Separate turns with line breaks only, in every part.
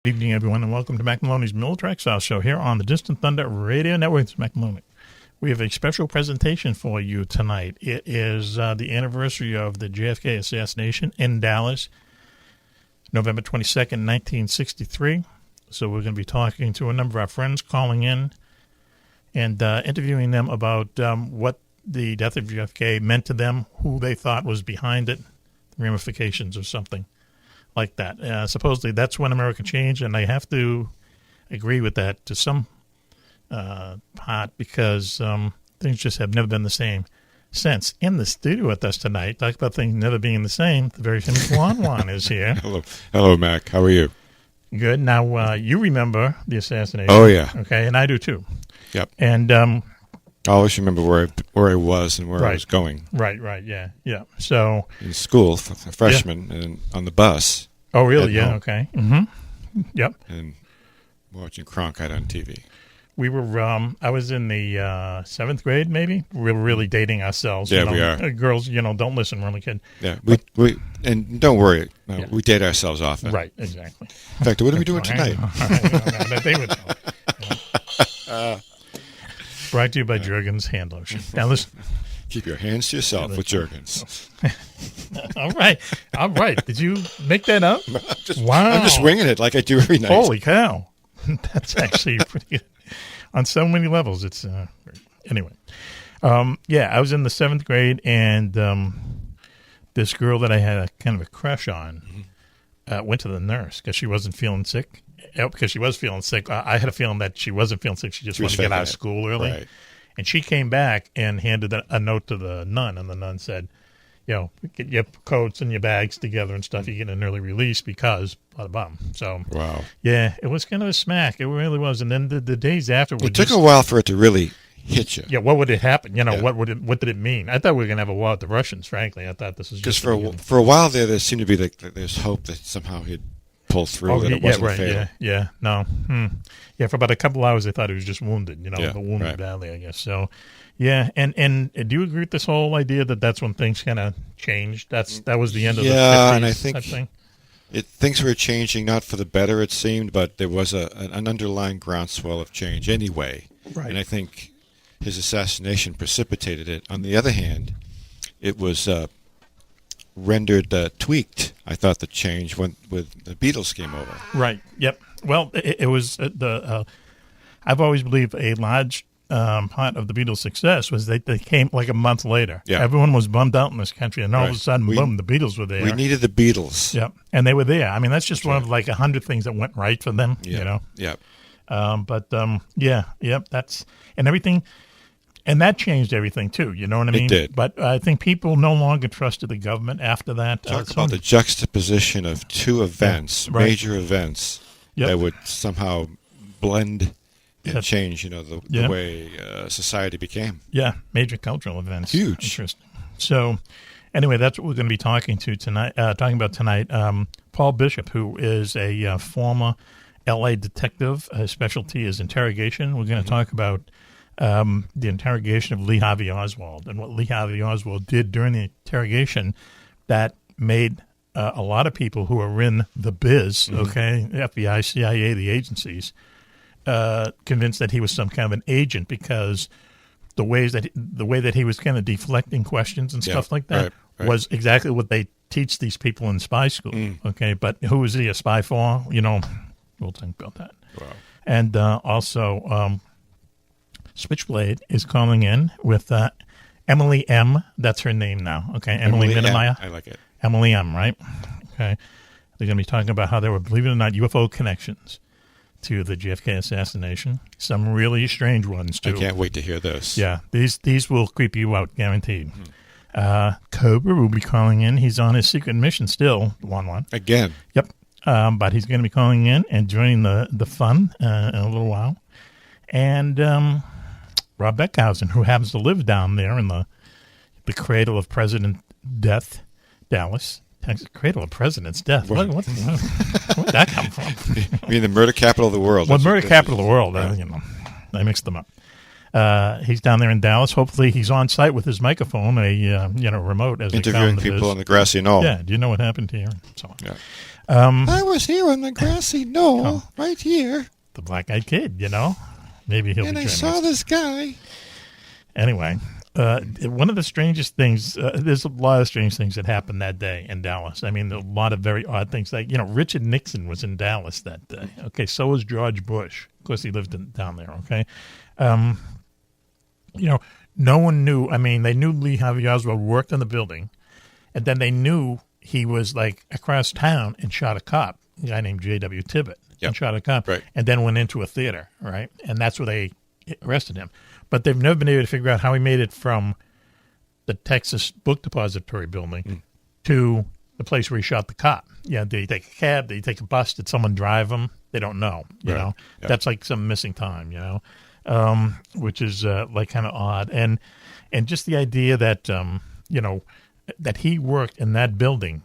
Good evening, everyone, and welcome to Mack Maloney's Military South Show here on the Distant Thunder Radio Network. It's Mack Maloney. We have a special presentation for you tonight. It is the anniversary of the JFK assassination in Dallas, November 22nd, 1963. So we're going to be talking to a number of our friends, calling in and interviewing them about what the death of JFK meant to them, who they thought was behind it, the ramifications of something like that. Supposedly that's when America changed, and I have to agree with that to some part because things just have never been the same since. In the studio with us tonight, talk about things never being the same, the very famous Juan-Juan is here.
Hello, Mac. How are you?
Good. Now, you remember the assassination.
Oh, yeah.
Okay, and I do too.
Yep.
And
I always remember where I was and where I was going.
Right, yeah. So
in school, a freshman, and on the bus.
Oh, really? Yeah, okay. Mm-hmm. Yep.
And watching Cronkite on TV.
We were, I was in the 7th grade, maybe. We were really dating ourselves.
Yeah, we are.
Girls, don't listen, we're only kidding.
Yeah, we and don't worry, we date ourselves often.
Right, exactly.
In fact, what are we doing tonight?
They would know. Brought to you by Jergens Hand Lotion. Now listen.
Keep your hands to yourself with Jergens.
All right. Did you make that up? Wow.
I'm just winging it like I do every night.
Holy cow. That's actually pretty good. On so many levels, it's anyway. I was in the 7th grade, and this girl that I had a kind of a crush on went to the nurse because she wasn't feeling sick. Because she was feeling sick, I had a feeling that she wasn't feeling sick. She just wanted to get out of school early. Right. And she came back and handed a note to the nun, and the nun said, get your coats and your bags together and stuff. You get an early release because blah, blah, blah. So,
wow.
Yeah, it was kind of a smack. It really was. And then the days after.
It took a while for it to really hit you.
Yeah, what would it happen? What did it mean? I thought we were going to have a war with the Russians, frankly. I thought this was just.
Because for a while there seemed to be there's hope that somehow he'd pull through, that it wasn't fatal.
Yeah, no. Yeah, for about a couple hours, I thought he was just wounded, the wounded valley, I guess. So, yeah, and do you agree with this whole idea that that's when things kind of changed? That was the end of the 50s?
Yeah, and I think
thing?
Things were changing, not for the better, it seemed, but there was an underlying groundswell of change anyway.
Right.
And I think his assassination precipitated it. On the other hand, it was rendered tweaked. I thought the change went with the Beatles came over.
Right. Yep. Well, it was I've always believed a large part of the Beatles' success was they came like a month later.
Yeah.
Everyone was bummed out in this country, and all of a sudden, boom, the Beatles were there.
We needed the Beatles.
Yep. And they were there. I mean, that's just one of like 100 things that went right for them.
Yeah.
Yep. That's and everything. And that changed everything, too. You know what I mean?
It did.
But I think people no longer trusted the government after that.
Talk about the juxtaposition of two events, major events, that would somehow blend and change, the way society became.
Yeah, major cultural events.
Huge.
Interesting. So, anyway, that's what we're going to be talking about tonight. Paul Bishop, who is a former L.A. detective. His specialty is interrogation. We're going to talk about the interrogation of Lee Harvey Oswald and what Lee Harvey Oswald did during the interrogation that made a lot of people who are in the biz, the FBI, CIA, the agencies, convinced that he was some kind of an agent because the way that he was kind of deflecting questions and stuff like that was exactly what they teach these people in spy school. Okay, but who is he a spy for? We'll think about that.
Wow.
And also. Switchblade is calling in with Emily-M. That's her name now. Okay, Emily Mittermeier.
I like it.
Emily-M, right? Okay. They're going to be talking about how there were, believe it or not, UFO connections to the JFK assassination. Some really strange ones, too.
I can't wait to hear this.
Yeah, these will creep you out, guaranteed. Cobra will be calling in. He's on his secret mission still, Juan-Juan.
Again.
Yep. But he's going to be calling in and joining the fun in a little while. And Rob Beckhausen, who happens to live down there in the cradle of President Death, Dallas. Cradle of President's Death. Where did that come from?
You mean the murder capital of the world?
Well, murder capital of the world. Right. I mixed them up. He's down there in Dallas. Hopefully, he's on site with his microphone, a remote as
interviewing people on the grassy knoll.
Yeah. Do you know what happened here? So on.
Yeah.
I
was here on the grassy knoll, right here.
The black-eyed kid. Maybe he'll. And
I saw this guy.
Anyway, one of the strangest things. There's a lot of strange things that happened that day in Dallas. I mean, a lot of very odd things. Like Richard Nixon was in Dallas that day. Okay, so was George Bush. Of course, he lived down there. Okay. No one knew. I mean, they knew Lee Harvey Oswald worked in the building, and then they knew he was like across town and shot a cop, a guy named J.W. Tibbet, and shot a cop,
right.
And then went into a theater, right? And that's where they arrested him. But they've never been able to figure out how he made it from the Texas Book Depository building to the place where he shot the cop. Yeah, did he take a cab? Did he take a bus? Did someone drive him? They don't know. You know, that's like some missing time. Which is like kind of odd, and just the idea that that he worked in that building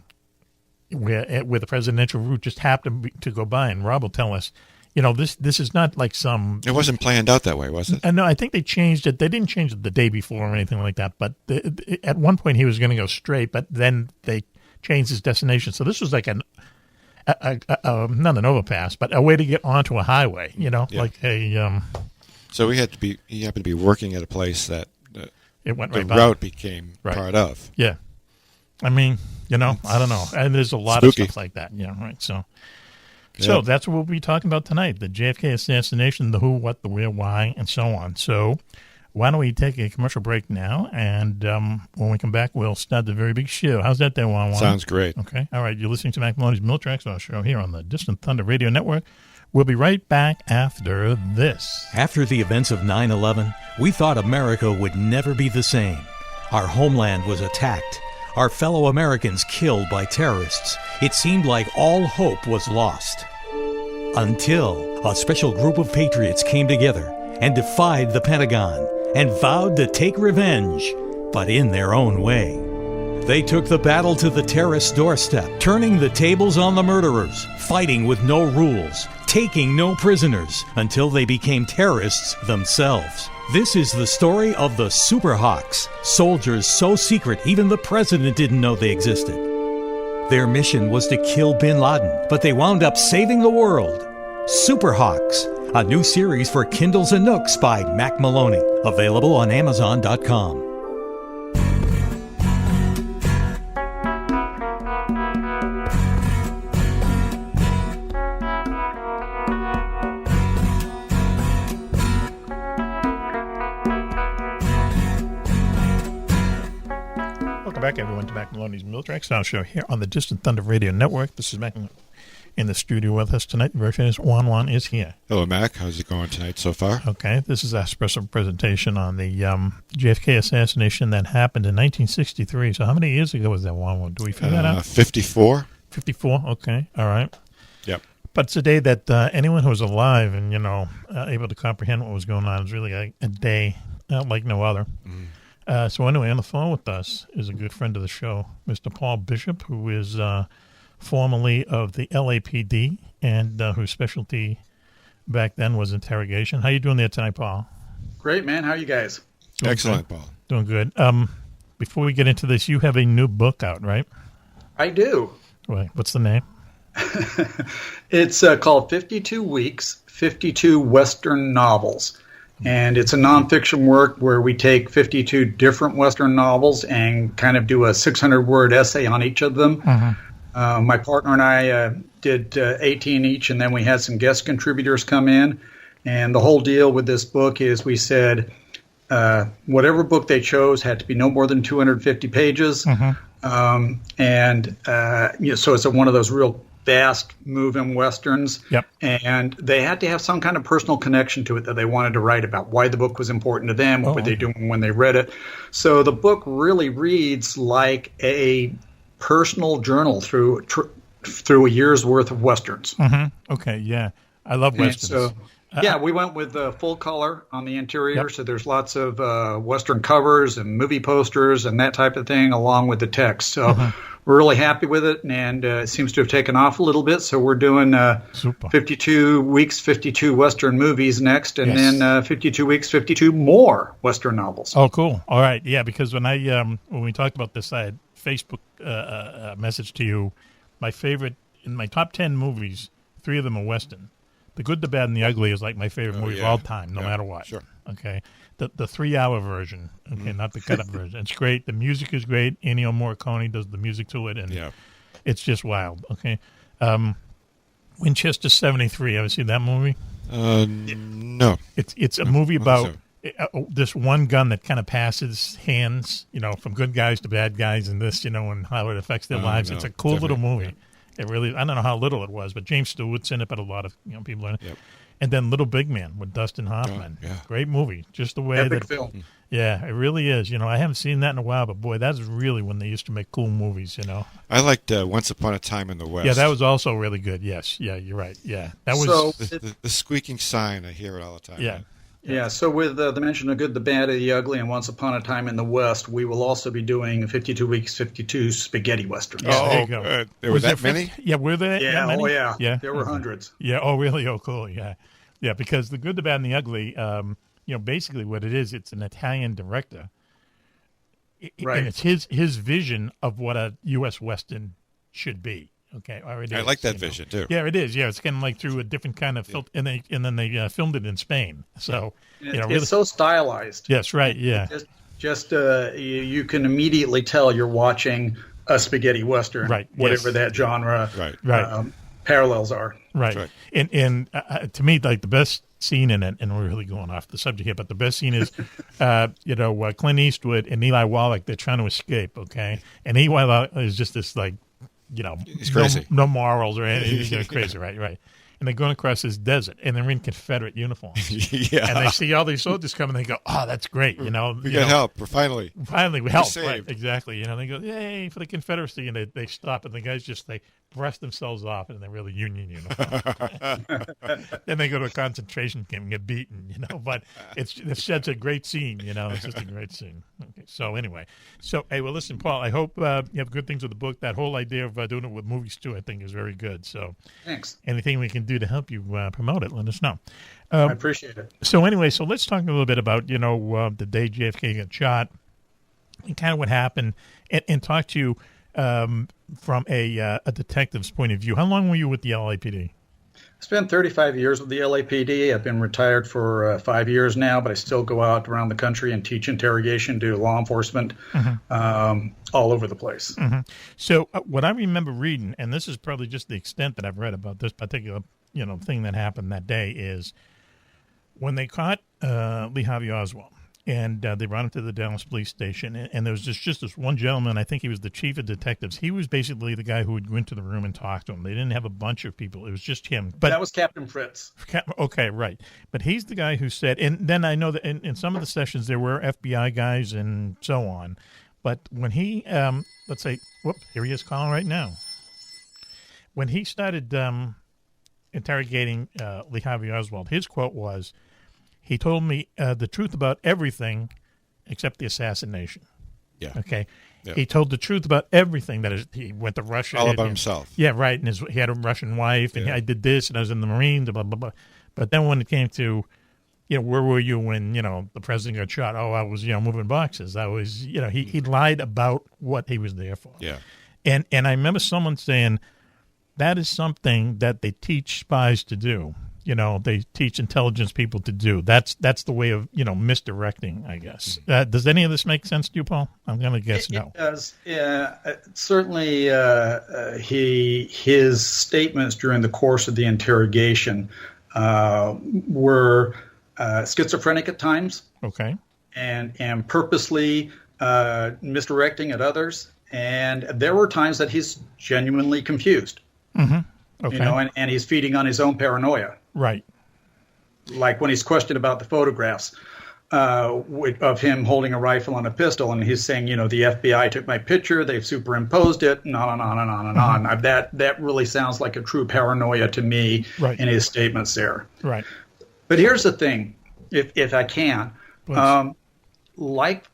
where the presidential route just happened to go by, and Rob will tell us, this is not like some.
It wasn't planned out that way, was it?
No, I think they changed it. They didn't change it the day before or anything like that. But at one point he was going to go straight, but then they changed his destination. So this was like not an overpass, but a way to get onto a highway. Like a.
So he happened to be working at a place that
it went
the
right
route
by.
became part of.
Yeah. I mean, I don't know. And there's a lot
spooky.
of stuff like that. Yeah, right. So that's what we'll be talking about tonight, the JFK assassination, the who, what, the where, why, and so on. So why don't we take a commercial break now, and when we come back, we'll start the very big show. How's that there, Juan-Juan?
Sounds great.
Okay. All right. You're listening to Mack Maloney's Miltrax Show here on the Distant Thunder Radio Network. We'll be right back after this.
After the events of 9/11, we thought America would never be the same. Our homeland was attacked, our fellow Americans killed by terrorists. It seemed like all hope was lost. Until a special group of patriots came together and defied the Pentagon and vowed to take revenge, but in their own way. They took the battle to the terrorist's doorstep, turning the tables on the murderers, fighting with no rules, taking no prisoners, until they became terrorists themselves. This is the story of the Superhawks, soldiers so secret even the president didn't know they existed. Their mission was to kill bin Laden, but they wound up saving the world. Superhawks, a new series for Kindles and Nooks by Mack Maloney, available on Amazon.com.
Back, everyone, to Mack Maloney's Miltrax Show here on the Distant Thunder Radio Network. This is Mack in the studio with us tonight. The versionist Juan-Juan is here.
Hello, Mac. How's it going tonight so far?
Okay, this is our special presentation on the JFK assassination that happened in 1963. So how many years ago was that, Juan-Juan? Do we figure that out?
54.
54, okay, all right.
Yep.
But it's a day that anyone who was alive and, able to comprehend what was going on is really a day like no other. Mm. So anyway, on the phone with us is a good friend of the show, Mr. Paul Bishop, who is formerly of the LAPD and whose specialty back then was interrogation. How you doing there tonight, Paul?
Great, man. How are you guys?
Doing
Excellent,
good.
Paul.
Doing good. Before we get into this, you have a new book out, right?
I do.
Wait, what's the name?
It's called 52 Weeks, 52 Western Novels. And it's a nonfiction work where we take 52 different Western novels and kind of do a 600-word essay on each of them. Mm-hmm. My partner and I did 18 each, and then we had some guest contributors come in. And the whole deal with this book is we said whatever book they chose had to be no more than 250 pages. Mm-hmm. So it's one of those real fast moving Westerns.
Yep.
And they had to have some kind of personal connection to it that they wanted to write about, why the book was important to them, what were they doing when they read it. So the book really reads like a personal journal through a year's worth of Westerns.
Mm-hmm. Okay, yeah. I love Westerns.
Yeah, we went with full color on the interior,
Yep.
so there's lots of Western covers and movie posters and that type of thing, along with the text. So we're really happy with it, and it seems to have taken off a little bit. So we're doing
Super.
52 weeks, 52 Western movies next, and then 52 weeks, 52 more Western novels.
Oh, cool. All right. Yeah, because when we talked about this, I had Facebook message to you. My favorite, in my top 10 movies, 3 of them are Western. The Good, the Bad, and the Ugly is like my favorite movie of all time, no matter what.
Sure.
Okay. The 3-hour version, okay, not the cut-up version. It's great. The music is great. Ennio Morricone does the music to it, and it's just wild, okay? Winchester 73, ever seen that movie?
No.
It's a movie about this one gun that kind of passes hands, from good guys to bad guys and this, and how it affects their lives.
No,
it's a cool little movie.
Yeah.
It really, I don't know how little it was, but James Stewart's in it, but a lot of people in it.
Yep.
And then Little Big Man with Dustin Hoffman.
Oh, yeah.
Great movie. Just the way
Epic film.
Yeah, it really is. I haven't seen that in a while, but boy, that's really when they used to make cool movies,
I liked Once Upon a Time in the West.
Yeah, that was also really good. Yes. Yeah, you're right. Yeah. That was
the squeaking sign. I hear it all the time.
Yeah.
Yeah, so with the mention of Good, the Bad, and the Ugly, and Once Upon a Time in the West, we will also be doing 52 weeks, 52 spaghetti westerns.
Yeah, there you go.
There were that many?
Yeah, were there that many?
Yeah. There were hundreds.
Yeah, oh, really? Oh, cool, yeah. Yeah, because The Good, the Bad, and the Ugly, basically what it is, it's an Italian director.
Right.
And it's his vision of what a U.S. Western should be. Okay, or it is,
I like that vision, too.
Yeah, it is. Yeah, it's kind of like through a different kind of filter, and then they filmed it in Spain. So,
it's so stylized.
Yes, right, yeah.
You can immediately tell you're watching a spaghetti western,
right?
Whatever that genre,
right.
Parallels are,
right. And to me, like the best scene in it, and we're really going off the subject here, but the best scene is, Clint Eastwood and Eli Wallach. They're trying to escape, okay, and Eli Wallach is just this like.
He's crazy.
No morals or anything. He's crazy, right. And they're going across this desert, and they're in Confederate uniforms.
Yeah.
And they see all these soldiers coming, and they go, "Oh, that's great!"
We got help. Finally,
we help. Right,
saved.
exactly. They go, "Yay for the Confederacy!" And they stop, and the guys just brush themselves off in their really Union uniform. Then they go to a concentration camp and get beaten. But it's such a great scene. It's just a great scene. Okay. So anyway, hey, well, listen, Paul. I hope you have good things with the book. That whole idea of doing it with movies too, I think, is very good. So
thanks.
Anything we can do to help you promote it, let us know.
I appreciate it.
So anyway, let's talk a little bit about the day JFK got shot and kind of what happened, and talk to you from a detective's point of view. How long were you with the LAPD?
I spent 35 years with the LAPD. I've been retired for 5 years now, but I still go out around the country and teach interrogation, do law enforcement, all over the place.
Mm-hmm. So what I remember reading, and this is probably just the extent that I've read about this particular thing that happened that day, is when they caught Lee Harvey Oswald, and they brought him to the Dallas police station, and there was just this one gentleman, I think he was the chief of detectives. He was basically the guy who would go into the room and talk to him. They didn't have a bunch of people. It was just him. But
that was Captain Fritz.
Okay, right. But he's the guy who said, and then I know that in some of the sessions there were FBI guys and so on. But when he, let's say, here he is calling right now. When he started interrogating Lee Harvey Oswald, his quote was, he told me the truth about everything except the assassination.
Yeah.
Okay.
Yeah.
He told the truth about everything. He went to Russia.
All about himself.
Yeah, right. And he had a Russian wife, and I did this, and I was in the Marines, blah, blah, blah. But then when it came to, where were you when, the president got shot? Oh, I was, moving boxes. I was, he lied about what he was there for.
Yeah.
And I remember someone saying that is something that they teach spies to do. They teach intelligence people to do. That's the way of, misdirecting, I guess. Does any of this make sense to you, Paul? I'm going to guess no.
It does. Certainly, his statements during the course of the interrogation were schizophrenic at times.
Okay.
And purposely misdirecting at others. And there were times that he's genuinely confused.
Mm-hmm. Okay.
And he's feeding on his own paranoia.
Right.
Like when he's questioned about the photographs of him holding a rifle and a pistol, and he's saying, the FBI took my picture, they've superimposed it, and on and on and on and on. That really sounds like a true paranoia to me in his statements there.
Right.
But here's the thing, if I can, like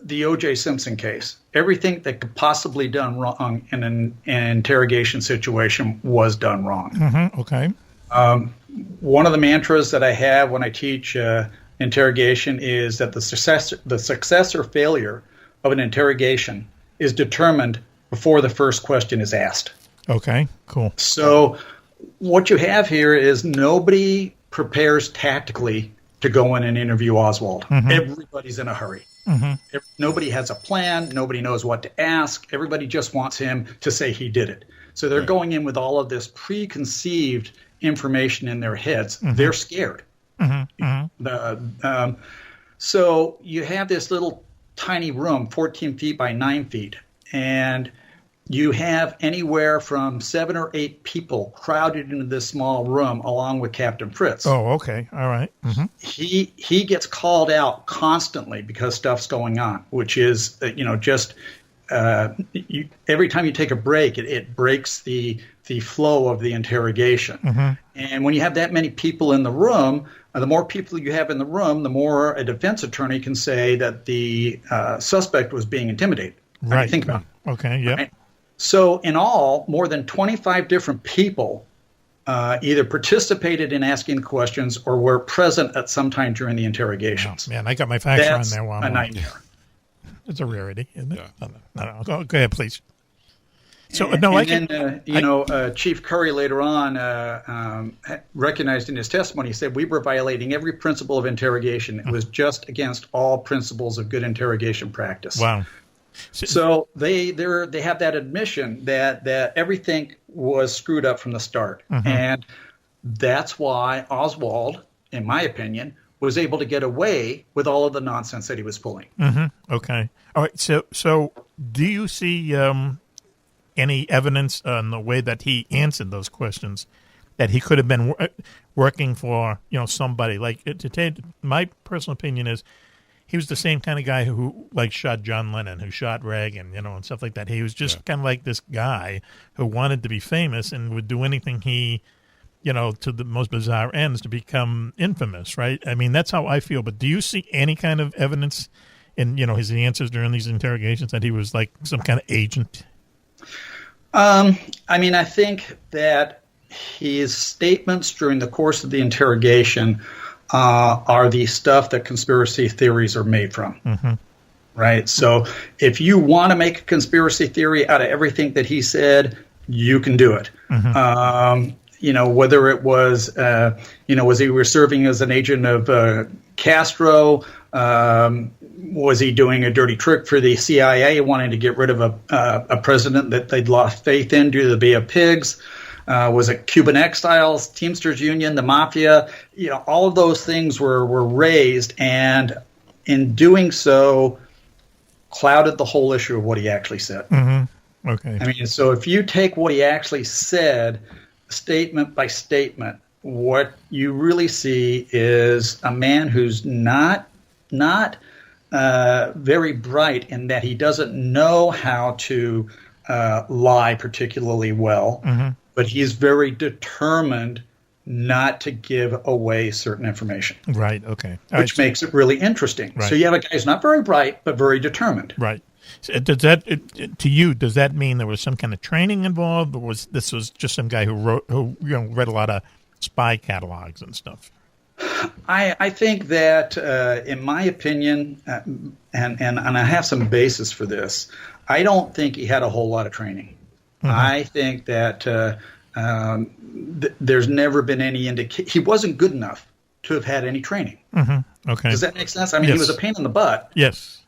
the O.J. Simpson case, everything that could possibly done wrong in an interrogation situation was done wrong.
Mm-hmm. Okay.
One of the mantras that I have when I teach interrogation is that the success or failure of an interrogation is determined before the first question is asked.
Okay, cool. So
what you have here is nobody prepares tactically to go in and interview Oswald. Mm-hmm. Everybody's in a hurry. Mm-hmm. Nobody has a plan. Nobody knows what to ask. Everybody just wants him to say he did it. So they're going in with all of this preconceived information in their heads. Mm-hmm. They're scared. Mm-hmm. So you have this little tiny room, 14 feet by 9 feet, and you have anywhere from 7 or 8 people crowded into this small room along with Captain Fritz.
Oh, okay. All right. Mm-hmm.
He gets called out constantly because stuff's going on, which is, every time you take a break, it breaks the flow of the interrogation. Mm-hmm. And when you have that many people in the room, the more people you have in the room, the more a defense attorney can say that the suspect was being intimidated.
Right.
Think about it.
Okay, yeah.
Right? So in all, more than 25 different people either participated in asking the questions or were present at some time during the interrogations.
Oh, man, I got my facts
That's
on there.
a nightmare.
It's a rarity, isn't it? Yeah. No. Go ahead, please. So
Chief Curry later on recognized in his testimony, he said, we were violating every principle of interrogation. It was just against all principles of good interrogation practice.
Wow.
So they have that admission that everything was screwed up from the start. Mm-hmm. And that's why Oswald, in my opinion, was able to get away with all of the nonsense that he was pulling.
Mm-hmm. Okay. All right. So do you see any evidence in the way that he answered those questions that he could have been working for, somebody? Like, my personal opinion is he was the same kind of guy who shot John Lennon, who shot Reagan, and stuff like that. He was just kind of like this guy who wanted to be famous and would do anything to the most bizarre ends to become infamous, right? I mean, that's how I feel. But do you see any kind of evidence in, his answers during these interrogations that he was like some kind of agent?
I think that his statements during the course of the interrogation are the stuff that conspiracy theories are made from, mm-hmm. right? So if you want to make a conspiracy theory out of everything that he said, you can do it. Mm-hmm. Whether it was, was he serving as an agent of Castro? Was he doing a dirty trick for the CIA, wanting to get rid of a president that they'd lost faith in due to the Bay of Pigs? Was it Cuban exiles, Teamsters Union, the mafia? All of those things were raised, and in doing so, clouded the whole issue of what he actually said.
Mm-hmm. Okay.
So if you take what he actually said, statement by statement, what you really see is a man who's not very bright in that he doesn't know how to lie particularly well. Mm-hmm. But he's very determined not to give away certain information.
Right, okay.
Which makes it really interesting. Right. So you have a guy who's not very bright, but very determined.
Right. So does that mean there was some kind of training involved, or was just some guy who read a lot of spy catalogs and stuff?
I think that, in my opinion, and I have some basis for this, I don't think he had a whole lot of training. Mm-hmm. I think that there's never been any indication. He wasn't good enough to have had any training.
Mm-hmm. Okay.
Does that make sense? Yes. He was a pain in the butt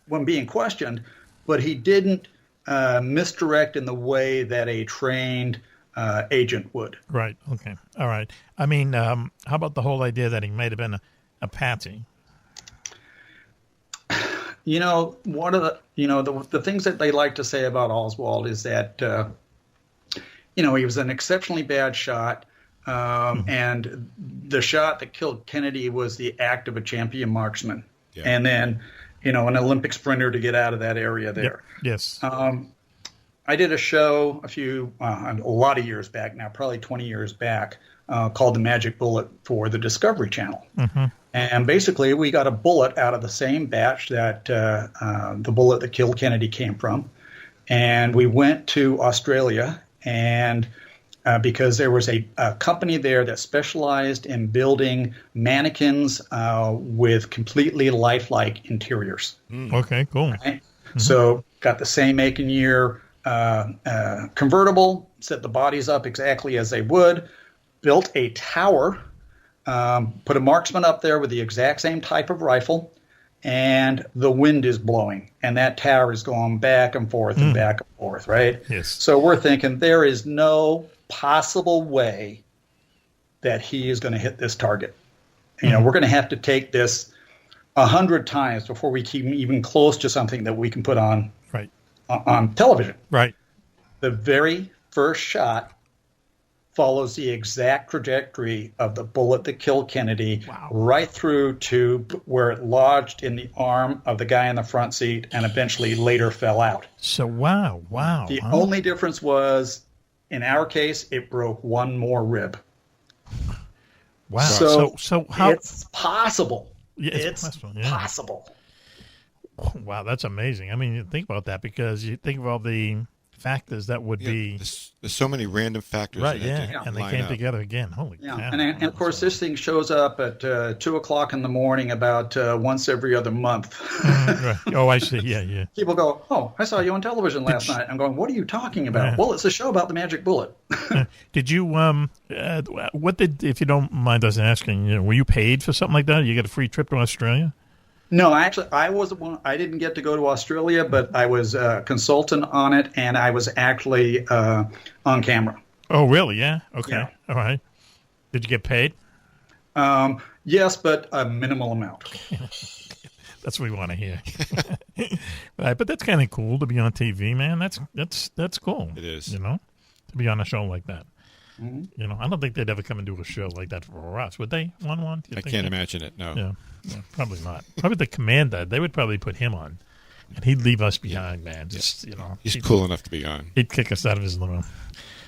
when being questioned, but he didn't misdirect in the way that a trained agent would.
Right. Okay. All right. How about the whole idea that he might have been a patsy?
One of the things that they like to say about Oswald is that he was an exceptionally bad shot, mm-hmm. and the shot that killed Kennedy was the act of a champion marksman, and then an Olympic sprinter to get out of that area there.
Yep. Yes.
I did a show a lot of years back now, probably 20 years back, called the Magic Bullet for the Discovery Channel. And basically, we got a bullet out of the same batch that the bullet that killed Kennedy came from. And we went to Australia, and because there was a company there that specialized in building mannequins with completely lifelike interiors.
Okay, cool.
Right? So got the same make and year convertible, set the bodies up exactly as they would, built a tower, put a marksman up there with the exact same type of rifle, and the wind is blowing, and that tower is going back and forth and back and forth, right?
Yes.
So we're thinking there is no possible way that he is going to hit this target. You know, we're going to have to take this 100 times before we keep even close to something that we can put on on television.
Right.
The very first shot follows the exact trajectory of the bullet that killed Kennedy, right through to where it lodged in the arm of the guy in the front seat and eventually later fell out.
So, wow.
The only difference was, in our case, it broke one more rib.
Wow. So how
it's possible.
Yeah, it's
possible.
Wow, that's amazing. I mean, you think about that because you think of all the factors that would be.
There's so many random factors.
Right, and they came together again. Holy cow.
And of course, this thing shows up at 2 o'clock in the morning about once every other month.
Right. Oh, I see. Yeah.
People go, "Oh, I saw you on television last night." I'm going, "What are you talking about?" Well, it's a show about the Magic Bullet.
Did you, if you don't mind us asking, were you paid for something like that? You get a free trip to Australia?
No, actually, I didn't get to go to Australia, but I was a consultant on it, and I was actually on camera.
Oh, really? Yeah. Okay.
Yeah.
All right. Did you get paid?
Yes, but a minimal amount.
That's what we want to hear. Right, but that's kind of cool to be on TV, man. That's cool.
It is.
To be on a show like that. I don't think they'd ever come and do a show like that for us, would they? One?
I can't imagine it. No.
Yeah, probably not. Probably the commander. They would probably put him on, and he'd leave us behind, man. Just
he's cool enough to be on.
He'd kick us out of his limo.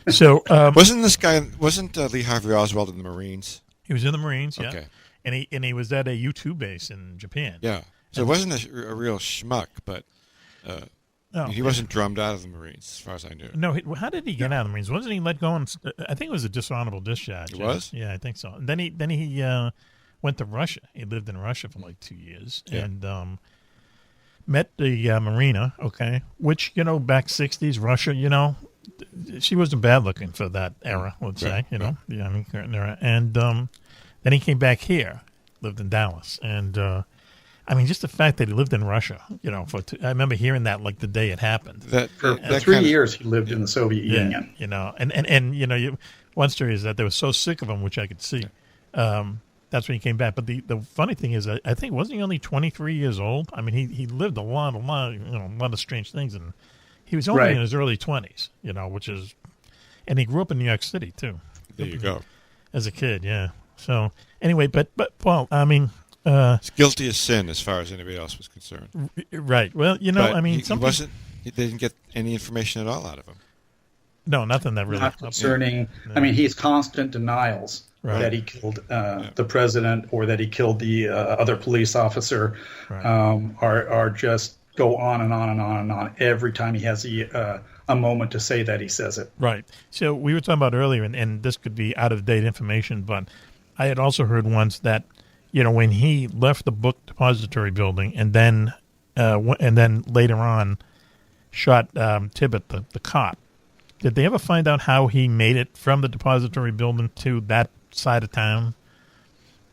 So
wasn't Lee Harvey Oswald in the Marines?
He was in the Marines, yeah.
Okay.
And he was at a U-2 base in Japan.
Yeah. So it wasn't a real schmuck, but he wasn't drummed out of the Marines, as far as I knew.
No, how did he get out of the Marines? Wasn't he let go? I think it was a dishonorable discharge.
It was?
Yeah, I think so. And then he went to Russia. He lived in Russia for like 2 years and met the Marina, which, back 60s, Russia, she wasn't bad looking for that era, let's say, the Army Curtain era. And then he came back here, lived in Dallas. And, just the fact that he lived in Russia, I remember hearing that like the day it happened.
For 3 years he lived in the Soviet Union.
And one story is that they were so sick of him, which I could see. That's when he came back. But the funny thing is, I think, wasn't he only 23 years old? I mean, he lived a lot of strange things, and he was only in his early 20s, which is, and he grew up in New York City too.
There you go.
As a kid, yeah. So anyway, but Paul,
it's guilty as sin as far as anybody else was concerned.
Right. Well, he
didn't get any information at all out of him.
No, nothing that really.
Not concerning. No. He's constant denials. Right. That he killed the president or that he killed the other police officer, are just go on and on and on and on. Every time he has a moment to say that, he says it. Right.
So we were talking about earlier, and this could be out-of-date information, but I had also heard once that, when he left the book depository building and then later on shot Tibbet, the cop, did they ever find out how he made it from the depository building to that side of town?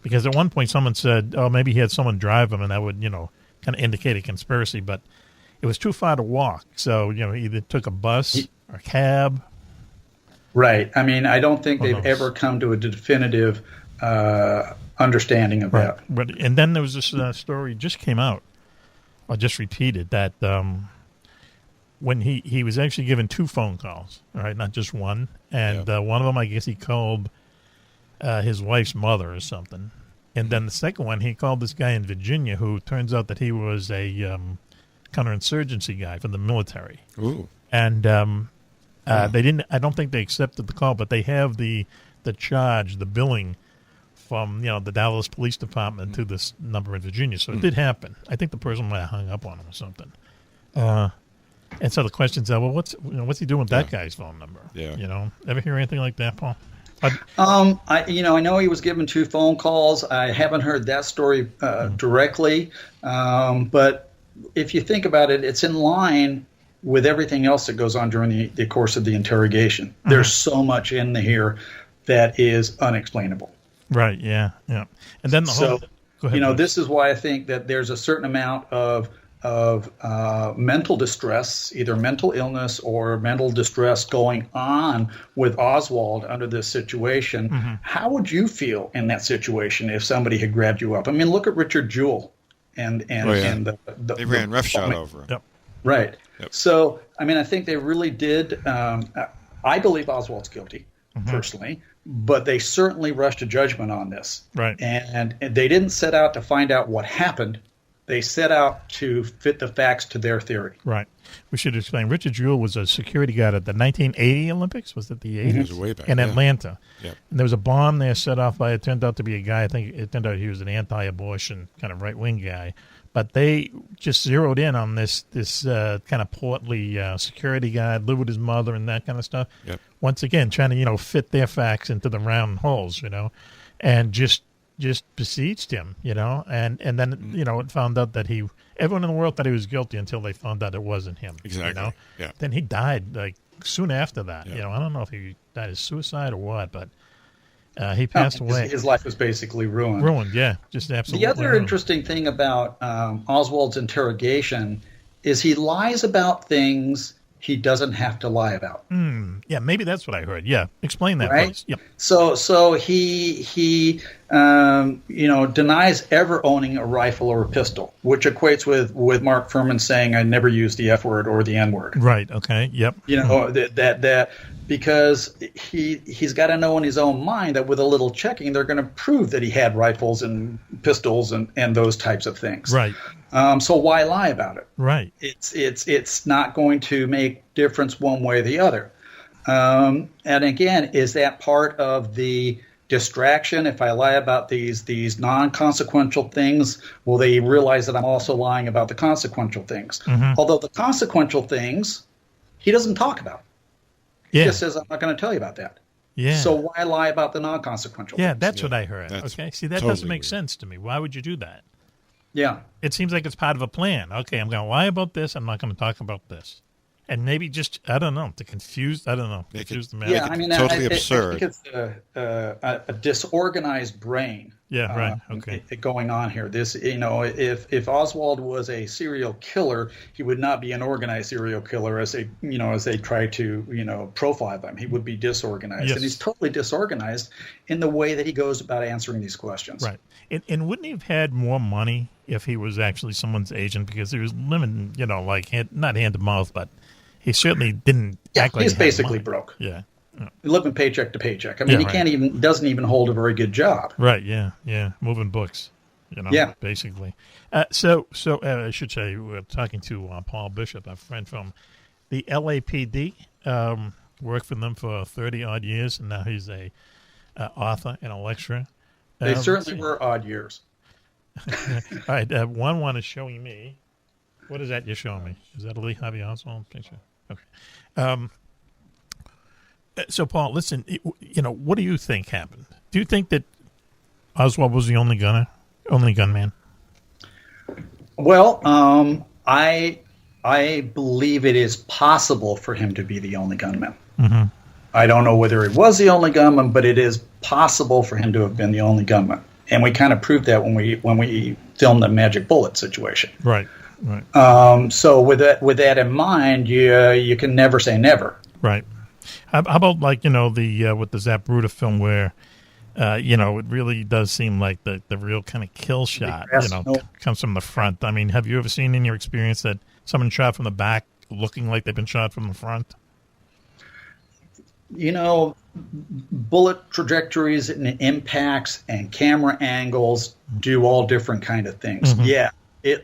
Because at one point someone said, maybe he had someone drive him and that would, kind of indicate a conspiracy, but it was too far to walk. So, he either took a bus or a cab.
Right. I don't think they've ever come to a definitive understanding of that.
But, and then there was this story just came out, or just repeated, that when he was actually given 2 phone calls, all right, not just one. And one of them, I guess he called his wife's mother or something. And then the second one, he called this guy in Virginia who turns out that he was a counterinsurgency guy from the military.
Ooh.
And they didn't. I don't think they accepted the call, but they have the the charge, the billing from the Dallas Police Department to this number in Virginia. So it did happen. I think the person might have hung up on him or something. And so the questions are, well, what's he doing with that guy's phone number?
Yeah.
Ever hear anything like that, Paul?
I know he was given 2 phone calls. I haven't heard that story directly, but if you think about it, it's in line with everything else that goes on during the course of the interrogation. There's so much in here that is unexplainable.
Right. Yeah. Yeah. And then go ahead,
this is why I think that there's a certain amount of mental distress, either mental illness or mental distress going on with Oswald under this situation. How would you feel in that situation if somebody had grabbed you up? I mean, look at Richard Jewell and
they ran roughshod over him.
Yep.
Right.
Yep.
So, I mean, I think they really did. I believe Oswald's guilty, personally, but they certainly rushed to judgment on this.
Right.
And they didn't set out to find out what happened. They set out to fit the facts to their theory.
Right. We should explain. Richard Jewell was a security guard at the 1980 Olympics. Was it the 80s?
It was way back.
In Atlanta.
Yep.
And there was a bomb there set off by, it turned out to be a guy, I think it turned out he was an anti-abortion kind of right-wing guy. But they just zeroed in on this kind of portly security guard, lived with his mother and that kind of stuff.
Yep.
Once again, trying to, fit their facts into the round holes, and just besieged him, and then, it found out that everyone in the world thought he was guilty until they found out it wasn't him.
Exactly. Yeah.
Then he died like soon after that.
Yeah.
I don't know if he died of suicide or what, but he passed away.
His life was basically ruined.
Ruined, yeah, just absolutely.
The other interesting thing about Oswald's interrogation is he lies about things he doesn't have to lie about.
Yeah, maybe that's what I heard. Yeah, explain that,
right?
please. Yep.
So he denies ever owning a rifle or a pistol, which equates with Mark Fuhrman saying, "I never used the F word or the N word."
Right. Okay. Yep.
That because he's got to know in his own mind that with a little checking, they're going to prove that he had rifles and pistols and those types of things.
Right.
So why lie about it?
Right.
It's not going to make difference one way or the other. And again, is that part of the distraction? If I lie about these non-consequential things, will they realize that I'm also lying about the consequential things? Although the consequential things, he doesn't talk about.
Yeah.
He just says, I'm not going to tell you about that.
Yeah.
So why lie about the non-consequential
Yeah,
things?
that's what I heard. Okay. See, that
totally
doesn't make
weird.
sense to me. Why would you do that?
Yeah.
It seems like it's part of a plan. Okay, I'm going to lie about this. I'm not going to talk about this. And maybe just, I don't know, to confuse, confuse the man.
Yeah, I mean,
totally
I
absurd.
think it's a disorganized brain.
Yeah, right. Okay.
Going on here. This, if Oswald was a serial killer, he would not be an organized serial killer as they try to, profile them. He would be disorganized.
Yes.
And he's totally disorganized in the way that he goes about answering these questions.
Right. And wouldn't he have had more money if he was actually someone's agent? Because he was living, not hand to mouth, but he certainly didn't act like
he's
he had
basically
money.
broke.
Yeah.
Living paycheck to paycheck. I mean,
Yeah,
he doesn't even hold a very good job.
Right, yeah. Moving books, basically. So I should say, we're talking to Paul Bishop, a friend from the LAPD, worked for them for 30-odd years, and now he's a author and a lecturer.
They certainly were odd years.
All right, Juan-Juan is showing me. What is that you're showing me? Is that a Lee Harvey Oswald picture? Okay. So, Paul, listen, what do you think happened? Do you think that Oswald was the only gunman?
Well, I believe it is possible for him to be the only gunman.
Mm-hmm.
I don't know whether he was the only gunman, but it is possible for him to have been the only gunman. And we kind of proved that when we filmed the Magic Bullet situation.
Right.
So with that in mind, you can never say never.
Right. How about with the Zapruder film where, it really does seem like the real kind of kill shot, comes from the front. I mean, have you ever seen in your experience that someone shot from the back looking like they've been shot from the front?
Bullet trajectories and impacts and camera angles do all different kind of things.
Mm-hmm.
Yeah,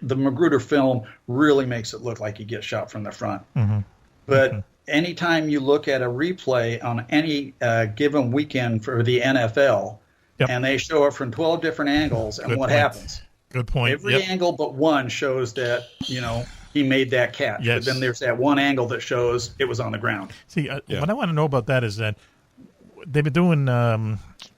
the Magruder film really makes it look like he gets shot from the front.
Mm-hmm.
But anytime you look at a replay on any given weekend for the NFL, and they show it from 12 different angles, and what happens?
Good point.
Every angle but one shows that, he made that catch.
Yes.
But then there's that one angle that shows it was on the ground.
See, what I want to know about that is that they've been doing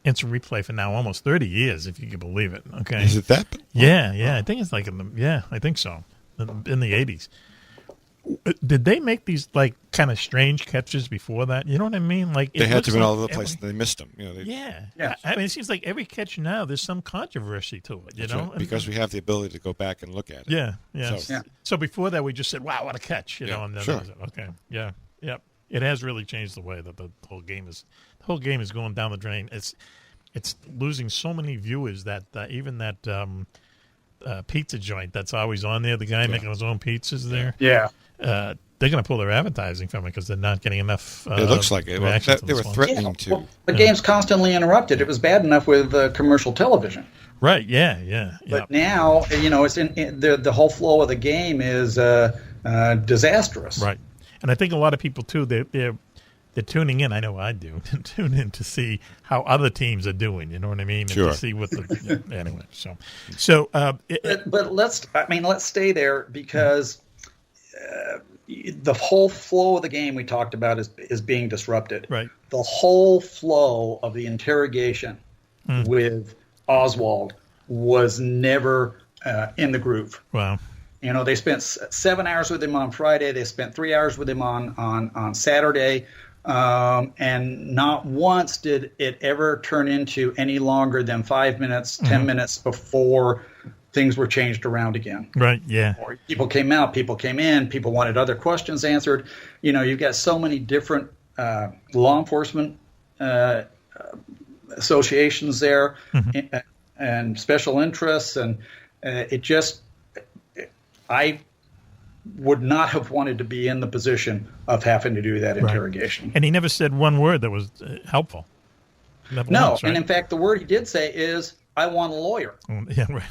instant replay for now almost 30 years, if you can believe it. Okay.
Is it that?
Yeah. I think it's like I think so. In the 80s. Did they make these like kind of strange catches before that? You know what I mean? Like
they had to be all over the place. They missed them.
Yeah. I mean, it seems like every catch now there's some controversy to it. You know,
right, because we have the ability to go back and look at it.
Yeah.
So,
so before that, we just said, "Wow, what a catch!" You know, and then
sure.
Okay. Yeah. Yep. It has really changed the way that the whole game is going down the drain. It's losing so many viewers that even that pizza joint that's always on there, the guy making his own pizzas there.
Yeah.
They're going to pull their advertising from it because they're not getting enough.
It looks like it. Well, they were threatening to.
Well, the game's constantly interrupted. It was bad enough with commercial television.
Right. Yeah.
But now, it's in the whole flow of the game is disastrous.
Right. And I think a lot of people too. They're tuning in. I know I do. Tune in to see how other teams are doing. You know what I mean?
Sure.
And to see what anyway. So.
But let's stay there because. The whole flow of the game we talked about is being disrupted.
Right.
The whole flow of the interrogation with Oswald was never in the groove.
Wow.
They spent 7 hours with him on Friday. They spent 3 hours with him on Saturday. And not once did it ever turn into any longer than 5 minutes, 10 minutes before things were changed around again.
Right, yeah.
Or people came out, people came in, people wanted other questions answered. You've got so many different law enforcement associations there and special interests. And I would not have wanted to be in the position of having to do that interrogation.
And he never said one word that was helpful.
No,
once, right?
And in fact, the word he did say is, I want a lawyer.
Yeah, right.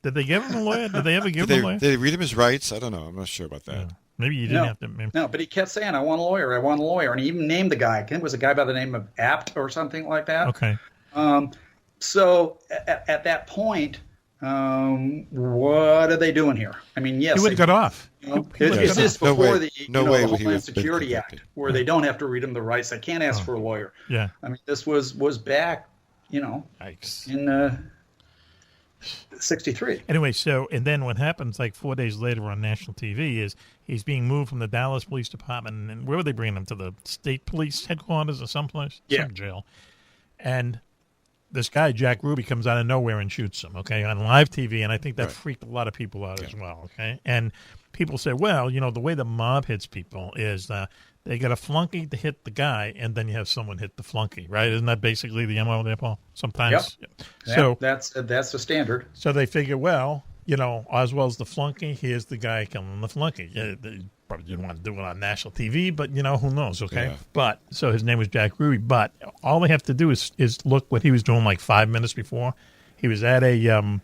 Did they give him a lawyer? Did they ever give him a lawyer?
Did they read him his rights? I don't know. I'm not sure about that.
Yeah. Maybe you didn't have to. Maybe.
No, but he kept saying, I want a lawyer. I want a lawyer. And he even named the guy. I think it was a guy by the name of Apt or something like that.
Okay.
So at that point, what are they doing here? I mean, yes.
He would have got off.
Is this before the Homeland
Security
Security Act, where they don't have to read him the rights? They can't ask for a lawyer.
Yeah.
I mean, this was back,
Yikes.
in 63.
Anyway, and then what happens like 4 days later on national TV is he's being moved from the Dallas Police Department, and where were they bringing him, to the state police headquarters or someplace?
Yeah.
Some jail. And this guy, Jack Ruby, comes out of nowhere and shoots him, okay, on live TV, and I think that freaked a lot of people out as well, okay? And people say, well, the way the mob hits people is they got a flunky to hit the guy, and then you have someone hit the flunky, right? Isn't that basically the MO there, Paul? Sometimes.
Yep.
So
that's the standard.
So they figure, well, Oswald's the flunky. Here's the guy killing the flunky. Yeah, they probably didn't want to do it on national TV, but who knows? Okay. Yeah. But so his name was Jack Ruby. But all they have to do is look what he was doing like 5 minutes before. He was at a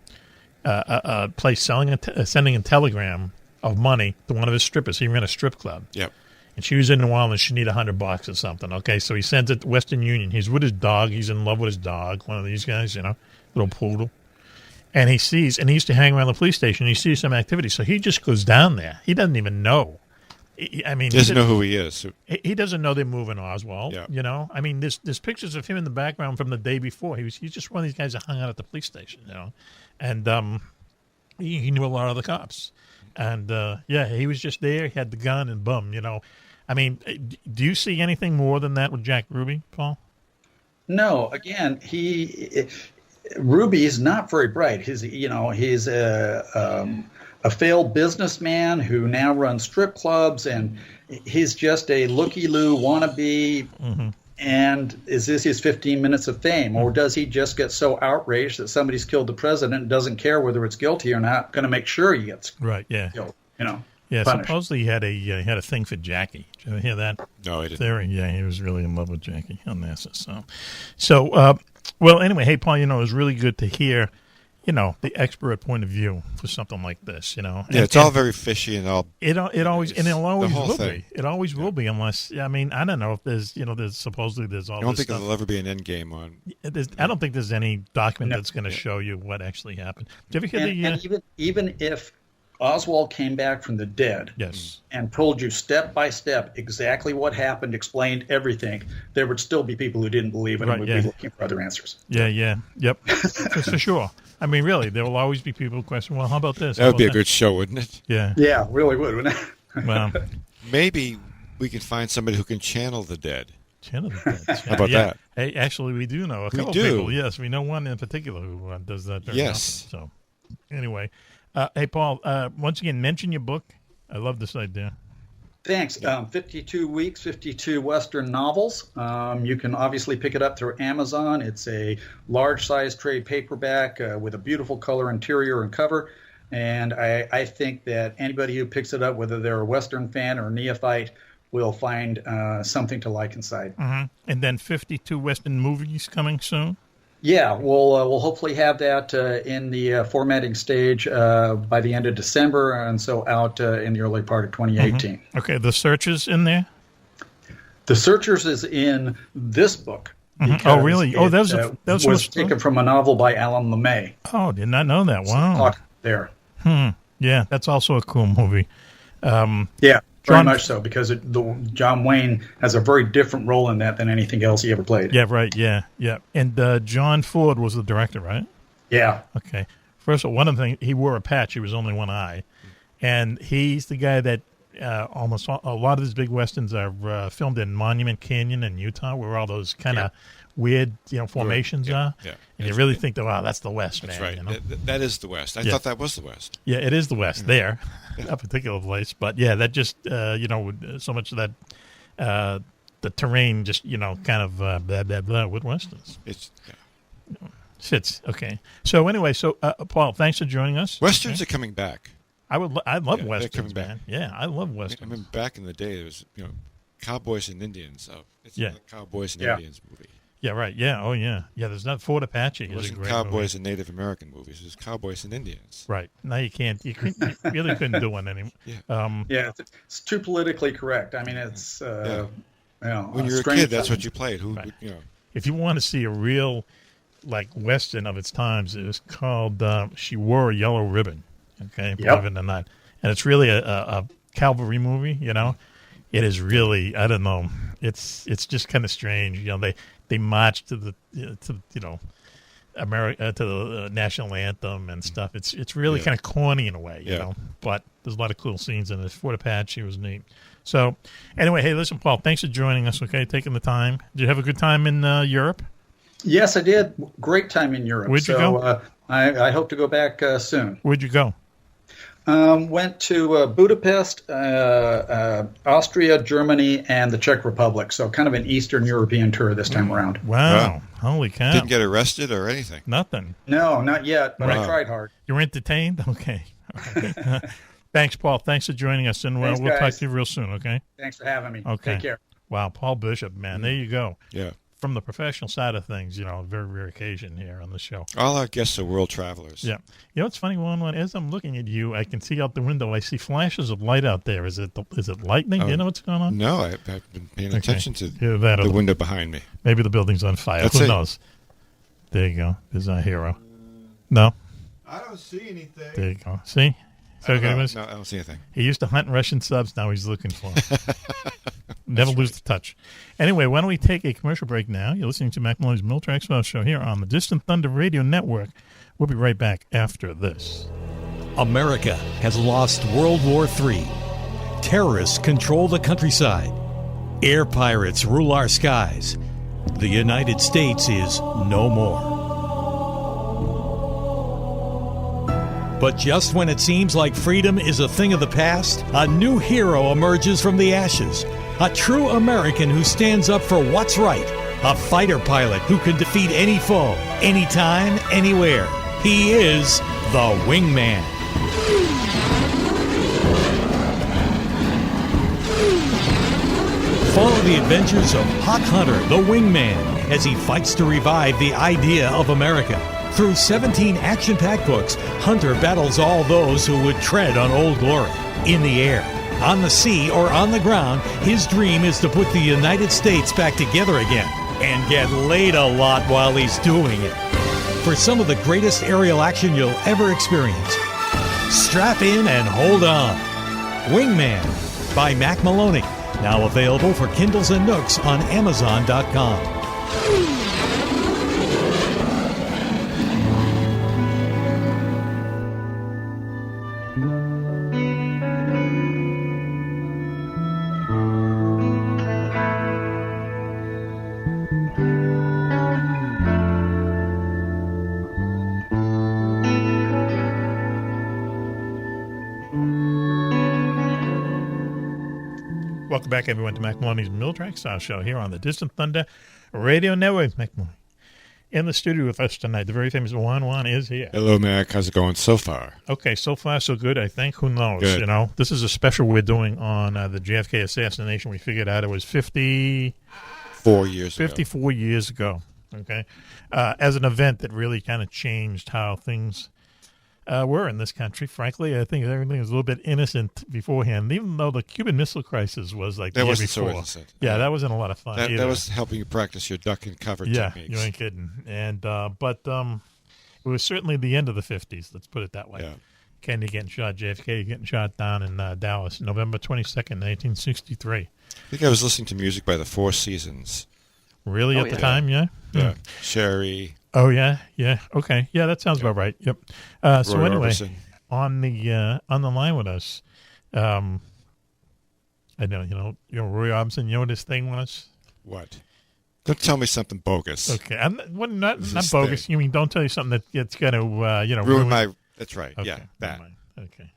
place sending a telegram of money to one of his strippers. He ran a strip club.
Yep.
And she was in New Orleans. She needed $100 or something. Okay, so he sends it to Western Union. He's with his dog. He's in love with his dog. One of these guys, little poodle. And he used to hang around the police station. He sees some activity, so he just goes down there. He doesn't even know. He
doesn't know who he is.
He doesn't know they're moving Oswald.
Yeah.
I mean, there's pictures of him in the background from the day before. He's just one of these guys that hung out at the police station. And he knew a lot of the cops. And he was just there. He had the gun, and boom, I mean, do you see anything more than that with Jack Ruby, Paul?
No. Again, Ruby is not very bright. He's a failed businessman who now runs strip clubs, and he's just a looky-loo wannabe. Mm-hmm. And is this his 15 minutes of fame, or does he just get so outraged that somebody's killed the president and doesn't care whether it's guilty or not, going to make sure he gets killed?
Yeah,
punished.
Supposedly he had a thing for Jackie. Did you ever hear that?
No, I didn't.
Theory? Yeah, he was really in love with Jackie on NASA. Well, anyway, hey, Paul, it was really good to hear, the expert point of view for something like this,
Yeah, it's all very fishy and all.
It always, and it'll always
whole
will
thing.
be. It always will be, unless, I don't know if there's, there's supposedly there's all
I don't
this
think
stuff.
there'll ever be an end game on.
I don't think there's any document that's going to show you what actually happened. Did you ever hear
and even if Oswald came back from the dead,
yes,
and told you step by step exactly what happened, explained everything, there would still be people who didn't believe it and would be looking for other answers.
Yep, for sure. Really, there will always be people who question, well, how about this?
That would be a good show, wouldn't it?
Yeah, really would, wouldn't it?
Well,
maybe we can find somebody who can channel the dead.
Channel the dead.
How about that?
Hey, actually, we do know a couple people. Yes, we know one in particular who does that.
Yes.
So, anyway. Hey, Paul, once again, mention your book. I love this idea.
Thanks. 52 weeks, 52 Western novels. You can obviously pick it up through Amazon. It's a large-size trade paperback with a beautiful color interior and cover. And I think that anybody who picks it up, whether they're a Western fan or a neophyte, will find something to like inside.
Mm-hmm. And then 52 Western movies coming soon?
Yeah, we'll hopefully have that in the formatting stage by the end of December, and so out in the early part of 2018.
Mm-hmm. Okay, The Searchers in there?
The Searchers is in this book.
Mm-hmm. Oh, really? That
was taken from a novel by Alan LeMay.
Oh, did not know that. Wow.
There.
Yeah, that's also a cool movie.
Yeah. Very much so, because John Wayne has a very different role in that than anything else he ever played.
Yeah, right, yeah. And John Ford was the director, right?
Yeah.
Okay. First of all, one of the things, he wore a patch. He was only one eye. And he's the guy that almost a lot of his big Westerns are filmed in Monument Canyon in Utah, where all those kind of weird formations are. Yeah. And you really think, wow, that's the West,
that's
man.
right. That is the West. I thought that was the West.
Yeah, it is the West there, that particular place. But yeah, that just, so much of that, the terrain just, kind of blah, blah, blah with Westerns. Fits. Okay. So anyway, Paul, thanks for joining us.
Westerns are coming back.
I love Westerns, man. Yeah, I love Westerns.
I mean, back in the day, there was, Cowboys and Indians. So it's a Cowboys and Indians movie.
Yeah, right. Yeah. Oh, yeah. Yeah, there's not Fort Apache.
It wasn't Cowboys and Native American movies. It was Cowboys and Indians.
Right. Now you can't. You really couldn't do one anymore.
Yeah. It's too politically correct. I mean, it's
when you're a kid, that's what you played.
If you want to see a real Western of its times, it was called She Wore a Yellow Ribbon. Okay, believe it or not, and it's really a cavalry movie. It is really, I don't know. It's just kind of strange. They march to the America to the national anthem and stuff. It's really kind of corny in a way, you know. But there's a lot of cool scenes in it. Fort Apache was neat. So anyway, hey, listen, Paul, thanks for joining us. Okay, taking the time. Did you have a good time in Europe?
Yes, I did. Great time in Europe.
Where'd you go?
I hope to go back soon.
Where'd you go?
Went to Budapest, Austria, Germany, and the Czech Republic. So kind of an Eastern European tour this time around.
Wow. Holy cow.
Didn't get arrested or anything?
Nothing.
No, not yet, but I tried hard.
You were entertained? Okay. Thanks, Paul. Thanks for joining us, and we'll talk to you real soon, okay?
Thanks for having me.
Okay.
Take care.
Wow, Paul Bishop, man. There you go.
Yeah.
From the professional side of things, very rare occasion here on the show.
All our guests are world travelers.
Yeah. It's funny, Juan-Juan, as I'm looking at you, I can see out the window, I see flashes of light out there. Is it lightning? Do you know what's going on?
No, I've been paying attention to
the
window behind me.
Maybe the building's on fire. Who knows? There you go. There's our hero. No?
I don't see anything.
There you go. See?
No, I don't see anything.
He used to hunt Russian subs. Now he's looking for them. Never lose the touch. Anyway, why don't we take a commercial break now? You're listening to Mack Maloney's Military Expo Show here on the Distant Thunder Radio Network. We'll be right back after this.
America has lost World War III. Terrorists control the countryside. Air pirates rule our skies. The United States is no more. But just when it seems like freedom is a thing of the past, a new hero emerges from the ashes. A true American who stands up for what's right. A fighter pilot who can defeat any foe, anytime, anywhere. He is the Wingman. Follow the adventures of Hawk Hunter, the Wingman, as he fights to revive the idea of America. Through 17 action-packed books, Hunter battles all those who would tread on Old Glory. In the air, on the sea, or on the ground, his dream is to put the United States back together again and get laid a lot while he's doing it. For some of the greatest aerial action you'll ever experience, strap in and hold on. Wingman by Mack Maloney. Now available for Kindles and Nooks on Amazon.com.
Welcome back, everyone, to Mack Maloney's Middle Style Show here on the Distant Thunder Radio Network. Mack Maloney. In the studio with us tonight, the very famous Juan-Juan is here.
Hello, Mac. How's it going so far?
Okay, so far so good, I think. Who knows?
Good.
You know, this is a special we're doing on the JFK assassination. We figured out it was
4 years ago.
54 years ago, okay? As an event that really kind of changed how things were in this country. Frankly, I think everything was a little bit innocent beforehand, even though the Cuban Missile Crisis was like the year
wasn't so
before.
innocent.
Yeah, that wasn't a lot of fun either.
That was helping you practice your duck and cover techniques.
Yeah, you ain't kidding. And but it was certainly the end of the 50s, let's put it that way.
Yeah.
Kennedy getting shot, JFK getting shot down in Dallas, November 22nd, 1963.
I think I was listening to music by the Four Seasons.
Really, at the time, yeah?
Yeah. Sherry.
Oh, yeah, yeah. Okay. Yeah, that sounds about right. Yep. So
Roy
anyway,
Orbison.
on the line with us, I know, Roy Orbison, you know what his thing was?
What? Don't tell me something bogus.
Okay. I'm not
His
bogus.
thing.
You mean don't tell you something that it's going to,
Ruin my... That's right.
Okay,
Yeah, that.
never mind. Okay.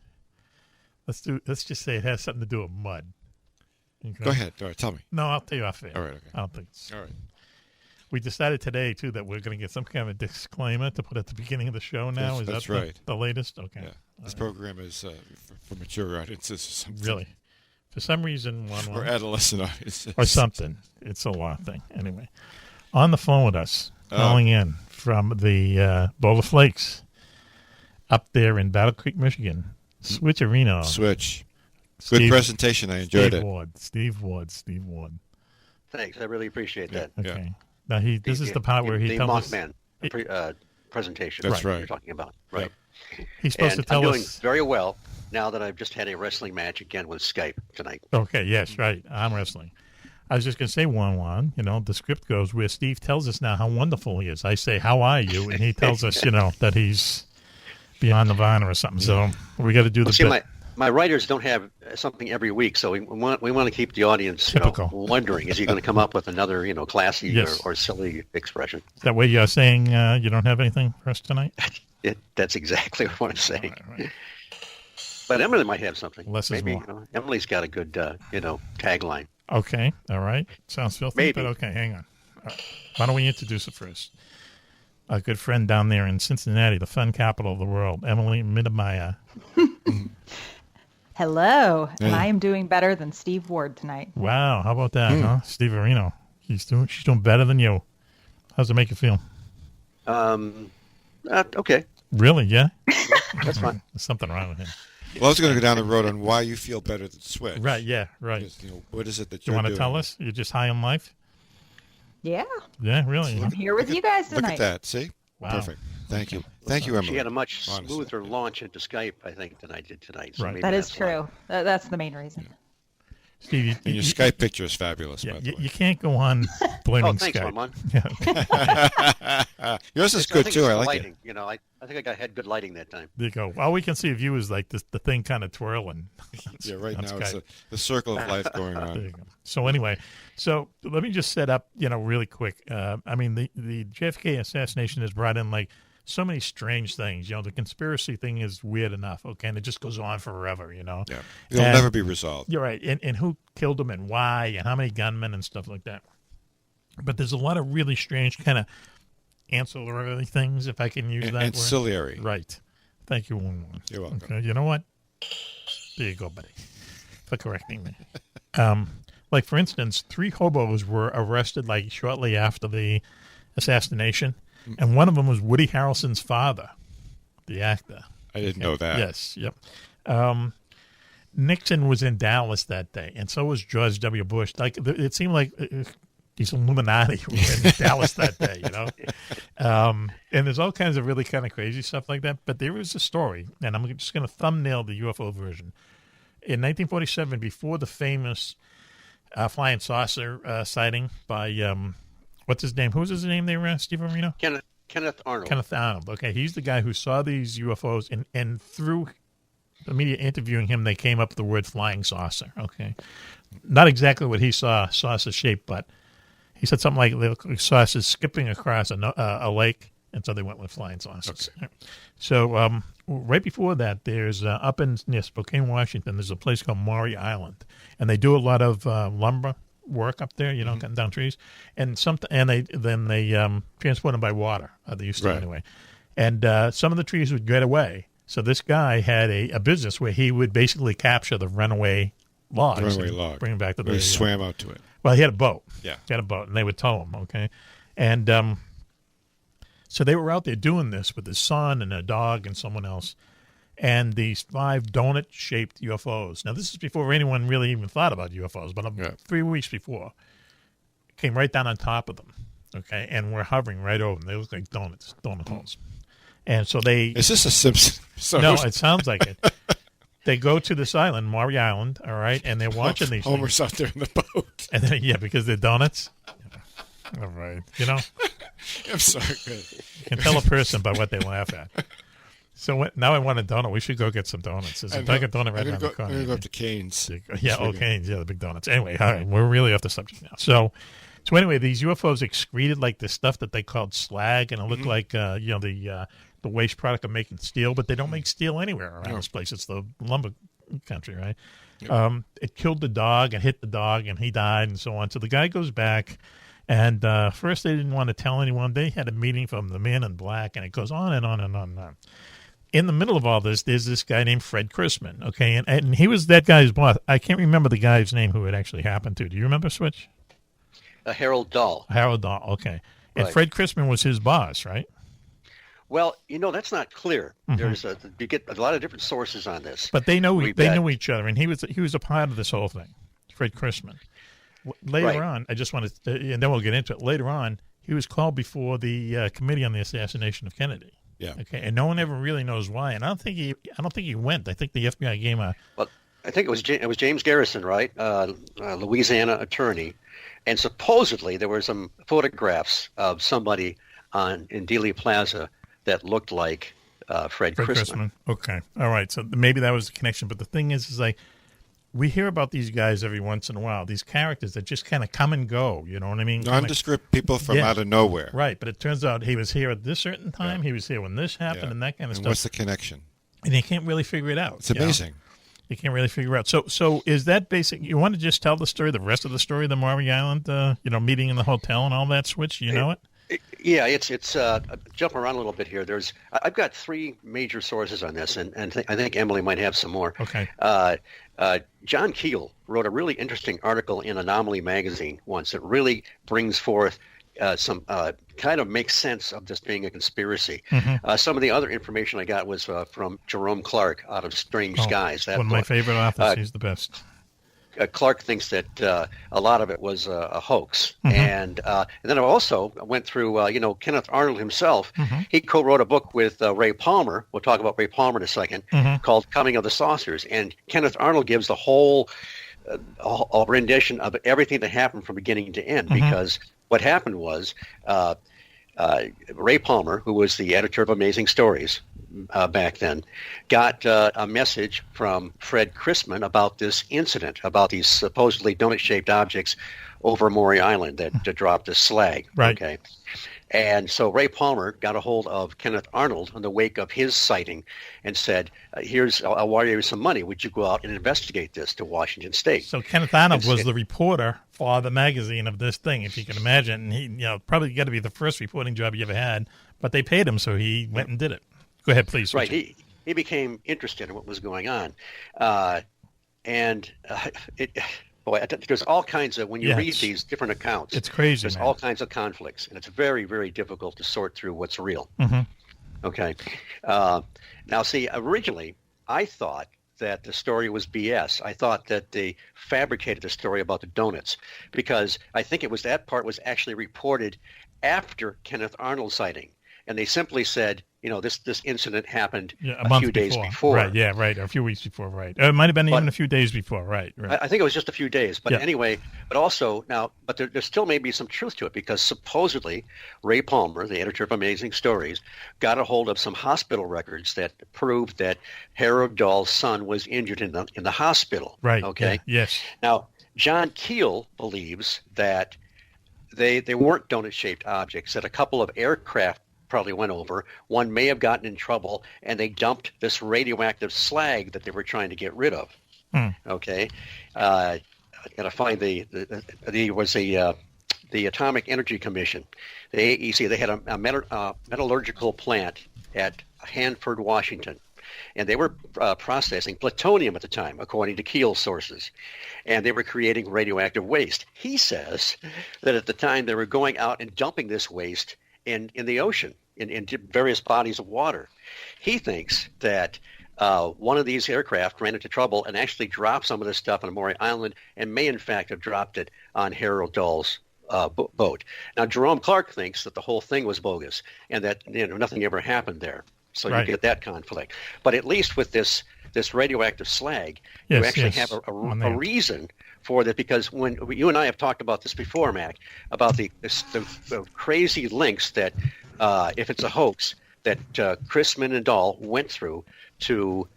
Let's just say it has something to do with mud. Okay?
Go ahead. All right, tell me.
No, I'll tell you off air.
All right, okay.
I don't think it's...
All right.
We decided today, too, that we're going to get some kind of a disclaimer to put at the beginning of the show now.
That's
Is that
right.
the latest? Okay.
Yeah. This program is for mature audiences or something.
Really? For some reason,
Or adolescent audiences.
or something. It's a law thing. Anyway, on the phone with us, calling in from the Boulder Flakes up there in Battle Creek, Michigan, Switcherino.
Switch.
Steve-
Good presentation. I enjoyed it.
Steve Ward.
Thanks, I really appreciate that.
Okay. Now, this is the part where he
the
tells us...
Mothman presentation.
That's right.
You're talking about, right?
He's supposed to tell
I'm doing
us...
very well now that I've just had a wrestling match again with Skype tonight.
Okay, yes, right. I'm wrestling. I was just going to say, Juan-Juan, the script goes where Steve tells us now how wonderful he is. I say, how are you? And he tells us, that he's beyond Nirvana or something. So we got to do the bit.
My writers don't have something every week, so we want to keep the audience wondering, is he going to come up with another classy
Yes.
or silly expression?
That way you're saying you don't have anything for us tonight?
That's exactly what I'm saying.
Right.
But Emily might have something.
Less is
Maybe
more.
Emily's got a good tagline.
Okay, all right. Sounds filthy,
Maybe.
but okay, hang on. Why don't we introduce it first? A good friend down there in Cincinnati, the fun capital of the world, Emily Midamaya.
Hello,
Hey.
and I am doing better than Steve Ward tonight.
Wow, how about that, huh? Steve Areno. She's doing better than you. How's it make you feel?
Okay,
Really, yeah?
that's fine.
There's something wrong with him.
Well, I was going to go down the road on why you feel better than Switch.
Right, yeah, right.
Because, what is it that
You
you're
want to
doing?
tell us? You're just high on life?
Yeah,
Yeah, really. huh?
I'm here with you guys
Look
tonight.
at that. See?
Wow.
Perfect. Thank you. Thank you, Emily.
She had a much
Honestly.
smoother launch into Skype, I think, than I did tonight. So
Right.
maybe
That is
that's why.
true. That's the main reason.
Steve,
And your Skype picture is fabulous,
yeah,
by the
you
way.
can't go on blaming
Oh, thanks,
Skype.
Juan-Juan.
Yeah,
Yours is
I
good,
think
too.
it's
I
the
like
lighting. I think I had good lighting that time.
there you go. All we can see of you is like the thing kind of twirling.
it. Yeah, right
on
now it's
Skype.
the circle of life going
There
on.
you go. So anyway, let me just set up, really quick. I mean, the JFK assassination has brought in like so many strange things. The conspiracy thing is weird enough, okay, and it just goes on forever,
Yeah. It'll
And-
never be resolved.
You're right, and who killed him and why and how many gunmen and stuff like that. But there's a lot of really strange kind of ancillary things, if I can use that word.
Ancillary.
Right. Thank you, Juan-Juan.
You're welcome.
Okay, you know what? There you go, buddy, for correcting me. Like, for instance, 3 hobos were arrested, like, shortly after the assassination. and one of them was Woody Harrelson's father, the actor.
I didn't know that.
Yes, yep. Nixon was in Dallas that day, and so was George W. Bush. Like it seemed like these Illuminati were in Dallas that day, you know. And there's all kinds of really kind of crazy stuff like that. But there is a story, and I'm just going to thumbnail the UFO version. In 1947, before the famous flying saucer sighting by what's his name? Who's his name there, Steve Marino?
Kenneth Arnold.
Kenneth Arnold. Okay, he's the guy who saw these UFOs, and through the media interviewing him, they came up with the word flying saucer. Okay, not exactly what he saw, saucer shape, but he said something like they look like saucers skipping across a lake, and so they went with flying saucers. Okay. So right before that, there's up near Spokane, Washington, there's a place called Maury Island, and they do a lot of lumber work up there, you know, cutting down trees, and they transport them by water. They used to anyway, and some of the trees would get away. So this guy had a business where he would basically capture the runaway logs, bring them back to the.
He swam out to it.
Well, he had a boat.
Yeah,
he had a boat, and they would tow him. Okay, and so they were out there doing this with his son and a dog and someone else, and these 5 donut-shaped UFOs. Now, this is before anyone really even thought about UFOs, but 3 weeks before, came right down on top of them. Okay, and we're hovering right over them. They look like donut holes. And so they...
Is this a Simpson?
No, it sounds like it. They go to this island, Maury Island, all right, and they're watching these
Homer's out there in the boat.
And then, because they're donuts. All right. You know?
I'm sorry.
You can tell a person by what they laugh at. So now I want a donut. We should go get some donuts. There's a Dunkin' Donut right around the corner.
I'm going to go up to Cane's.
Yeah, Cane's. Yeah, the big donuts. Anyway, all right, we're really off the subject now. So anyway, these UFOs excreted like this stuff that they called slag, and it looked like the waste product of making steel, but they don't make steel anywhere around this place. It's the lumber country, right? Yep. It killed the dog and hit the dog, and he died, and so on. So the guy goes back, and first they didn't want to tell anyone. They had a meeting from the Man in Black, and it goes on and on and on and on. In the middle of all this, there's this guy named Fred Chrisman, okay? And he was that guy's boss. I can't remember the guy's name who it actually happened to. Do you remember, Switch?
Harold Dahl.
Harold Dahl, okay. And right. Fred Chrisman was his boss, right?
Well, that's not clear. Mm-hmm. You get a lot of different sources on this.
But they knew each other, and he was a part of this whole thing, Fred Chrisman. Later on, I just wanted to, and then we'll get into it. Later on, he was called before the committee on the assassination of Kennedy.
Yeah.
Okay, and no one ever really knows why. And I don't think he went. I think the FBI gave him a.
Well, I think it was James Garrison, right? Louisiana attorney, and supposedly there were some photographs of somebody in Dealey Plaza that looked like Fred Chrisman.
Okay, all right. So maybe that was the connection. But the thing is like we hear about these guys every once in a while. These characters that just kind of come and go. You know what I mean?
Nondescript people from out of nowhere.
Right, but it turns out he was here at this certain time. Yeah. He was here when this happened, and that kind of stuff.
What's the connection?
And you can't really figure it out.
It's amazing.
You can't really figure it out. So is that basic? You want to just tell the story, the rest of the story, of the Maury Island, meeting in the hotel and all that, Switch? You know it?
Yeah, it's jump around a little bit here. I've got 3 major sources on this, and I think Emily might have some more.
Okay.
John Keel wrote a really interesting article in Anomaly magazine once that really brings forth some kind of makes sense of this being a conspiracy. Mm-hmm. Some of the other information I got was from Jerome Clark out of Strange Skies.
One of my favorite authors. He's the best.
Clark thinks that a lot of it was a hoax. Mm-hmm. And then I also went through, Kenneth Arnold himself. Mm-hmm. He co-wrote a book with Ray Palmer. We'll talk about Ray Palmer in a second, called Coming of the Saucers. And Kenneth Arnold gives the whole rendition of everything that happened from beginning to end, because what happened was Ray Palmer, who was the editor of Amazing Stories back then, got a message from Fred Chrisman about this incident, about these supposedly donut-shaped objects over Maury Island that dropped as slag.
Right.
Okay. And so Ray Palmer got a hold of Kenneth Arnold in the wake of his sighting and said, I'll wire you some money. Would you go out and investigate this to Washington State?
So Kenneth Arnold was the reporter for the magazine of this thing, if you can imagine. And he, probably got to be the first reporting job he ever had, but they paid him, so he went and did it. Go ahead, please.
Right. He became interested in what was going on. boy, there's all kinds of, when you read
it's-
these different accounts,
it's crazy,
there's
man.
all kinds of conflicts, and it's very, very difficult to sort through what's real. Okay. Now, see, originally, I thought that the story was BS. I thought that they fabricated the story about the donuts, because I think it was that part was actually reported after Kenneth Arnold sighting. And they simply said, this incident happened
a
a
month
few days before.
Right, yeah, right. A few weeks before, right. It might have been even a few days before, right.
I think it was just a few days. But
Yeah.
anyway, but also now, but there still may be some truth to it, because supposedly Ray Palmer, the editor of Amazing Stories, got a hold of some hospital records that proved that Harold Dahl's son was injured in the hospital.
Right.
Okay.
Yeah, yes.
Now, John Keel believes that they weren't donut-shaped objects, that a couple of aircraft probably went over. One may have gotten in trouble, and they dumped this radioactive slag that they were trying to get rid of. Okay, I gotta find the Atomic Energy Commission, the AEC. They had a metallurgical plant at Hanford, Washington, and they were processing plutonium at the time, according to Keel's sources, and they were creating radioactive waste. He says that at the time they were going out and dumping this waste in the ocean, in various bodies of water. He thinks that one of these aircraft ran into trouble and actually dropped some of this stuff on Maury Island, and may in fact have dropped it on Harold Dahl's boat. Now, Jerome Clark thinks that the whole thing was bogus and that nothing ever happened there. So
Right.
you get that conflict. But at least with this radioactive slag,
Yes,
you actually
yes.
have
On
a
there.
reason for that, because when you and I have talked about this before, Mac, about the crazy links that if it's a hoax that Chrisman and Dahl went through to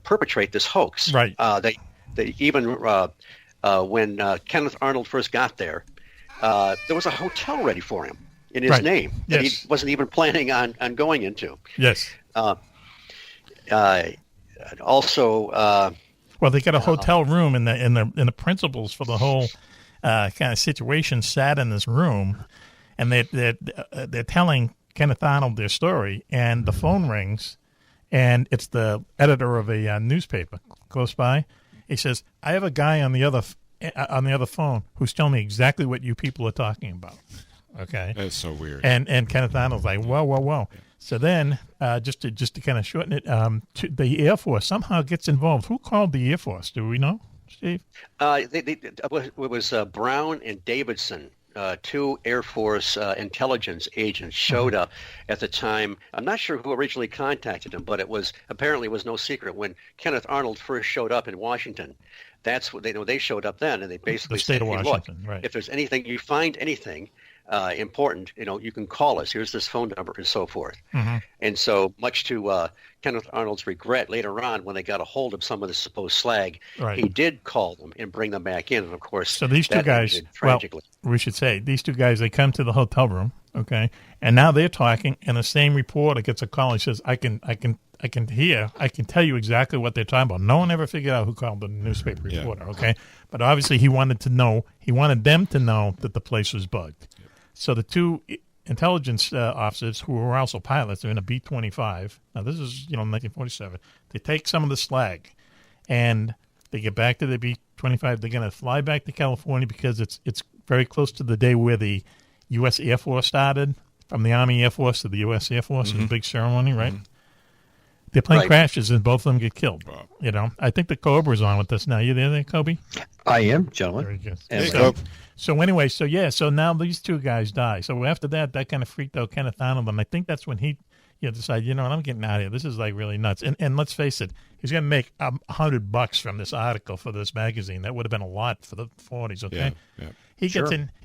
perpetrate this hoax.
Right.
They even when Kenneth Arnold first got there was a hotel ready for him in his
Right.
name that
Yes.
he wasn't even planning on going into.
Yes.
Also,
Well, they got a hotel room, and the principals for the whole kind of situation sat in this room, and they're telling Kenneth Arnold their story, and the phone rings, and it's the editor of a newspaper close by. He says, "I have a guy on the other phone who's telling me exactly what you people are talking about." Okay,
That's so weird.
and Kenneth Arnold's like, whoa. So then, just to kind of shorten it, the Air Force somehow gets involved. Who called the Air Force? Do we know, Steve?
it was Brown and Davidson, two Air Force intelligence agents, showed up at the time. I'm not sure who originally contacted them, but it was no secret when Kenneth Arnold first showed up in Washington. That's what they showed up then, and they basically
The state
said,
of
"Hey, look,
Washington, right.
if there's anything, you find anything important, you can call us. Here's this phone number," and so forth. And so, much to Kenneth Arnold's regret, later on, when they got a hold of some of the supposed slag,
Right.
he did call them and bring them back in. And of course,
So these two
that
guys,
ended tragically.
well, we should say these two guys, they come to the hotel room, okay, and now they're talking, and the same reporter gets a call. He says, "I can tell you exactly what they're talking about." No one ever figured out who called the newspaper reporter, okay, but obviously he wanted them to know that the place was bugged. So the two intelligence officers, who were also pilots, are in a B-25. Now this is 1947. They take some of the slag, and they get back to the B-25. They're going to fly back to California because it's very close to the day where the U.S. Air Force started, from the Army Air Force to the U.S. Air Force. It was a big ceremony, right? The plane
Right.
crashes and both of them get killed. I think the Cobra's on with us now. You there, Kobe?
I am, gentlemen.
Very good.
And,
So anyway, so now these two guys die. So after that kind of freaked out Kenneth Arnold, and I think that's when he decided, I'm getting out of here. This is like really nuts. And let's face it, he's going to make $100 from this article for this magazine. That would have been a lot for the 40s. Okay,
Yeah.
He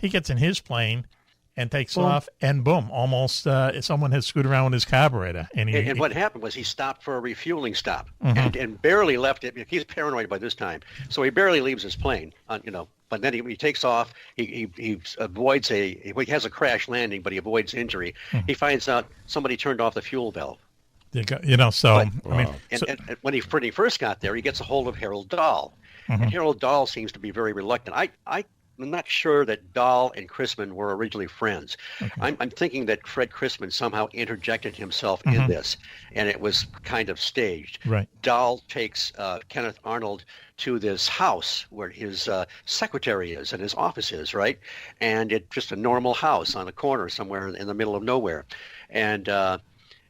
gets in his plane and takes off, and boom, almost someone has screwed around with his carburetor. And
what happened was he stopped for a refueling stop and barely left it. He's paranoid by this time, so he barely leaves his plane. But then he takes off. He avoids he has a crash landing, but he avoids injury. He finds out somebody turned off the fuel valve.
So
Wow.
And when he first got there, he gets a hold of Harold Dahl, and Harold Dahl seems to be very reluctant. I not sure that Dahl and Chrisman were originally friends. Okay. I'm thinking that Fred Chrisman somehow interjected himself in this, and it was kind of staged.
Right.
Dahl takes Kenneth Arnold to this house where his secretary is and his office is, right? And it's just a normal house on a corner somewhere in the middle of nowhere. And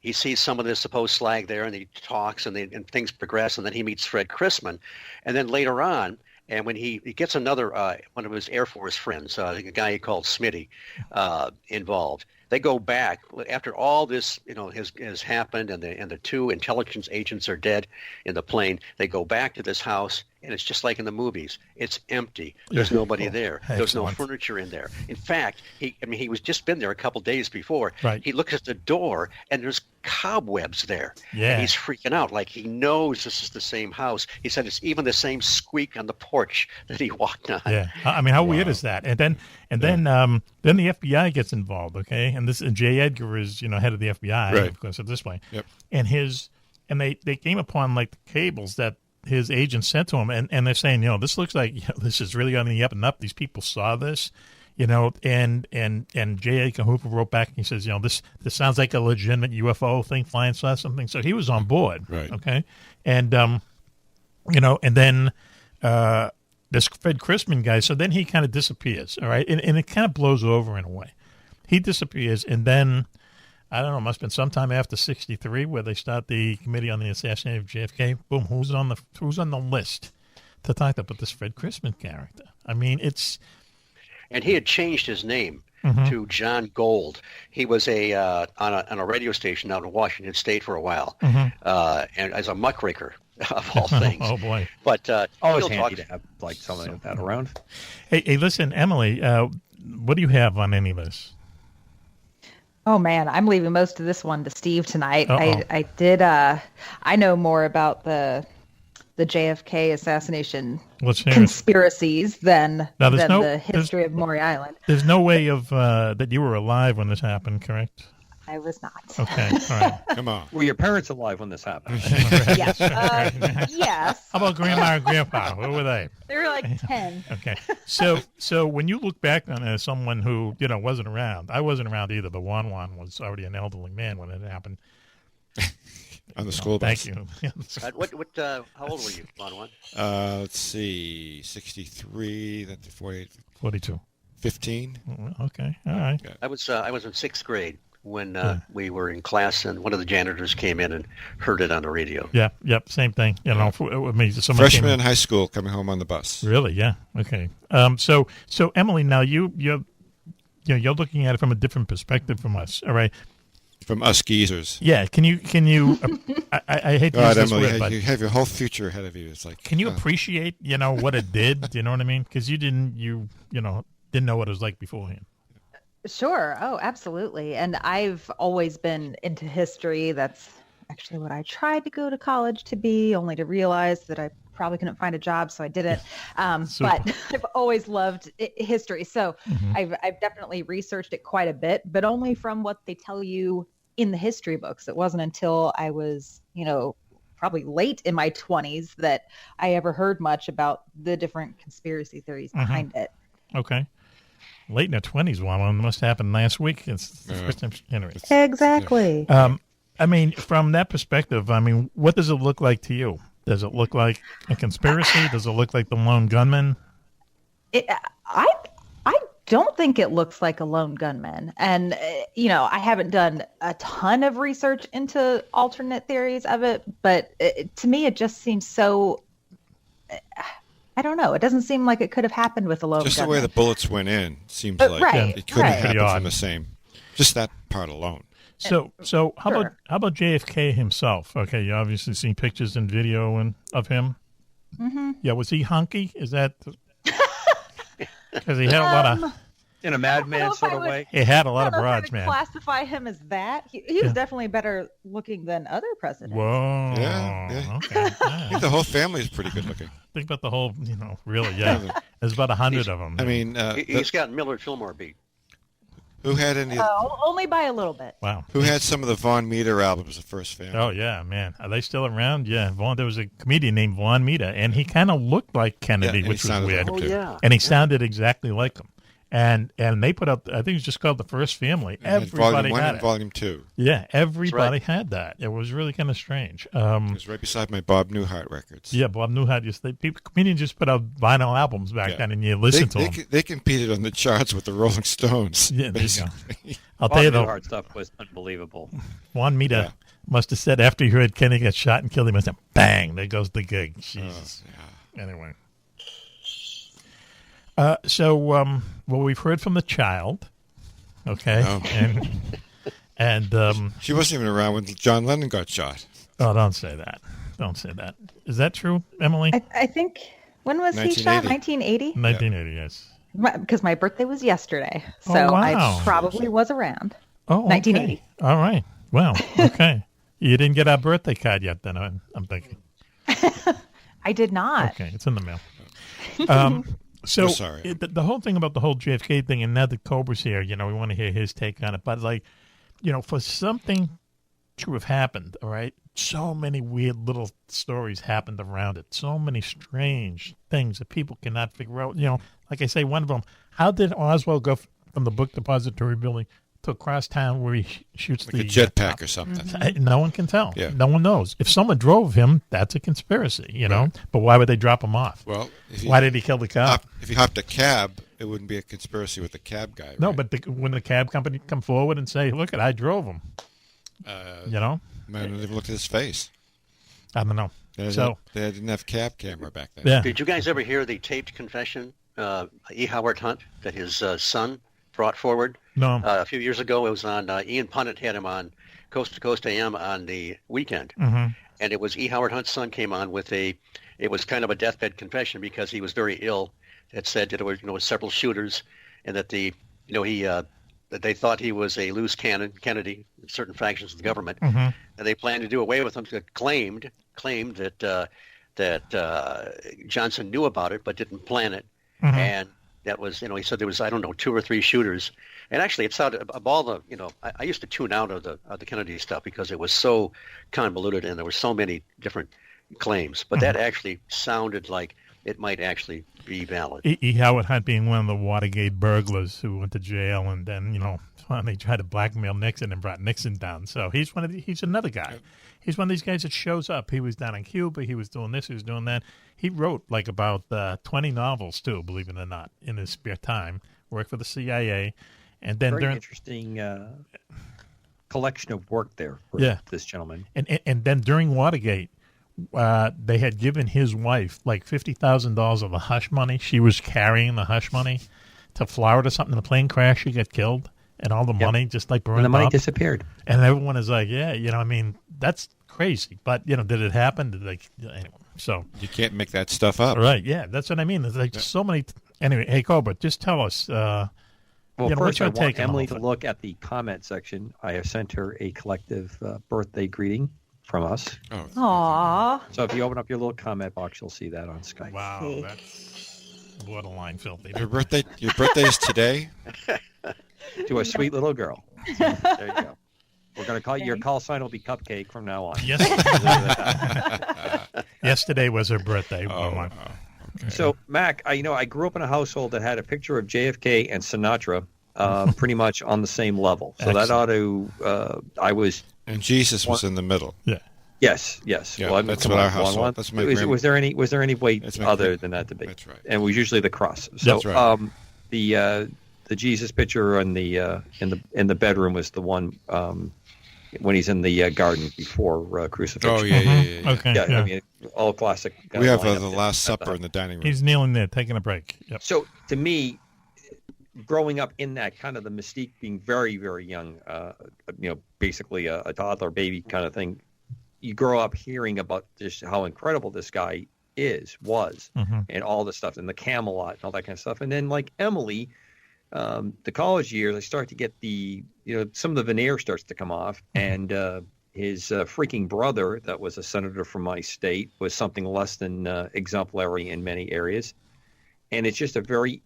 he sees some of this supposed slag there, and he talks, and things progress, and then he meets Fred Chrisman. And then later on, and when he gets another one of his Air Force friends, a guy he called Smitty, involved. They go back after all this, has happened, and the two intelligence agents are dead in the plane. They go back to this house, and it's just like in the movies. It's empty. There's nobody there. There's no furniture in there. In fact, he was just been there a couple days before.
Right.
He looks at the door, and there's cobwebs there.
Yeah.
And he's freaking out, like he knows this is the same house. He said it's even the same squeak on the porch that he walked on.
Yeah. I mean, how weird is that? And then the FBI gets involved. Okay, and J. Edgar is head of the FBI,
right,
of course, at this point.
Yep.
And they came upon like the cables that his agent sent to him, and they're saying, this looks like this is really on the up and up. These people saw this, and J. Edgar Hoover wrote back and he says, this sounds like a legitimate UFO thing, flying saw something. So he was on board,
right?
Okay, and and then this Fred Chrisman guy. So then he kind of disappears, all right, and it kind of blows over in a way. He disappears, and then I don't know, it must have been sometime after 1963 where they start the committee on the assassination of JFK. Boom, who's on the list to talk about this Fred Chrisman character? I mean, it's...
And he had changed his name to John Gold. He was on a radio station out in Washington State for a while, and as a muckraker of all things.
Oh boy!
But
always handy to have like something like that around.
Hey, listen, Emily, what do you have on any of this?
Oh man, I'm leaving most of this one to Steve tonight.
Uh-oh.
I did. I know more about the JFK assassination conspiracies than the history of Maury Island.
There's no way of that you were alive when this happened, correct?
I was not.
Okay, all right.
Come on.
Were your parents alive when this happened?
Yes. Yes.
How about Grandma and Grandpa? Where were they?
They were like 10.
Okay. So when you look back on it as someone who, wasn't around, I wasn't around either, but Juan-Juan was already an elderly man when it happened.
On the school bus.
Thank you.
How old were you, Juan-Juan?
Let's see, 63, then 48.
42.
15.
Okay, all right.
Yeah.
I was in sixth grade when we were in class, and one of the janitors came in and heard it on the radio.
Yeah, yep, same thing.
Freshman in high school coming home on the bus.
Really? Yeah. Okay. So Emily, now you're looking at it from a different perspective from us. All right.
From us geezers.
Yeah. Can you? I hate to use this
Emily,
word, but
you have your whole future ahead of you. It's like,
can you appreciate what it did? Do you know what I mean? Because you didn't know what it was like beforehand.
Sure. Oh, absolutely. And I've always been into history. That's actually what I tried to go to college to be, only to realize that I probably couldn't find a job, so I didn't. But I've always loved history. So I've definitely researched it quite a bit, but only from what they tell you in the history books. It wasn't until I was, probably late in my 20s that I ever heard much about the different conspiracy theories behind it.
Okay. Late in their 20s, one must have happened last week. It's the first time. Anyway.
Exactly.
I mean, from that perspective, what does it look like to you? Does it look like a conspiracy? Does it look like the lone gunman?
I don't think it looks like a lone gunman. And, I haven't done a ton of research into alternate theories of it, but to me, it just seems so... I don't know. It doesn't seem like it could have happened with a lone gunman.
Just the way the bullets went in seems like it couldn't happen from the same. Just that part alone.
So how about JFK himself? Okay, you obviously seen pictures and video of him. Mm-hmm. Yeah, was he hunky? Is that because he had a lot of
in a madman sort of way?
He had a lot of broads, man.
Classify him as that. He was definitely better looking than other presidents.
Whoa.
Yeah.
Okay.
I think the whole family is pretty good looking.
Think about the whole, really, yeah. There's about 100 of them.
I mean,
he's got Millard Fillmore beat.
Who had any?
Only by a little bit.
Wow.
Who had some of the Von Meter albums? The First Family.
Oh yeah, man. Are they still around? Yeah. There was a comedian named Juan Mita, and he kind of looked like Kennedy,
Yeah, and
which
he
was
sounded
weird.
like him, too.
And he sounded exactly like him. And they put out, I think it was just called The First Family.
And had
Everybody
Volume 1
had
and
it.
Volume 2.
Yeah, everybody
right.
had that. It was really kind of strange.
It was right beside my Bob Newhart records.
Yeah, Bob Newhart. Comedians just put out vinyl albums back
Yeah.
then, and you listen to
They,
them.
they competed on the charts with the Rolling Stones.
Yeah, there you go.
basically.
I'll tell you
Bob
though,
Newhart stuff was unbelievable.
Juan Mita must have said after he heard Kenny get shot and killed, he must have, bang, there goes the gig. Jesus. Anyway. We've heard from the child, okay?
Oh.
And
She wasn't even around when John Lennon got shot.
oh, don't say that. Don't say that. Is that true, Emily?
I think, when was he shot?
1980.
1980?
1980, yes.
Because my birthday was yesterday, so
Oh, wow.
I probably was around.
Oh, okay.
1980.
All right. Well, okay. You didn't get our birthday card yet, then, I'm thinking.
I did not.
Okay, it's in the mail. So
We're sorry.
The whole thing about the whole JFK thing, and now that Cobra's here, we want to hear his take on it. But, for something to have happened, all right, so many weird little stories happened around it. So many strange things that people cannot figure out. Like I say, one of them, how did Oswald go from the book depository building to across town where he shoots
Like
the
a jetpack or something.
No one can tell.
Yeah.
No one knows. If someone drove him, that's a conspiracy,
Right.
But why would they drop him off?
Well,
Why did he kill the cop?
if he hopped a cab, it wouldn't be a conspiracy with the cab guy.
No,
right?
but when the cab company come forward and say, "Look, I drove him,"
Man, they've looked at his face.
I don't know.
They didn't have cab camera back then.
Yeah.
Did you guys ever hear the taped confession, E. Howard Hunt, that his son brought forward?
No.
A few years ago, it was on, Ian Punnett had him on Coast to Coast AM on the weekend.
Mm-hmm.
And it was E. Howard Hunt's son came on with it was kind of a deathbed confession because he was very ill. It said that there were, several shooters and that that they thought he was a loose cannon, Kennedy, certain factions of the government.
Mm-hmm.
And they planned to do away with him. Claimed that Johnson knew about it but didn't plan it.
Mm-hmm.
And that was, he said there was, 2 or 3 shooters. And actually, it sounded, of all the, I used to tune out of the Kennedy stuff because it was so convoluted and there were so many different claims. But that actually sounded like it might actually be valid.
E. Howard Hunt being one of the Watergate burglars who went to jail and then, finally tried to blackmail Nixon and brought Nixon down. So he's another guy. He's one of these guys that shows up. He was down in Cuba. He was doing this. He was doing that. He wrote about 20 novels too, believe it or not, in his spare time. Worked for the CIA, and then
Very interesting collection of work there for this gentleman.
And then during Watergate, they had given his wife like $50,000 of the hush money. She was carrying the hush money to Florida, something. In a plane crash, she got killed, and all the money just burned
And the money
up.
disappeared.
And everyone is like, that's crazy. But, did it happen? Anyway, so.
You can't make that stuff up.
Right, yeah, that's what I mean. There's like so many. Anyway, hey, Cobra, just tell us.
Well,
what's
first,
your
I
take
want
on
Emily
the
to
whole
look at the comment section. I have sent her a collective birthday greeting from us.
Oh,
Aww.
So if you open up your little comment box, you'll see that on Skype.
thing? Wow, that's borderline filthy.
your birthday is today?
To a sweet little girl. There you go. We're going to call your call sign will be Cupcake from now on.
Yes. Yesterday was her birthday.
Okay.
So, Mac, I grew up in a household that had a picture of JFK and Sinatra pretty much on the same level. So that ought to, I was...
And Jesus was in the middle.
Yeah.
Yes.
Yeah,
Well,
that's
come
what
on,
our household.
Juan-Juan.
That's my
was there any way
That's my
other
grand-
than that to be?
That's right.
And it was usually the cross. So,
That's right.
The Jesus picture in the bedroom was the one when he's in the garden before crucifixion.
Oh, yeah.
Okay.
Yeah,
Yeah.
I mean, all classic.
We have
lineup
the
there.
Last Supper in the dining room.
He's kneeling there, taking a break. Yep.
So to me, growing up in that kind of the mystique, being very, very young, basically a toddler, baby kind of thing, you grow up hearing about just how incredible this guy was, and all the stuff, and the Camelot and all that kind of stuff. And then like Emily, the college years, I start to get some of the veneer starts to come off, and his freaking brother, that was a senator from my state, was something less than exemplary in many areas. And it's just a very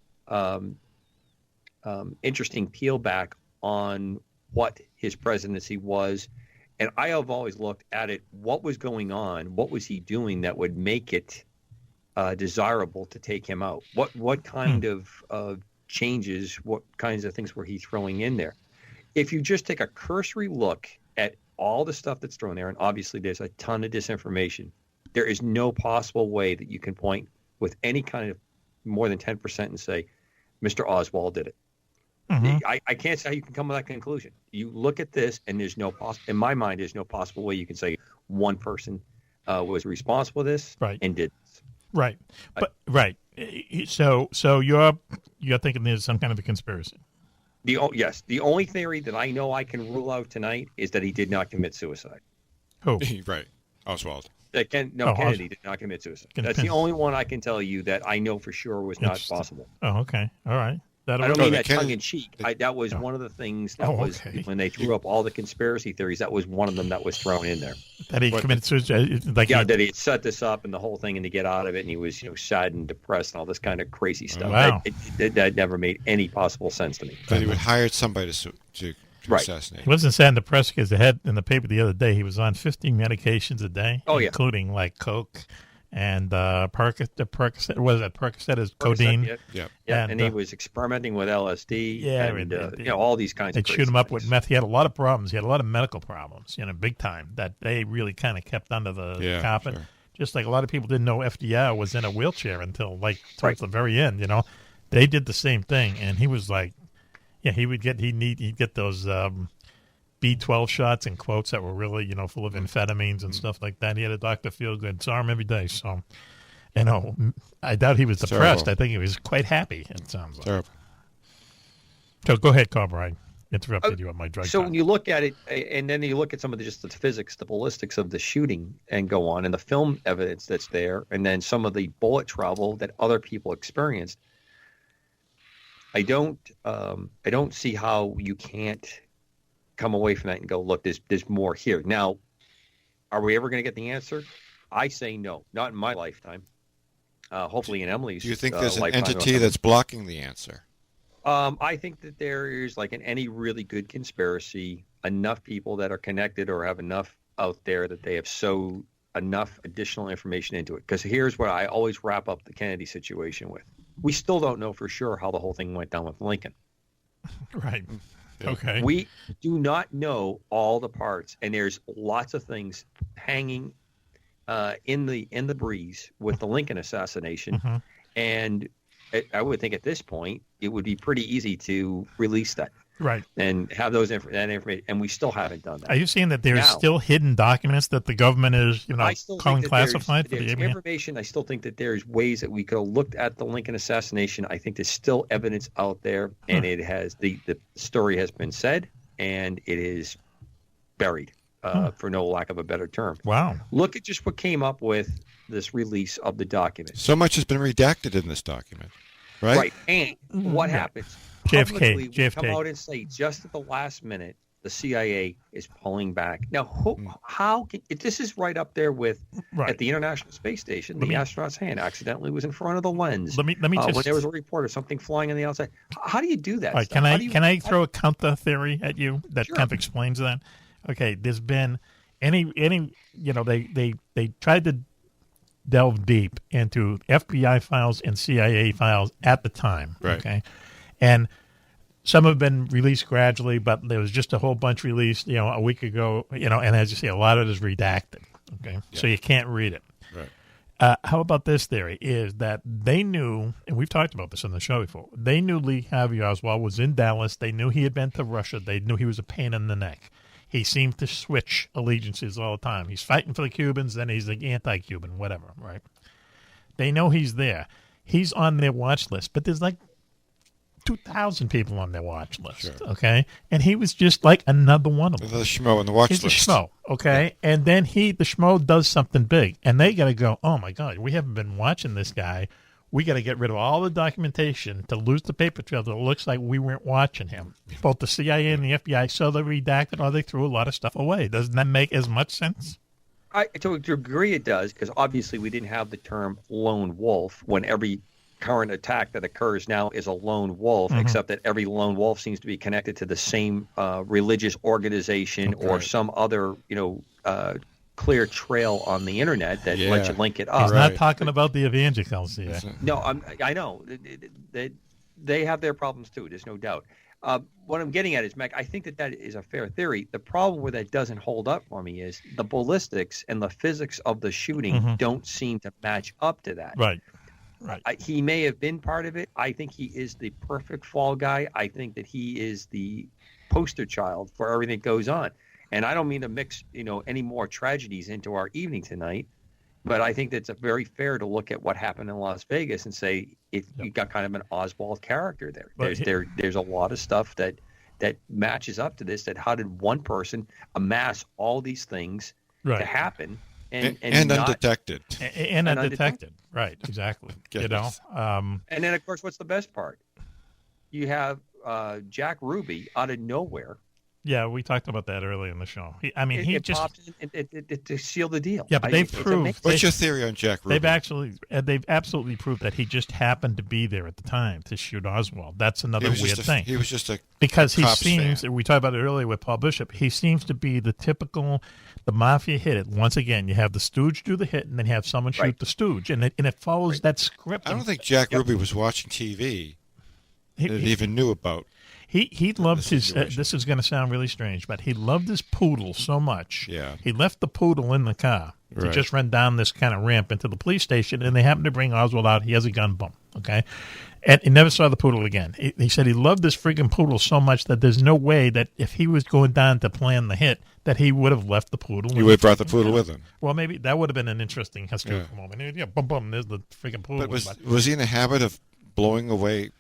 interesting peel back on what his presidency was. And I have always looked at it, what was going on, what was he doing that would make it desirable to take him out? What kind of changes, what kinds of things were he throwing in there? If you just take a cursory look at all the stuff that's thrown there, and obviously there's a ton of disinformation, there is no possible way that you can point with any kind of more than 10% and say, Mr. Oswald did it.
Mm-hmm.
I can't say how you can come to that conclusion. You look at this, and there's no in my mind, there's no possible way you can say one person was responsible for this and did this.
Right. But right. So you're thinking there's some kind of a conspiracy.
Yes. The only theory that I know I can rule out tonight is that he did not commit suicide.
Who?
Right. Oswald.
Kennedy did not commit suicide. That's the only one I can tell you that I know for sure was not possible.
Oh, okay. All right.
I don't mean that tongue-in-cheek. That was one of the things that was, when they threw up all the conspiracy theories, that was one of them that was thrown in there.
That he committed suicide?
That he had set this up and the whole thing and to get out of it, and he was sad and depressed and all this kind of crazy stuff.
Wow.
That never made any possible sense to me.
That he would hire somebody to assassinate.
He wasn't sad and depressed because they had in the paper the other day he was on 15 medications a day, including like Coke and Percocet. Was it Percocet is codeine?
Yeah. And he was experimenting with LSD. And all these kinds of.
They shoot him up with meth. He had a lot of problems. He had a lot of medical problems, big time that they really kind of kept under the carpet. Sure. Just like a lot of people didn't know FDR was in a wheelchair until towards the very end. They did the same thing, and he was like, he'd get those B12 shots and quotes that were really, full of amphetamines and stuff like that. He had a Dr. Feelgood. Saw him every day. So, I doubt he was depressed. Terrible. I think he was quite happy, it sounds like.
Terrible.
So go ahead, Cobra. I interrupted you on my drug.
So when you look at it, and then you look at some of the physics, the ballistics of the shooting and go on, and the film evidence that's there, and then some of the bullet travel that other people experienced, I don't see how you can't come away from that and go, look, there's more here. Now, are we ever going to get the answer? I say no, not in my lifetime. Hopefully in Emily's.
Do you think there's an entity that's blocking the answer?
I think that there is, like in any really good conspiracy, enough people that are connected or have enough out there that they have sewed enough additional information into it. Because here's what I always wrap up the Kennedy situation with. We still don't know for sure how the whole thing went down with Lincoln.
Right. Okay.
We do not know all the parts, and there's lots of things hanging in the breeze with the Lincoln assassination. Mm-hmm. And I would think at this point it would be pretty easy to release that,
right, and
have that information. And we still haven't done that.
Are you saying that there's still hidden documents that the government is, calling classified for the
information? I still think that there's ways that we could have looked at the Lincoln assassination. I think there's still evidence out there, and it has the story has been said, and it is buried, for no lack of a better term.
Wow!
Look at just what came up with this release of the document.
So much has been redacted in this document, right?
Right. And what happens? Publicly,
JFK.
We come out and say just at the last minute, the CIA is pulling back. Now, how can this is right up there with at the International Space Station, the astronaut's hand accidentally was in front of the lens.
Let me just
when there was a report of something flying on the outside. How do you do that?
Right, can I throw a counter theory at you that kind of explains that? Okay, there's been they tried to delve deep into FBI files and CIA files at the time.
Right.
Okay. And some have been released gradually, but there was just a whole bunch released, a week ago, and as you say, a lot of it is redacted. Okay. Yeah. So you can't read it.
Right.
How about this theory is that they knew, and we've talked about this on the show before, they knew Lee Harvey Oswald was in Dallas. They knew he had been to Russia. They knew he was a pain in the neck. He seemed to switch allegiances all the time. He's fighting for the Cubans, then he's the anti-Cuban, whatever, right? They know he's there. He's on their watch list, but there's like 2,000 people on their watch list, okay? And he was just like another one of them.
The schmo on the watch list.
He's the schmo, okay? Yeah. And then the schmo does something big, and they got to go, oh, my God, we haven't been watching this guy. We got to get rid of all the documentation to lose the paper trail that looks like we weren't watching him. Both the CIA and the FBI, so they redacted or they threw a lot of stuff away. Doesn't that make as much sense?
To a degree it does, because obviously we didn't have the term lone wolf when every current attack that occurs now is a lone wolf, except that every lone wolf seems to be connected to the same religious organization or some other, clear trail on the internet that lets you link it up.
He's not talking about the evangelicals here.
No, I know. They have their problems too. There's no doubt. What I'm getting at is, Mac, I think that is a fair theory. The problem where that doesn't hold up for me is the ballistics and the physics of the shooting don't seem to match up to that.
Right.
He may have been part of it. I think he is the perfect fall guy. I think that he is the poster child for everything that goes on. And I don't mean to mix, any more tragedies into our evening tonight, but I think that's very fair to look at what happened in Las Vegas and say you got kind of an Oswald character there. There's a lot of stuff that matches up to this. That how did one person amass all these things to happen and
undetected
and undetected? Right, exactly.
And then of course, what's the best part? You have Jack Ruby out of nowhere.
Yeah, we talked about that earlier in the show. He just
popped to seal the deal.
Yeah, but they've proved.
What's your theory on Jack Ruby?
They've absolutely proved that he just happened to be there at the time to shoot Oswald. That's another weird thing.
He was just
because he
seems.
We talked about it earlier with Paul Bishop. He seems to be the typical, the mafia hit it. Once again, you have the stooge do the hit, and then you have someone shoot the stooge, and it follows that script.
I don't think Jack Ruby was watching TV. He even knew about.
He loved his. This is going to sound really strange, but he loved his poodle so much.
Yeah.
He left the poodle in the car to just run down this kind of ramp into the police station, and they happened to bring Oswald out. He has a gun bump, okay? And he never saw the poodle again. He said he loved this freaking poodle so much that there's no way that if he was going down to plan the hit, that he would have left the poodle.
He would have brought the poodle with him.
Well, maybe that would have been an interesting historical moment. Yeah, boom, boom, there's the freaking poodle.
But was he in the habit of blowing away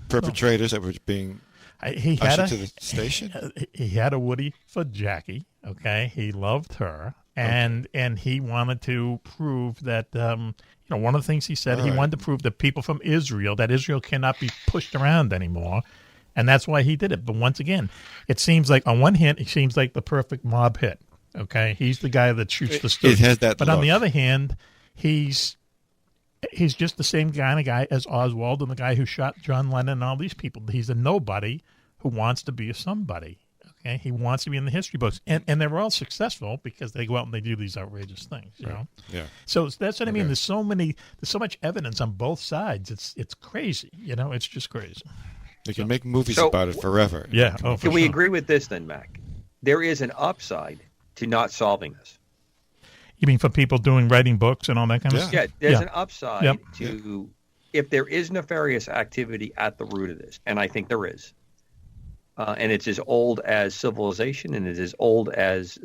perpetrators that were being ushered to the station?
He had a Woody for Jackie, okay? He loved her, and he wanted to prove that, one of the things he said, he wanted to prove that people from Israel, that Israel cannot be pushed around anymore, and that's why he did it. But once again, it seems like, on one hand, he seems like the perfect mob hit, okay? He's the guy that shoots the stooge.
It has that
but
look.
On the other hand, he's just the same kind of guy as Oswald and the guy who shot John Lennon and all these people. He's a nobody who wants to be a somebody. Okay, he wants to be in the history books, and they're all successful because they go out and they do these outrageous things. You know.
Yeah.
So that's what I mean. There's so much evidence on both sides. It's crazy. It's just crazy.
They can make movies about it forever.
Yeah.
Can we agree with this then, Mac? There is an upside to not solving this.
You mean for people writing books and all that kind of stuff?
Yeah, there's an upside to if there is nefarious activity at the root of this, and I think there is. And it's as old as civilization, and it's as old as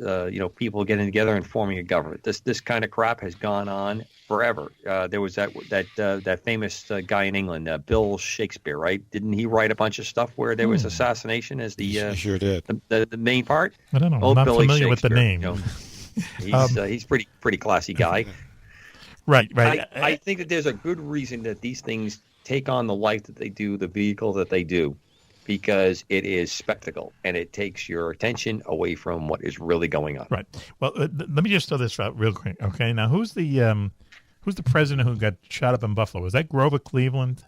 people getting together and forming a government. This kind of crap has gone on forever. There was that famous guy in England, Bill Shakespeare, right? Didn't he write a bunch of stuff where there was assassination as the
he sure did.
the main part?
I don't know. I'm not familiar with the name.
He's pretty classy guy.
Right.
I think that there's a good reason that these things take on the life that they do, the vehicle that they do, because it is spectacle and it takes your attention away from what is really going on.
Right. Well, let me just throw this out real quick. Okay. Now, who's the president who got shot up in Buffalo? Was that Grover Cleveland?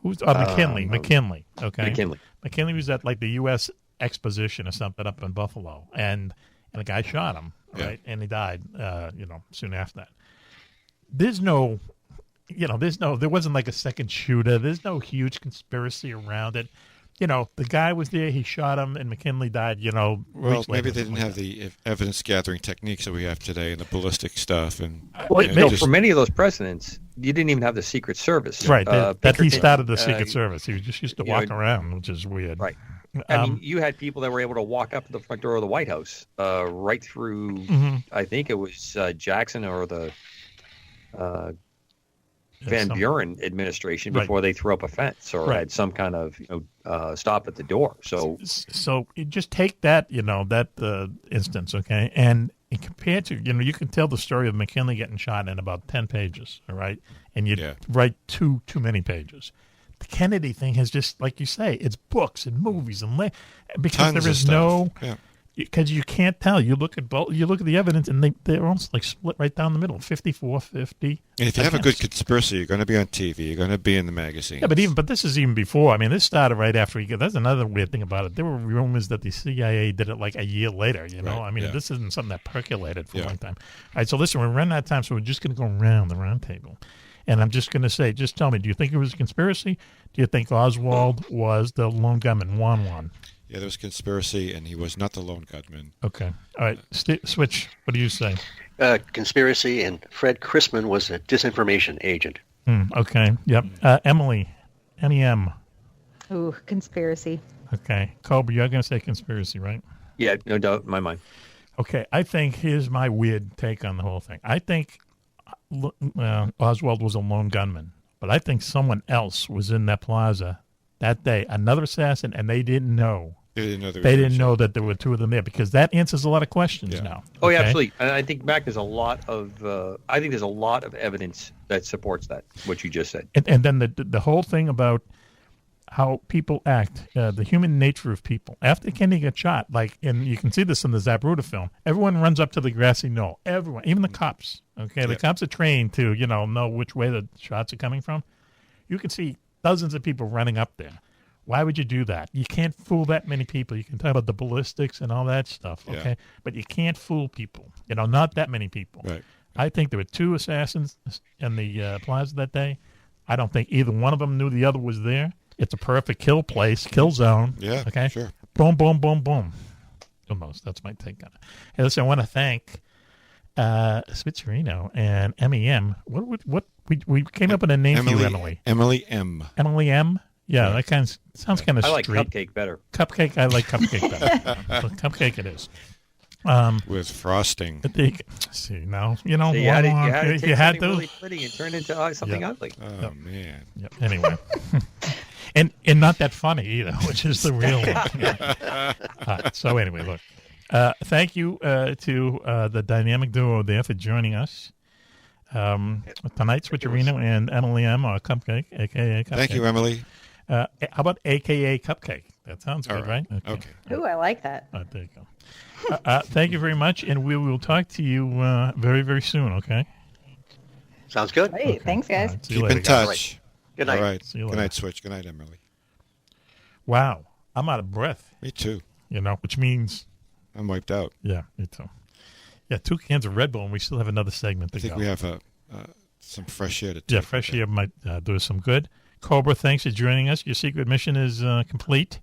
Who's McKinley? McKinley. Okay. McKinley was at like the U.S. Exposition or something up in Buffalo, and the guy shot him. Right, and he died. Soon after that. There wasn't like a second shooter. There's no huge conspiracy around it. The guy was there. He shot him, and McKinley died.
Well, maybe they didn't have the evidence gathering techniques that we have today, and the ballistic stuff. And
for many of those presidents, you didn't even have the Secret Service.
Right, he started the Secret Service. He just used to walk around, which is weird.
Right. I mean, you had people that were able to walk up to the front door of the White House, right through. I think it was Jackson or the Van Buren administration before they threw up a fence or had some kind of stop at the door. So
you just take that instance, okay, and compared to you can tell the story of McKinley getting shot in about 10 pages, all right, and you write too many pages. The Kennedy thing has just, like you say, it's books and movies and because
tons
there is because you can't tell. You look at both. You look at the evidence, and they're almost like split right down the middle, 54-50.
And if you have a good conspiracy, you're going to be on TV. You're going to be in the magazines.
Yeah, but this is even before. I mean, this started right after he. That's another weird thing about it. There were rumors that the CIA did it like a year later. You know,
Right,
I mean,
yeah.
this isn't something that percolated for a
Yeah.
long time. All right, so listen, we're running out of time, so we're just going to go around the round table, and I'm just going to say, just tell me, do you think it was a conspiracy? Do you think Oswald was the lone gunman, Juan-Juan?
Yeah, there was conspiracy, and he was not the lone gunman.
Okay, all right, Switch. What do you say?
Conspiracy, and Fred Chrisman was a disinformation agent.
Okay, yep. Emily, M-E-M.
Ooh, conspiracy.
Okay, Cobra, you're going to say conspiracy, right?
Yeah, no doubt in my mind.
Okay, I think here's my weird take on the whole thing. I think Oswald was a lone gunman, but I think someone else was in that plaza that day, another assassin, and they didn't know.
They didn't know,
that there were two of them there, because that answers a lot of questions now.
Oh, yeah,
okay?
absolutely. And I think, Mac, there's a lot of evidence that supports that, what you just said.
And then the whole thing about how people act, the human nature of people. After Kennedy got shot, and you can see this in the Zapruder film, everyone runs up to the grassy knoll. Everyone, even the cops. Okay, the cops are trained to, know which way the shots are coming from. You can see dozens of people running up there. Why would you do that? You can't fool that many people. You can talk about the ballistics and all that stuff, okay?
Yeah.
But you can't fool people. Not that many people.
Right.
I think there were two assassins in the plaza that day. I don't think either one of them knew the other was there. It's a perfect kill zone.
Yeah,
okay?
sure.
Boom, boom, boom, boom. Almost. That's my take on it. Hey, listen, I want to thank Spitzerino and M-E-M. What we came up with a name for you, Emily.
Emily-M.
Emily-M? Yeah, that sounds kind of
I like
street.
Cupcake better.
Cupcake, I like Cupcake better. So Cupcake it is.
With frosting.
See, now, you know,
So you had to take something
those.
really pretty and turn it into something ugly.
Oh, man.
Yep. Anyway. and not that funny either, which is the real one. So anyway, look. Thank you to the dynamic duo there for joining us. Tonight, Switcherino and Emily-M, or Cupcake, a.k.a. Cupcake.
Thank you, Emily.
How about a.k.a. Cupcake? That sounds good, right?
Okay.
Ooh, I like that.
There you go. Thank you very much, and we will talk to you very, very soon, okay?
Sounds good.
Great.
Okay.
Thanks, guys.
All right, see you
Keep
later,
in
guys.
touch.
Good night.
All right.
See you
Good
later.
night, Switch. Good night, Emily.
Wow. I'm out of breath,
Me too.
which means,
I'm wiped out.
yeah, me too. Yeah, 2 cans of Red Bull, and we still have another segment to
I think
go.
we have some fresh air to take.
Yeah, fresh air might do us some good. Cobra, thanks for joining us. Your secret mission is complete.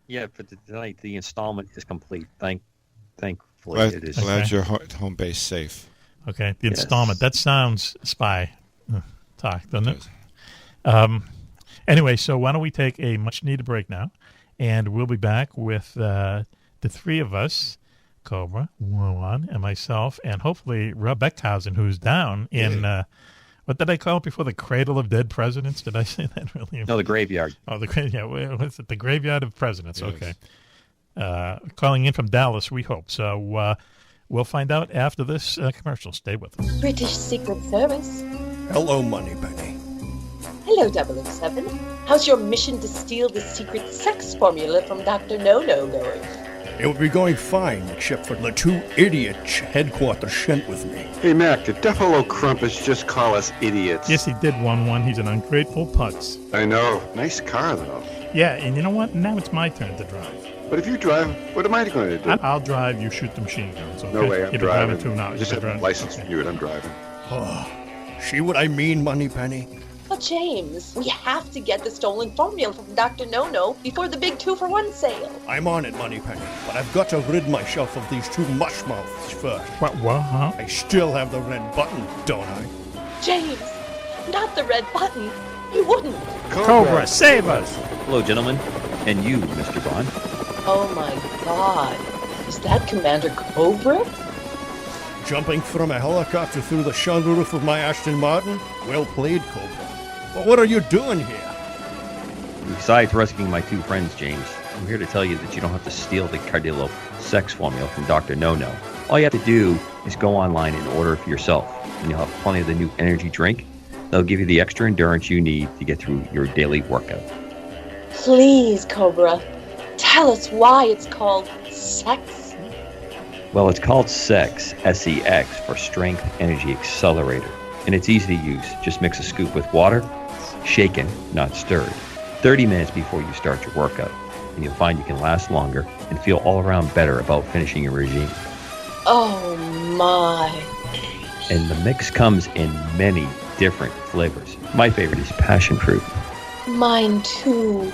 Yeah, for tonight, the installment is complete. Thankfully,
Glad,
it is.
glad your home base safe.
Okay, the
Yes.
installment. That sounds spy talk, doesn't it?
Does.
Anyway, so why don't we take a much-needed break now, and we'll be back with the three of us, Cobra, Juan, and myself, and hopefully Rob Beckhausen, who's down in, what did I call it before, the cradle of dead presidents? Did I say that really?
No, the graveyard.
Oh, what's it? The graveyard of presidents.
Yes.
Okay. Calling in from Dallas, we hope. So we'll find out after this commercial. Stay with us.
British Secret Service.
Hello, Moneypenny.
Hello, 007. How's your mission to steal the secret sex formula from Dr. No-No going?
It will be going fine, except for the 2 idiots headquarters sent with me.
Hey, Mac, did Defalo Crumpus just call us idiots?
Yes, he did, Juan-Juan. He's an ungrateful putz.
I know. Nice car, though.
Yeah, and you know what? Now it's my turn to drive.
But if you drive, what am I going to do?
I'll drive, you shoot the machine guns. Okay?
No way, I'm
You're
driving.
too now.
Just
You're
have a
driving.
license
Okay.
to do it. I'm driving.
Oh, see what I mean, Moneypenny?
Well, James, we have to get the stolen formula from Dr. No-No before the big 2-for-1 sale.
I'm on it, Moneypenny, but I've got to rid myself of these 2 mushmouths first.
What, huh?
I still have the red button, don't I?
James, not the red button. You wouldn't.
Cobra, save us!
Hello, gentlemen. And you, Mr. Bond.
Oh, my God. Is that Commander Cobra?
Jumping from a helicopter through the sunroof of my Aston Martin? Well played, Cobra. But what are you doing here?
Besides rescuing my 2 friends, James, I'm here to tell you that you don't have to steal the Cardillo sex formula from Dr. No-No. All you have to do is go online and order it for yourself, and you'll have plenty of the new energy drink. They'll give you the extra endurance you need to get through your daily workout.
Please, Cobra, tell us why it's called sex.
Well, it's called SEX, S-E-X, for Strength Energy Accelerator. And it's easy to use. Just mix a scoop with water, shaken, not stirred, 30 minutes before you start your workout. And you'll find you can last longer and feel all around better about finishing your regime.
Oh my.
And the mix comes in many different flavors. My favorite is passion fruit.
Mine too.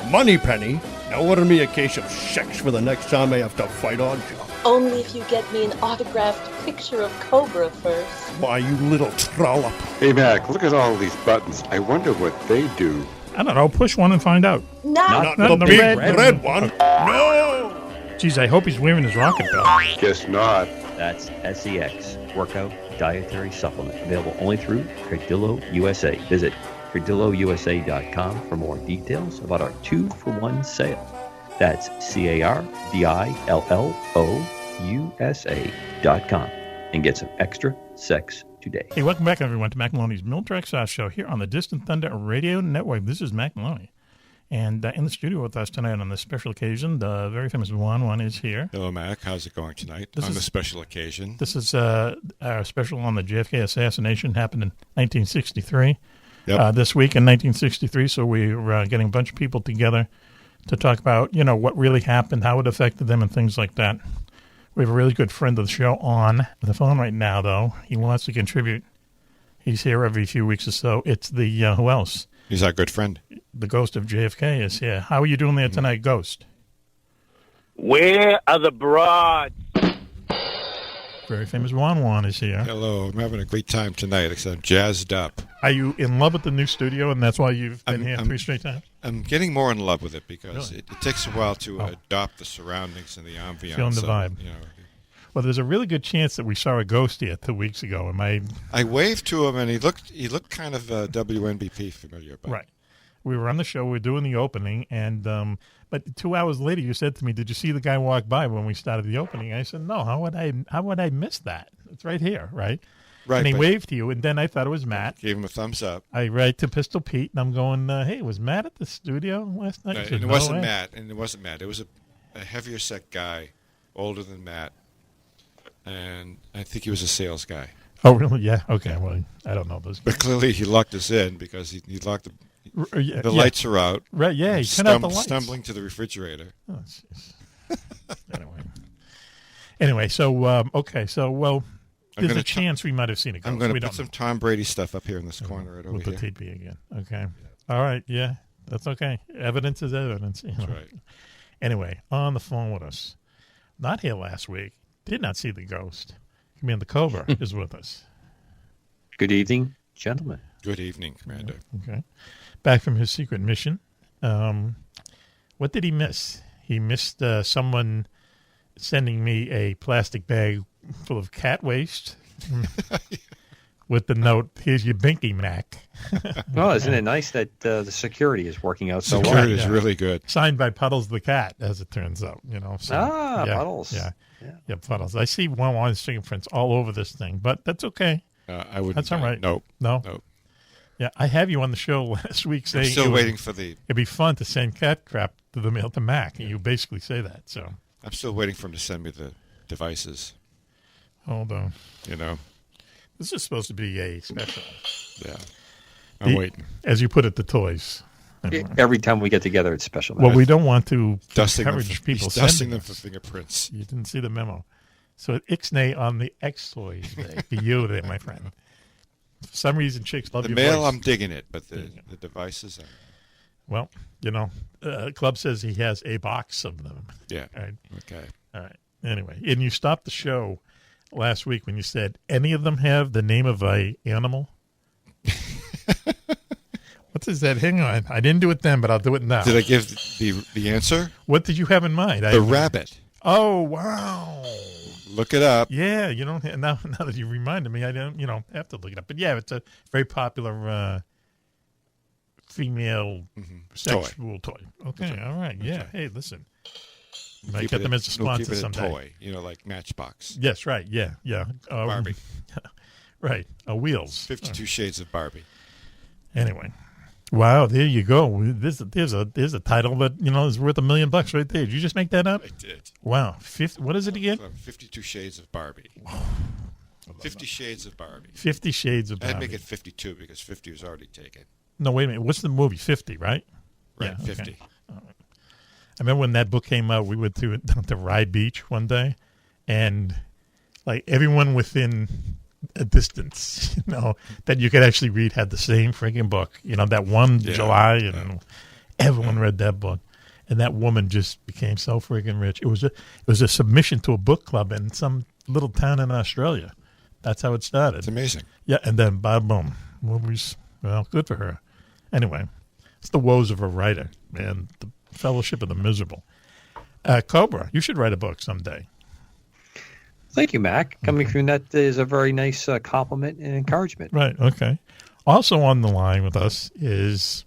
Moneypenny, now order me a case of sex for the next time I have to fight on job.
Only if you get me an autographed picture of Cobra first.
Why, you little trollop.
Hey, Mac, look at all these buttons. I wonder what they do.
I don't know. Push one and find out.
Not
the
the
big
red
red one. No!
Geez, I hope he's wearing his rocket belt.
Guess not.
That's SEX, Workout Dietary Supplement, available only through Cardillo USA. Visit CardilloUSA.com for more details about our 2-for-1 sale. That's CardilloUSA.com and get some extra sex today.
Hey, welcome back, everyone, to Mack Maloney's Military Exhaust Show here on the Distant Thunder Radio Network. This is Mack Maloney. And in the studio with us tonight on this special occasion, the very famous Juan-Juan is here.
Hello, Mac. How's it going tonight on this special occasion?
This is our special on the JFK Assassination, happened in 1963.
Yep.
This week in 1963, so we're getting a bunch of people together to talk about, what really happened, how it affected them, and things like that. We have a really good friend of the show on the phone right now, though. He wants to contribute. He's here every few weeks or so. It's the, who else?
He's our good friend.
The Ghost of JFK is here. How are you doing there tonight, Ghost?
Where are the broads?
Very famous Juan-Juan is here.
Hello. I'm having a great time tonight, except I'm jazzed up.
Are you in love with the new studio, and that's why you've been here 3 straight times?
I'm getting more in love with it because
Really?
it takes a while to adopt the surroundings and the ambiance.
Feeling the vibe. Well, there's a really good chance that we saw a ghost here 2 weeks ago.
I waved to him, and he looked kind of WNBP familiar. But.
Right. We were on the show. We were doing the opening, and but 2 hours later, you said to me, "Did you see the guy walk by when we started the opening?" I said, "No. How would I miss that? It's right here, right?"
Right.
And he waved to you, and then I thought it was Matt.
Gave him a thumbs up.
I write to Pistol Pete, and I'm going, "Hey, was Matt at the studio last night?"
And it wasn't Matt. And it wasn't Matt. It was a heavier set guy, older than Matt, and I think he was a sales guy.
Oh, really? Yeah. Okay. Well, I don't know those guys.
But clearly, he locked us in because he locked the lights are out.
Right, yeah, he turned out the lights.
Stumbling to the refrigerator.
Oh, Anyway, so, okay, so, well, there's a chance we might have seen a ghost.
I'm going to put some Tom Brady stuff up here in this corner right over
with
here.
With the TP again. Okay. All right, yeah, that's okay. Evidence is evidence.
That's right.
Anyway, on the phone with us, not here last week, did not see the ghost. Commander Cobra is with us.
Good evening, gentlemen.
Good evening, Commander.
Okay. Back from his secret mission. What did he miss? He missed someone sending me a plastic bag full of cat waste with the note, "Here's your binky, Mac."
Well, isn't it nice that the security is working out so well?
Security is really good.
Signed by Puddles the cat, as it turns out. So,
Puddles.
Yeah, Puddles. I see Juan-Juan's fingerprints all over this thing, but that's okay.
I wouldn't.
That's all right.
Nope.
No. Yeah, I have you on the show last week saying
I'm still waiting for the.
It'd be fun to send cat crap to the mail to Mac, and you basically say that. So
I'm still waiting for him to send me the devices.
Hold on. This is supposed to be a special.
Yeah, I'm waiting.
As you put it, the toys.
Every time we get together, it's special.
Well, we don't want to
dusting
encourage people
dusting them for fingerprints.
You didn't see the memo. So Ixnay on the X-Toys Day for you there, my friend. For some reason, chicks love
the
your
mail.
voice.
I'm digging it, but the devices.
Well, Club says he has a box of them.
Yeah.
All right.
Okay.
All right. Anyway, and you stopped the show last week when you said any of them have the name of a animal. What is that? Hang on. I didn't do it then, but I'll do it now.
Did I give the answer?
What did you have in mind?
The rabbit.
Oh, wow.
Look it up.
Yeah, now that you reminded me, I don't, have to look it up. But yeah, it's a very popular female sexual toy. Okay, right. All right. Yeah. Okay. Hey, listen. You might get them as a sponsor someday.
Toy, like Matchbox.
Yes, right. Yeah.
Barbie.
Right. Wheels.
52 Shades of Barbie.
Anyway. Wow, there you go. There's a title that is worth $1 million right there. Did you just make that up?
I did.
Wow. What is it again?
52 Shades of Barbie. 50 Shades of Barbie.
50 Shades of Barbie.
I'd make it 52 because 50 was already taken.
No, wait a minute. What's the movie? 50, right?
Right,
Yeah,
50.
Okay. I remember when that book came out, we went to Rye Beach one day, and like everyone within a distance, that you could actually read had the same freaking book. That one July, and everyone read that book. And that woman just became so freaking rich. It was a submission to a book club in some little town in Australia. That's how it started.
It's amazing.
Yeah, and then boom, movies. Well, good for her. Anyway, it's the woes of a writer, man. The fellowship of the miserable. Cobra, you should write a book someday.
Thank you, Mac. Coming from that is a very nice compliment and encouragement.
Right, okay. Also on the line with us is...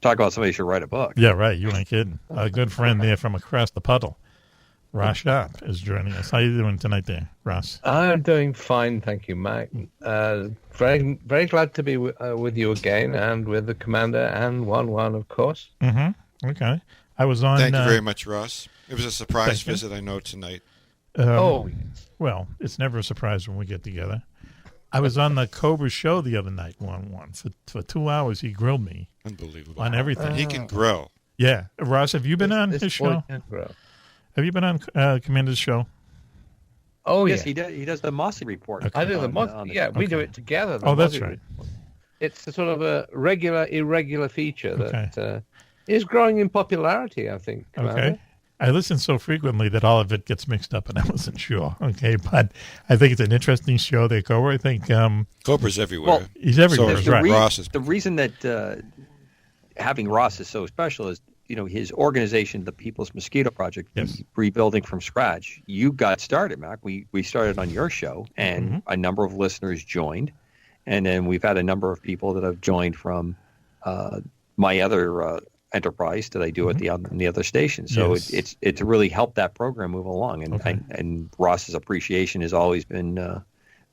Talk about somebody who should write a book.
Yeah, right. You ain't kidding. A good friend there from across the puddle. Ross Sharp is joining us. How you doing tonight there, Ross?
I'm doing fine, thank you, Mac. Very, very glad to be with you again, and with the Commander and Juan-Juan, of course.
Mm-hmm. Okay. I was on...
Thank you very much, Ross. It was a surprise visit, I know, tonight.
Well, it's never a surprise when we get together. I was on the Cobra show the other night, Juan-Juan. For 2 hours, he grilled me.
Unbelievable.
On everything.
He can grill.
Yeah. Ross, have you been on his show? Have you been on Commander's show?
Oh,
yes. He does the Mossy Report.
Okay. I do the Mossy. Yeah, we do it together.
That's right.
It's a sort of a regular, irregular feature that is growing in popularity, I think, Commander.
Okay. I listen so frequently that all of it gets mixed up, and I wasn't sure. Okay, but I think it's an interesting show there, Cobra. I think
Cobra's everywhere.
Well, he's everywhere.
So
right.
Ross is.
The reason that having Ross is so special is, his organization, the People's Mosquito Project, rebuilding from scratch. You got started, Mac. We started on your show, and a number of listeners joined, and then we've had a number of people that have joined from my other enterprise that I do at the other station. So it's really helped that program move along, and Ross's appreciation has always been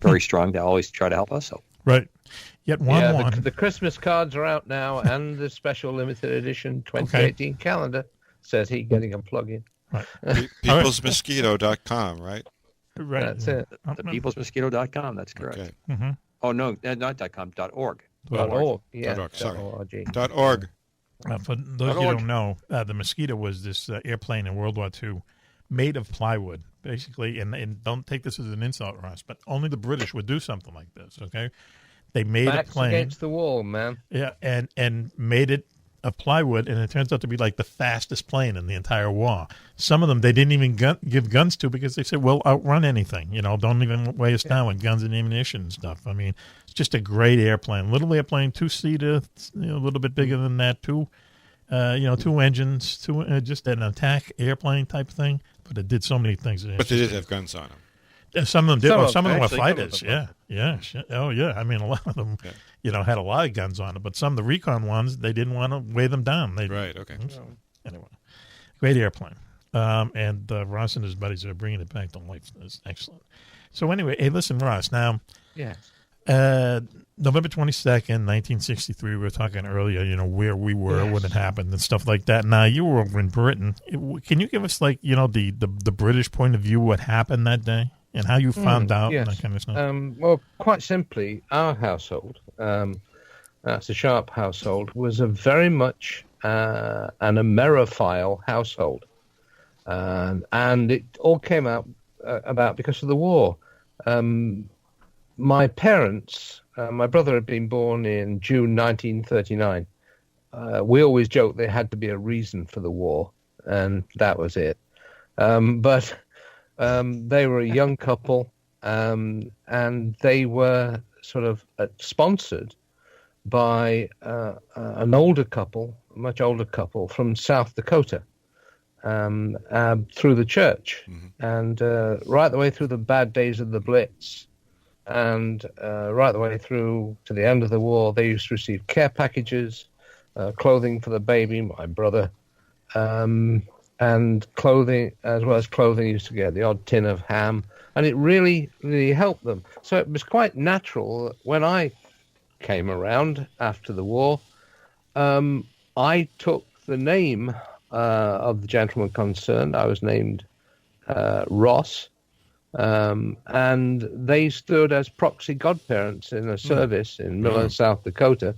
very strong to always try to help us. So
right. Yet
the Christmas cards are out now, and the special limited edition 2018 calendar says he's getting a plug-in.
Right.
Peoplesmosquito.com, right?
Right.
That's it.
The peoplesmosquito.com. That's correct.
Okay.
Mm-hmm.
Oh no, not .com. .org.
.org. Yeah.
.org. Sorry.
.org.
For those of you who don't know, the Mosquito was this airplane in World War II made of plywood, basically. And don't take this as an insult, Ross, but only the British would do something like this, okay? They made a plane
against the wall, man.
Yeah, and made it of plywood, and it turns out to be like the fastest plane in the entire war. Some of them they didn't even give guns to because they said, "We'll outrun anything. Don't even weigh us down with guns and ammunition and stuff." I mean, it's just a great airplane, little airplane, 2-seater, a little bit bigger than that, two engines, just an attack airplane type thing. But it did so many things.
But they did have guns on them.
Yeah, some of them did. Some of them were fighters. Yeah. Oh, yeah. I mean, a lot of them, had a lot of guns on it. But some of the recon ones, they didn't want to weigh them down.
Right. Okay.
Anyway, great airplane. And Ross and his buddies are bringing it back to life. It's excellent. So anyway, hey, listen, Ross. Now, November 22nd, 1963. We were talking earlier. Where we were when it happened and stuff like that. Now you were over in Britain. Can you give us the British point of view? What happened that day? And how you found out and that kind of stuff?
Well, quite simply, our household, that's a Sharp household, was a very much an Ameriphile household. And it all came out about because of the war. My parents, my brother had been born in June 1939. We always joked there had to be a reason for the war, and that was it. But they were a young couple, and they were sort of sponsored by an older couple, a much older couple from South Dakota, through the church. And right the way through the bad days of the Blitz, and right the way through to the end of the war, they used to receive care packages, clothing for the baby, my brother, and clothing, as well as clothing, used to get the odd tin of ham, and it really, really helped them. So it was quite natural that when I came around after the war, I took the name of the gentleman concerned. I was named Ross, and they stood as proxy godparents in a service in Miller, South Dakota,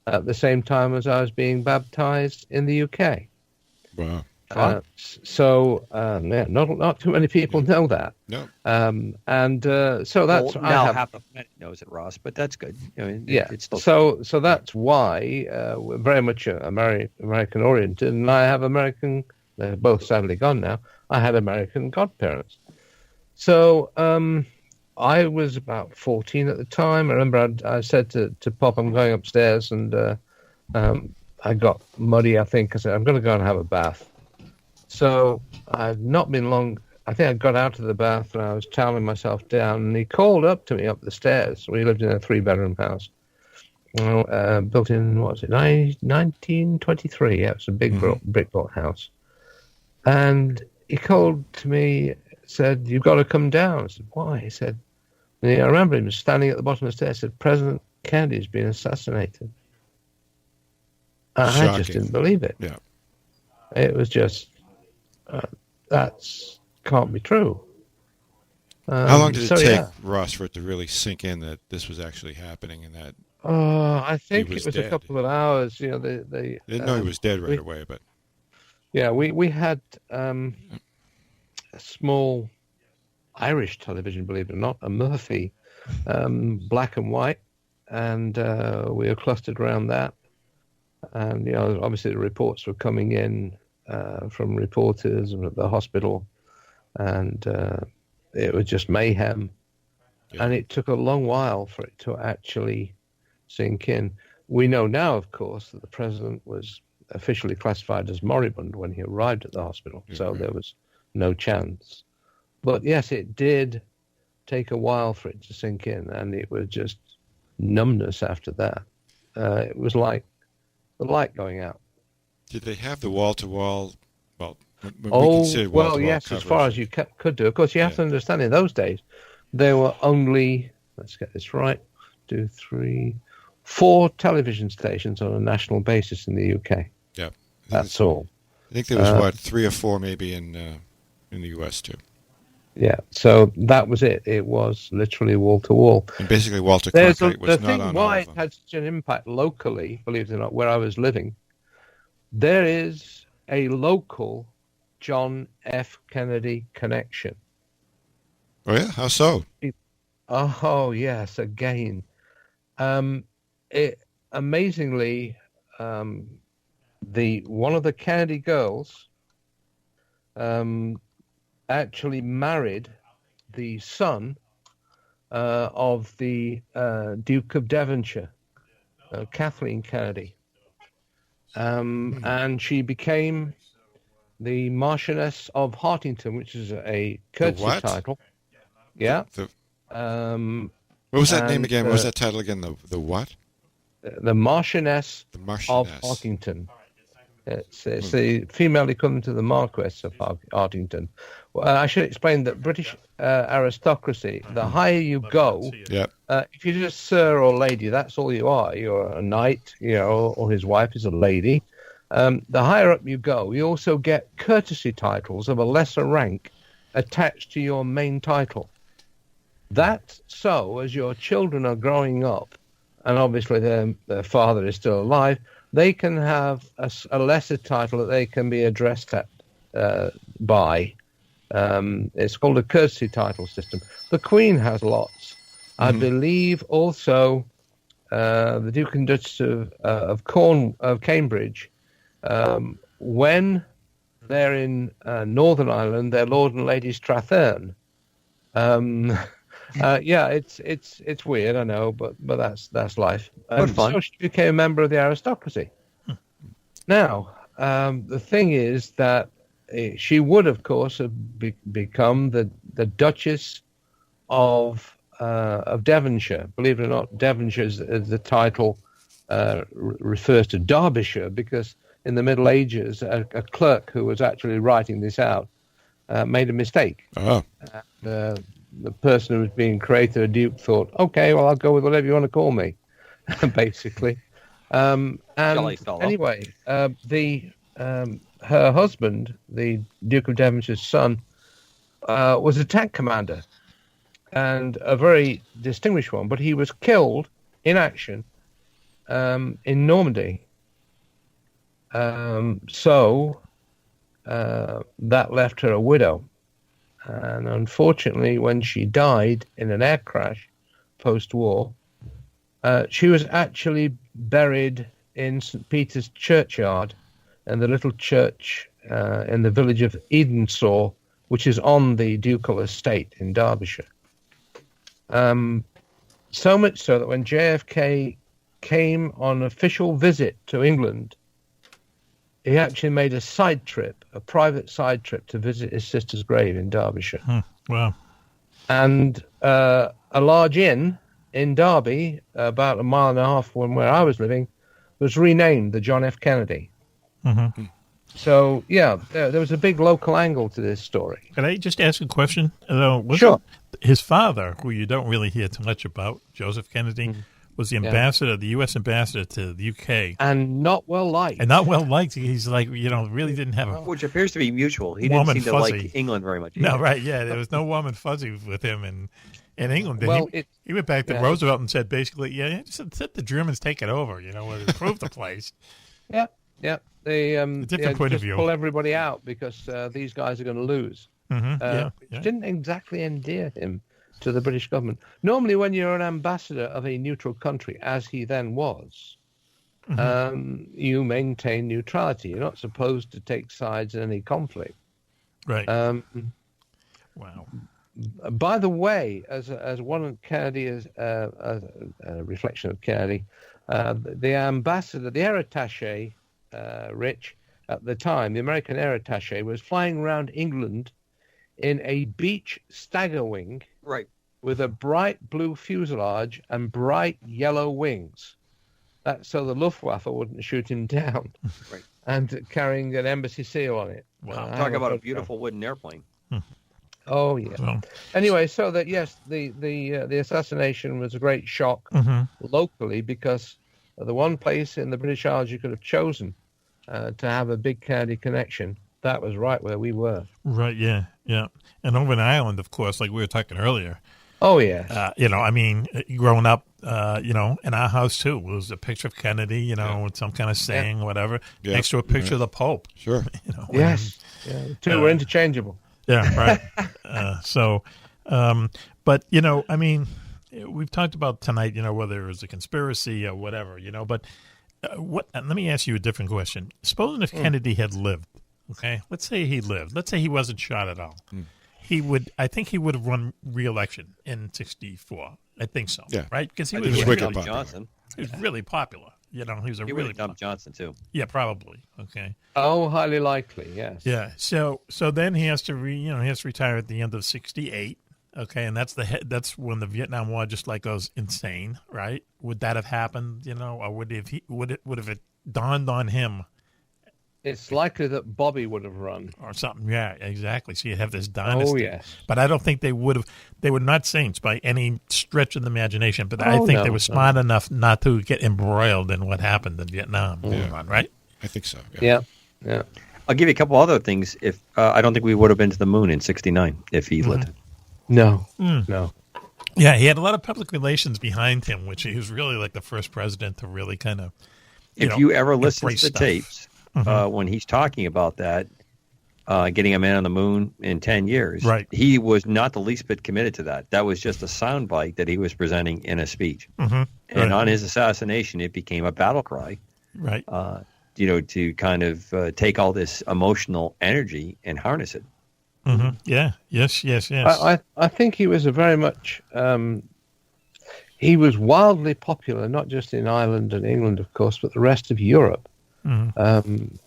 at the same time as I was being baptized in the UK.
Wow.
Not too many people know that.
No.
So that's
now half the planet knows it, Ross. But that's good. It's still
so that's why we're very much American oriented, and I have American. They're both sadly gone now. I had American godparents. So I was about 14 at the time. I remember I said to Pop, "I'm going upstairs," and I got muddy. I think I said, "I'm going to go and have a bath." So I'd not been long. I think I got out of the bath and I was toweling myself down, and he called up to me up the stairs. We lived in a 3-bedroom house, built in, what was it, 1923? Yeah, it was a big brick-built house. And he called to me, said, "You've got to come down." I said, "Why?" He said, I remember him standing at the bottom of the stairs, said, "President Kennedy's been assassinated." And I just didn't believe it.
Yeah.
It was just... that's can't be true.
How long did it take, Ross, for it to really sink in that this was actually happening and that?
I think it was
dead?
a couple of hours. They
didn't know he was dead right away, but
we had a small Irish television, believe it or not, a Murphy, black and white, and we were clustered around that. And obviously the reports were coming in from reporters and at the hospital, and it was just mayhem. Yeah. And it took a long while for it to actually sink in. We know now, of course, that the president was officially classified as moribund when he arrived at the hospital, so there was no chance. But yes, it did take a while for it to sink in, and it was just numbness after that. It was like the light going out.
Did they have the wall-to-wall? Well,
yes, as far as you could do. Of course, you have to understand, in those days, there were only, let's get this right, 2, 3, 4 television stations on a national basis in the UK.
Yeah.
That's all.
I think there was, 3 or 4 maybe in the US, too.
Yeah, so that was it. It was literally wall-to-wall.
And basically Walter Cronkite was not on all of them.
The thing why it had such an impact locally, believe it or not, where I was living, there is a local John F. Kennedy connection.
Oh, yeah? How so?
Oh, yes, again. Amazingly, one of the Kennedy girls actually married the son of the Duke of Devonshire, Kathleen Kennedy. And she became the Marchioness of Hartington, which is a courtesy title. Yeah.
What was that name again? What was that title again? The what?
The Marchioness of Hartington. It's the female equivalent to the Marquess of Hartington. Well, I should explain that British aristocracy, the higher you go, if you're just sir or lady, that's all you are. You're a knight, or his wife is a lady. The higher up you go, you also get courtesy titles of a lesser rank attached to your main title. That's so as your children are growing up, and obviously their father is still alive, they can have a lesser title that they can be addressed by. It's called a courtesy title system. The Queen has lots. I believe also the Duke and Duchess of Cambridge, when they're in Northern Ireland, they're Lord and Lady Strathearn. It's weird, I know, but that's life. So she became a member of the aristocracy. Now, the thing is that she would, of course, have become the Duchess of Devonshire. Believe it or not, Devonshire is the title refers to Derbyshire, because in the Middle Ages, a clerk who was actually writing this out made a mistake.
Oh.
The person who was being created a duke thought, okay, well, I'll go with whatever you want to call me, basically.
Jolly
And
fellow.
anyway, her husband, the Duke of Devonshire's son, was a tank commander, and a very distinguished one. But he was killed in action in Normandy. So that left her a widow. And unfortunately, when she died in an air crash post-war, she was actually buried in St. Peter's churchyard, and the little church in the village of Edensaw, which is on the ducal estate in Derbyshire. So much so that when JFK came on official visit to England, he actually made a private side trip to visit his sister's grave in Derbyshire.
Wow.
And a large inn in Derby, about a mile and a half from where I was living, was renamed the John F. Kennedy.
Mm-hmm.
So, yeah, there was a big local angle to this story.
Can I just ask a question?
Sure.
His father, who you don't really hear too much about, Joseph Kennedy, was the ambassador, the U.S. ambassador to the U.K.
And not well liked.
He's like, really didn't have a...
Which appears to be mutual. He
warm
didn't
and
seem to
fuzzy.
like England very much either.
No, right, yeah. There was no warm and fuzzy with him in England.
Well,
he went back to Roosevelt and said, basically, just let the Germans take it over, improve the place.
Yeah. They
different point of
just
view.
pull everybody out because these guys are going to lose. Which didn't exactly endear him to the British government. Normally, when you're an ambassador of a neutral country, as he then was, you maintain neutrality. You're not supposed to take sides in any conflict.
Right.
Wow. By the way, as one of Kennedy, as a reflection of Kennedy, the ambassador, the air attaché, Rich, at the time, the American air attaché was flying around England in a Beech stagger wing,
right,
with a bright blue fuselage and bright yellow wings. That's so the Luftwaffe wouldn't shoot him down.
Right.
And carrying an embassy seal on it.
Wow. Talk about a beautiful wooden airplane.
Oh yeah.
Well,
anyway, so that yes, the assassination was a great shock locally, because the one place in the British Isles you could have chosen to have a big Kennedy connection, that was right where we were.
Right. Yeah. And over in Ireland, of course, like we were talking earlier.
Oh yeah.
Growing up, in our house too was a picture of Kennedy, with some kind of saying, whatever, next to a picture of the Pope.
Sure.
Yes. The two were interchangeable.
Yeah, right. But, we've talked about tonight, whether it was a conspiracy or whatever, but let me ask you a different question. Supposing if Kennedy had lived, okay, let's say he lived, let's say he wasn't shot at all. I think he would have run re-election in 64. I think so.
Yeah.
Right? Because he
was
really
Johnson.
He was really popular. He was a really
dumped Johnson too.
Yeah, probably. Okay.
Oh, highly likely. Yes.
Yeah. So then he has to retire at the end of 68. Okay, and that's when the Vietnam War just like goes insane, right? Would that have happened? Or would it dawned on him?
It's likely that Bobby would have run
or something. Yeah, exactly. So you have this dynasty.
Oh yes.
But I don't think they would have. They were not saints by any stretch of the imagination. But I think they were smart enough not to get embroiled in what happened in Vietnam. Right?
I think so.
Yeah.
I'll give you a couple other things. If I don't think we would have been to the moon in '69 if he lived.
No.
Yeah, he had a lot of public relations behind him, which he was really like the first president to really kind of.
If you ever listen to the tapes. When he's talking about that, getting a man on the moon in 10 years,
right.
He was not the least bit committed to that. That was just a soundbite that he was presenting in a speech. And on his assassination, it became a battle cry,
right?
To kind of take all this emotional energy and harness it.
Yeah. Yes.
I think he was a very much. He was wildly popular, not just in Ireland and England, of course, but the rest of Europe. And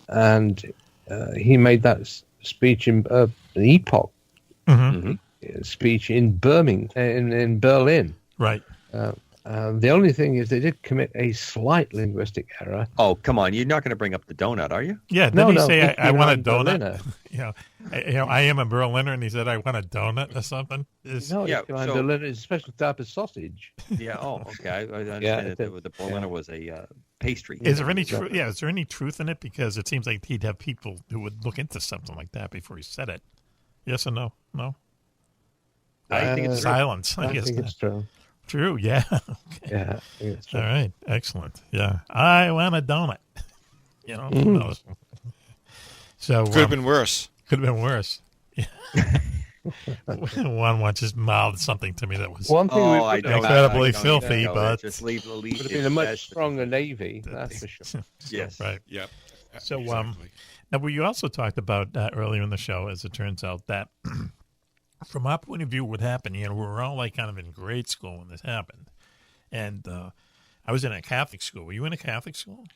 he made that speech in an epoch speech in Birmingham, in Berlin.
Right.
The only thing is they did commit a slight linguistic error.
Oh, come on! You're not going to bring up the donut, are you?
Yeah. Did he say I want a donut? I am a Berliner, and he said I want a donut or something.
Berliner is a special type of sausage.
Yeah. Oh, okay. I understand that the Berliner was a pastry.
Is there any truth? Yeah, is there any truth in it? Because it seems like he'd have people who would look into something like that before he said it. Yes or no? No.
I think it's
silence.
I think it's true.
True. Yeah. Okay.
Yeah, I think it's true.
All right. Excellent. Yeah. I want a donut. Who knows? So
Could have been worse.
Could have been worse. Yeah. Juan just mouthed something to me that was
One thing
incredibly filthy, but
just leave the lead.
Would have been a much stronger Navy, that's for sure.
Yes.
Right.
Yep.
So,
Exactly.
now we also talked about earlier in the show, as it turns out, that from our point of view, what happened, we were all like kind of in grade school when this happened. And I was in a Catholic school. Were you in a Catholic school?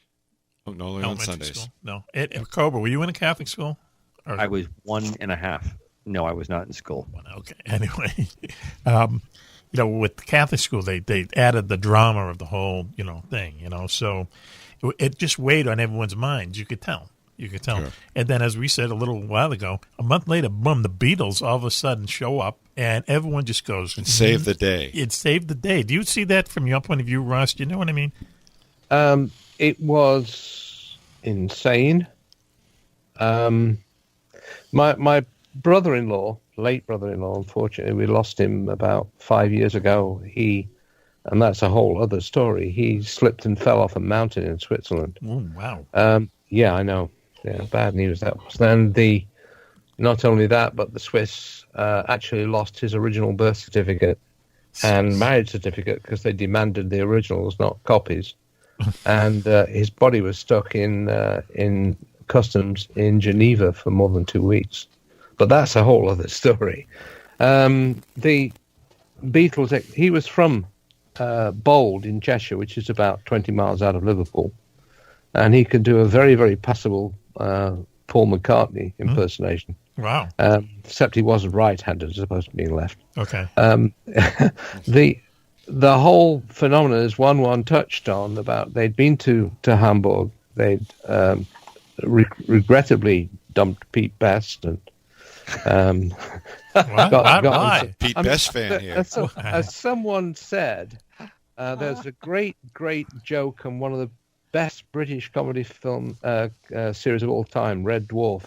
Oh, no, only on Sundays.
School? No. Cobra, were you in a Catholic school?
I was 1.5. No, I was not in school.
Okay. Anyway, with the Catholic school, they added the drama of the whole, thing, so it just weighed on everyone's minds. You could tell. Sure. And then, as we said a little while ago, a month later, boom, the Beatles all of a sudden show up, and everyone just goes.
And save the day.
It saved the day. Do you see that from your point of view, Ross? Do you know what I mean?
It was insane. My brother-in-law, late brother-in-law, unfortunately, we lost him about 5 years ago. And that's a whole other story. He slipped and fell off a mountain in Switzerland.
Oh, wow.
Yeah, I know. Yeah, bad news that was. And not only that, but the Swiss actually lost his original birth certificate and marriage certificate because they demanded the originals, not copies. And his body was stuck in customs in Geneva for more than 2 weeks. But that's a whole other story. The Beatles, he was from Bold in Cheshire, which is about 20 miles out of Liverpool. And he could do a very, very passable Paul McCartney impersonation.
Wow.
Except he wasn't right-handed as opposed to being left.
Okay.
The whole phenomenon, as Juan-Juan touched on, about they'd been to Hamburg, they'd regrettably dumped Pete Best and
Why?
Pete Best fan here.
As someone said, there's a great joke on one of the best British comedy film series of all time, Red Dwarf,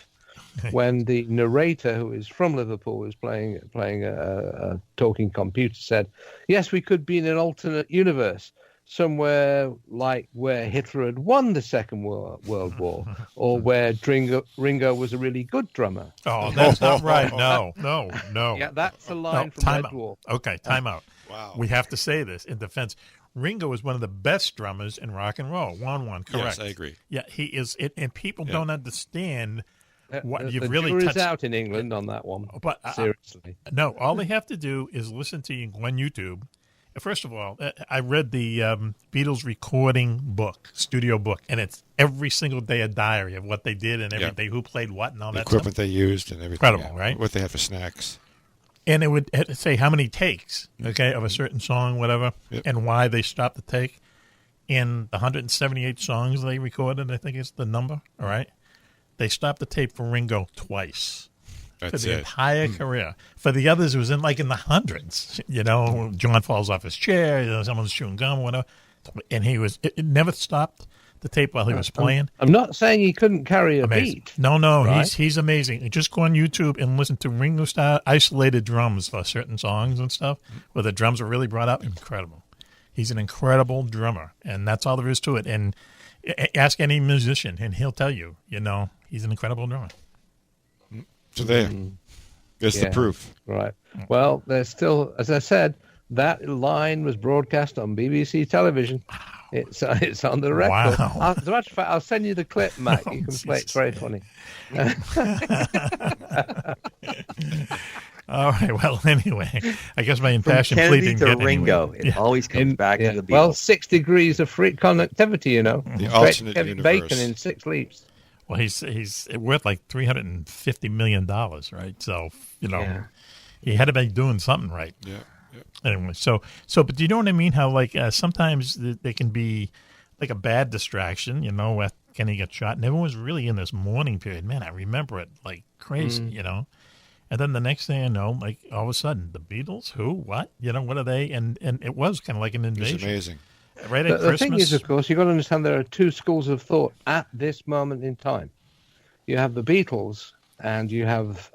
when the narrator, who is from Liverpool, was playing a talking computer, said, "Yes, we could be in an alternate universe, somewhere like where Hitler had won the Second World War, or where Ringo was a really good drummer."
Oh, that's not right. No.
Yeah, that's a line from Red Dwarf.
Okay, time out.
Wow.
We have to say this in defense. Ringo was one of the best drummers in rock and roll. Juan-Juan, correct?
Yes, I agree.
Yeah, he is. And people don't understand what you've
the
really
jury's
touched.
out in England on that one.
But
seriously,
no. All they have to do is listen to you on YouTube. First of all, I read the Beatles recording book, studio book, and it's every single day a diary of what they did and every day, who played what and all that
equipment
stuff.
they used and everything.
Incredible, right?
What they had for snacks.
And it would say how many takes, of a certain song, whatever, and why they stopped the take. In the 178 songs they recorded, I think is the number, all right? They stopped the tape for Ringo twice.
That's
for the
it.
entire career. For the others, it was in the hundreds. John falls off his chair, someone's chewing gum, or whatever. And it never stopped the tape while he was playing.
I'm not saying he couldn't carry a beat.
No,
right?
he's amazing. Just go on YouTube and listen to Ringo style isolated drums for certain songs and stuff, where the drums are really brought up. Incredible. He's an incredible drummer, and that's all there is to it. And ask any musician, and he'll tell you, he's an incredible drummer.
So there's the proof.
Right. Well, there's still, as I said, that line was broadcast on BBC television. It's on the record.
Wow.
As a matter of fact, I'll send you the clip, Matt. You can play it. It's very funny.
All right. Well, anyway, I guess my impassioned
From
plea
Kennedy
didn't
to
get
Ringo,
anywhere.
it always comes back to the Beatles.
Well, 6 degrees of free connectivity,
The alternate universe.
Bacon in 6 leaps.
Well, he's worth like $350 million, right? So, he had to be doing something right.
Yeah.
Anyway, but do you know what I mean? How sometimes they can be like a bad distraction, when Kenny got shot, and everyone was really in this mourning period. Man, I remember it like crazy, And then the next thing I know, like all of a sudden, the Beatles, who, what, what are they? And it was kind of like an invasion.
It was amazing.
Right at
The
Christmas.
thing is, of course, you've got to understand there are two schools of thought at this moment in time. You have the Beatles, and you have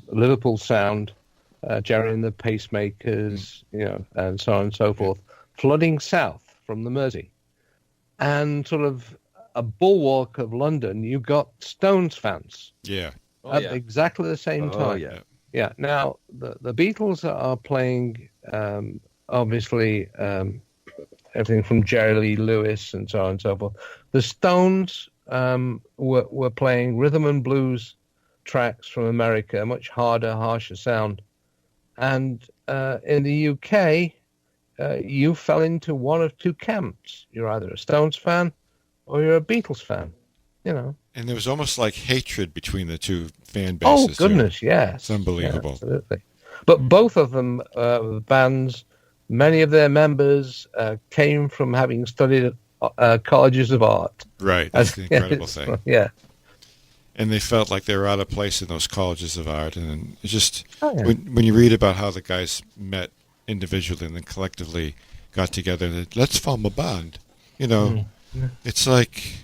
Liverpool Sound, Jerry and the Pacemakers, and so on and so forth, flooding south from the Mersey. And sort of a bulwark of London, you got Stones fans.
Yeah.
At exactly the same time. Yeah. Now, the Beatles are playing, obviously, everything from Jerry Lee Lewis and so on and so forth. The Stones were playing rhythm and blues tracks from America, much harder, harsher sound. And in the UK, you fell into one of two camps. You're either a Stones fan or you're a Beatles fan,
And there was almost like hatred between the two fan bases.
Oh, goodness, yes.
It's unbelievable.
Yeah, absolutely. But both of them, bands, many of their members came from having studied at colleges of art.
Right, that's the incredible thing.
Yeah.
And they felt like they were out of place in those colleges of art. And it's just, when you read about how the guys met individually and then collectively got together, let's form a band. It's like,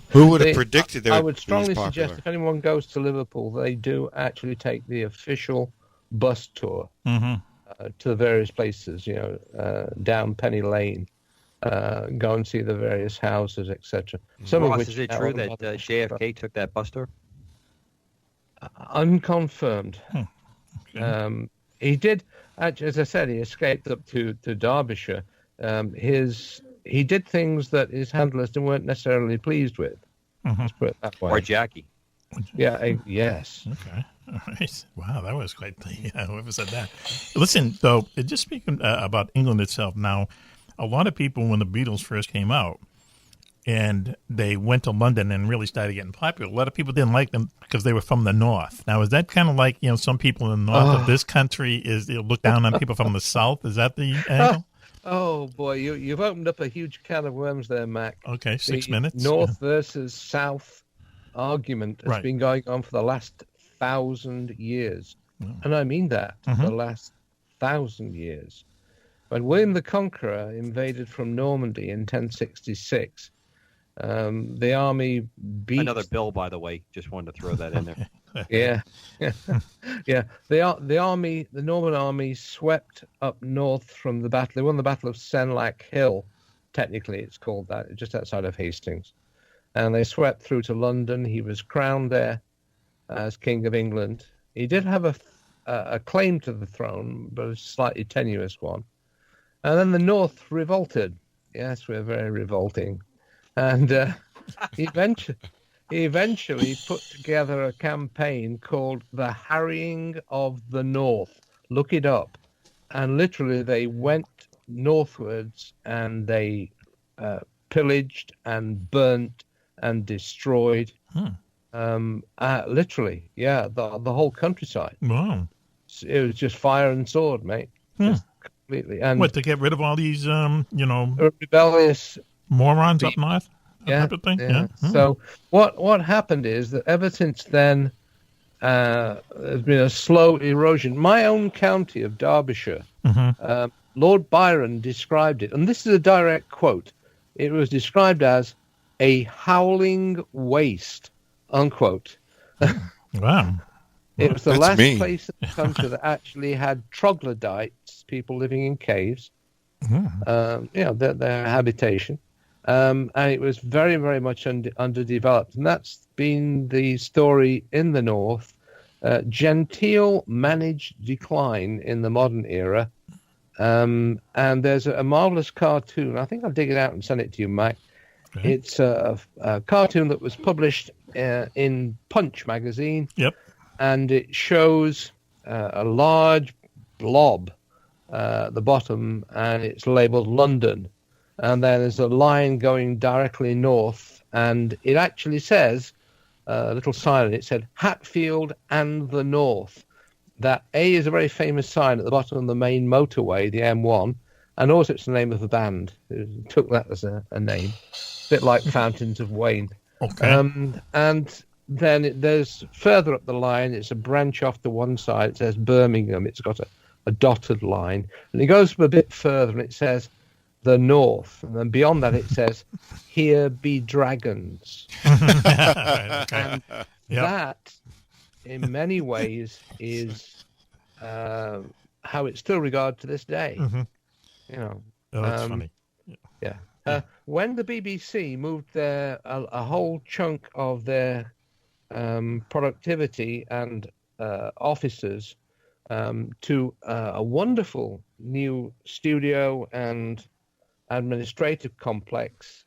who would have predicted they would
I would strongly
be this popular?
suggest if anyone goes to Liverpool, they do actually take the official bus tour to the various places, down Penny Lane, go and see the various houses, etc.
Ross, is it true that JFK took that bus tour?
Unconfirmed. He did, actually, as I said, he escaped up to Derbyshire. He did things that his handlers weren't necessarily pleased with. Let's put it that way.
Or Jackie.
Yeah, yes.
Okay. All right. Wow, that was quite whoever said that. Listen, though, just speaking about England itself, now, a lot of people, when the Beatles first came out, and they went to London and really started getting popular, a lot of people didn't like them because they were from the North. Now, is that kind of like, some people in the North of this country look down on people from the South? Is that the angle?
Oh, boy, you've opened up a huge can of worms there, Mac.
Okay, 6 minutes.
North versus South argument has been going on for the last 1,000 years.
Oh.
And I mean that, the last 1,000 years. When William the Conqueror invaded from Normandy in 1066, the army beat...
Another bill, by the way. Just wanted to throw that in there.
Yeah. The Norman army swept up north from the battle. They won the Battle of Senlac Hill. Technically, it's called that, just outside of Hastings. And they swept through to London. He was crowned there as King of England. He did have a claim to the throne, but a slightly tenuous one. And then the North revolted. Yes, we're very revolting. And he eventually put together a campaign called the Harrying of the North. Look it up. And literally they went northwards and they pillaged and burnt and destroyed. Literally, the whole countryside.
Wow.
It was just fire and sword, mate. Just completely. And
what, to get rid of all these,
rebellious
morons up north?
Yeah.
Yeah.
So what happened is that ever since then, there's been a slow erosion. My own county of Derbyshire, Lord Byron described it, and this is a direct quote. It was described as a howling waste, unquote.
Wow.
It was the last place in the country that actually had troglodytes, people living in caves, their habitation. And it was very, very much underdeveloped. And that's been the story in the North. Genteel managed decline in the modern era. And there's a marvelous cartoon. I think I'll dig it out and send it to you, Mike. Okay. It's a cartoon that was published in Punch magazine.
Yep.
And it shows a large blob at the bottom, and it's labeled London. And then there's a line going directly north, and it actually says, a little sign, and it said, Hatfield and the North. That A is a very famous sign at the bottom of the main motorway, the M1, and also it's the name of a band. It took that as a name, a bit like Fountains of Wayne.
Okay.
And then there's further up the line, it's a branch off to one side, it says Birmingham, it's got a dotted line. And it goes a bit further, and it says, the North. And then beyond that, it says, here be dragons. And that, in many ways, is how it's still regarded to this day. You know,
that's funny.
Yeah. When the BBC moved a whole chunk of their productivity and offices to a wonderful new studio and administrative complex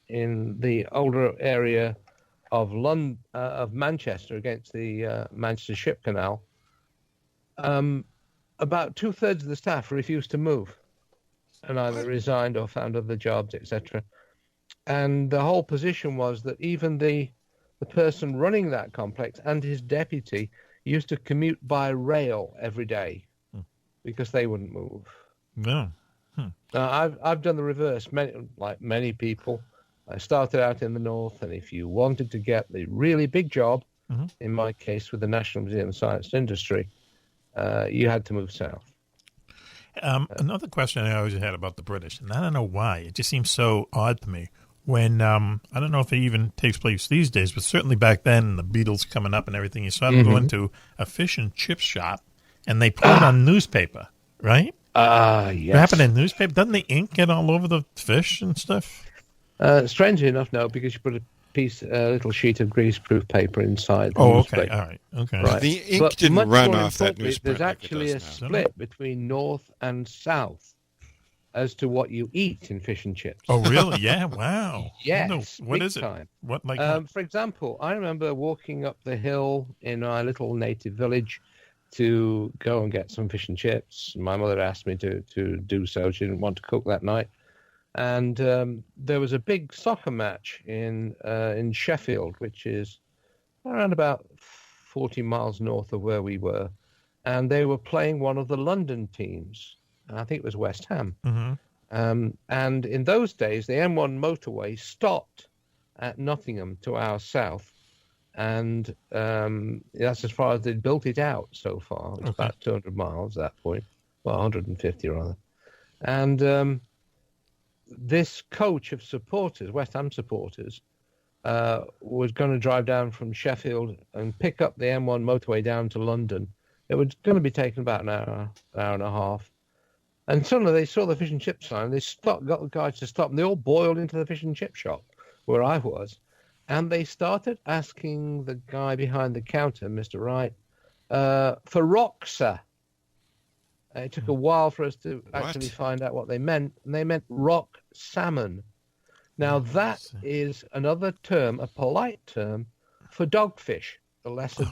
in the older area of London, of Manchester, against the Manchester Ship Canal, about 2/3 of the staff refused to move and either resigned or found other jobs, etc. And the whole position was that even the person running that complex and his deputy used to commute by rail every day because they wouldn't move.
No.
Now, I've done the reverse. Like many people, I started out in the North, and if you wanted to get the really big job, in my case with the National Museum of Science and Industry, you had to move south.
Another question I always had about the British, and I don't know why, it just seems so odd to me. When, I don't know if it even takes place these days, but certainly back then, the Beatles coming up and everything, you saw them go into a fish and chip shop, and they put it on newspaper, right?
Yes.
What happened in newspaper? Doesn't the ink get all over the fish and stuff?
Strangely enough, no, because you put a little sheet of greaseproof paper inside.
Oh, okay, all right, okay.
Right.
The ink didn't run off that
There's
newspaper.
actually a split between North and South as to what you eat in fish and chips.
Oh, really? Yeah, wow.
Yes.
What is it?
Time.
What, like?
For example, I remember walking up the hill in our little native village to go and get some fish and chips. My mother asked me to do so. She didn't want to cook that night. And there was a big soccer match in Sheffield, which is around about 40 miles north of where we were. And they were playing one of the London teams. I think it was West Ham. And in those days, the M1 motorway stopped at Nottingham to our south. And that's as far as they'd built it out so far. It's about 200 miles at that point. Well, 150 rather. And this coach of supporters, West Ham supporters, was going to drive down from Sheffield and pick up the M1 motorway down to London. It was going to be taken about an hour and a half. And suddenly they saw the fish and chip sign. They got the guys to stop, and they all boiled into the fish and chip shop where I was. And they started asking the guy behind the counter, Mr. Wright, for rock, sir. It took a while for us to actually find out what they meant. And they meant rock salmon. Now, that is another term, a polite term, for dogfish, the lesser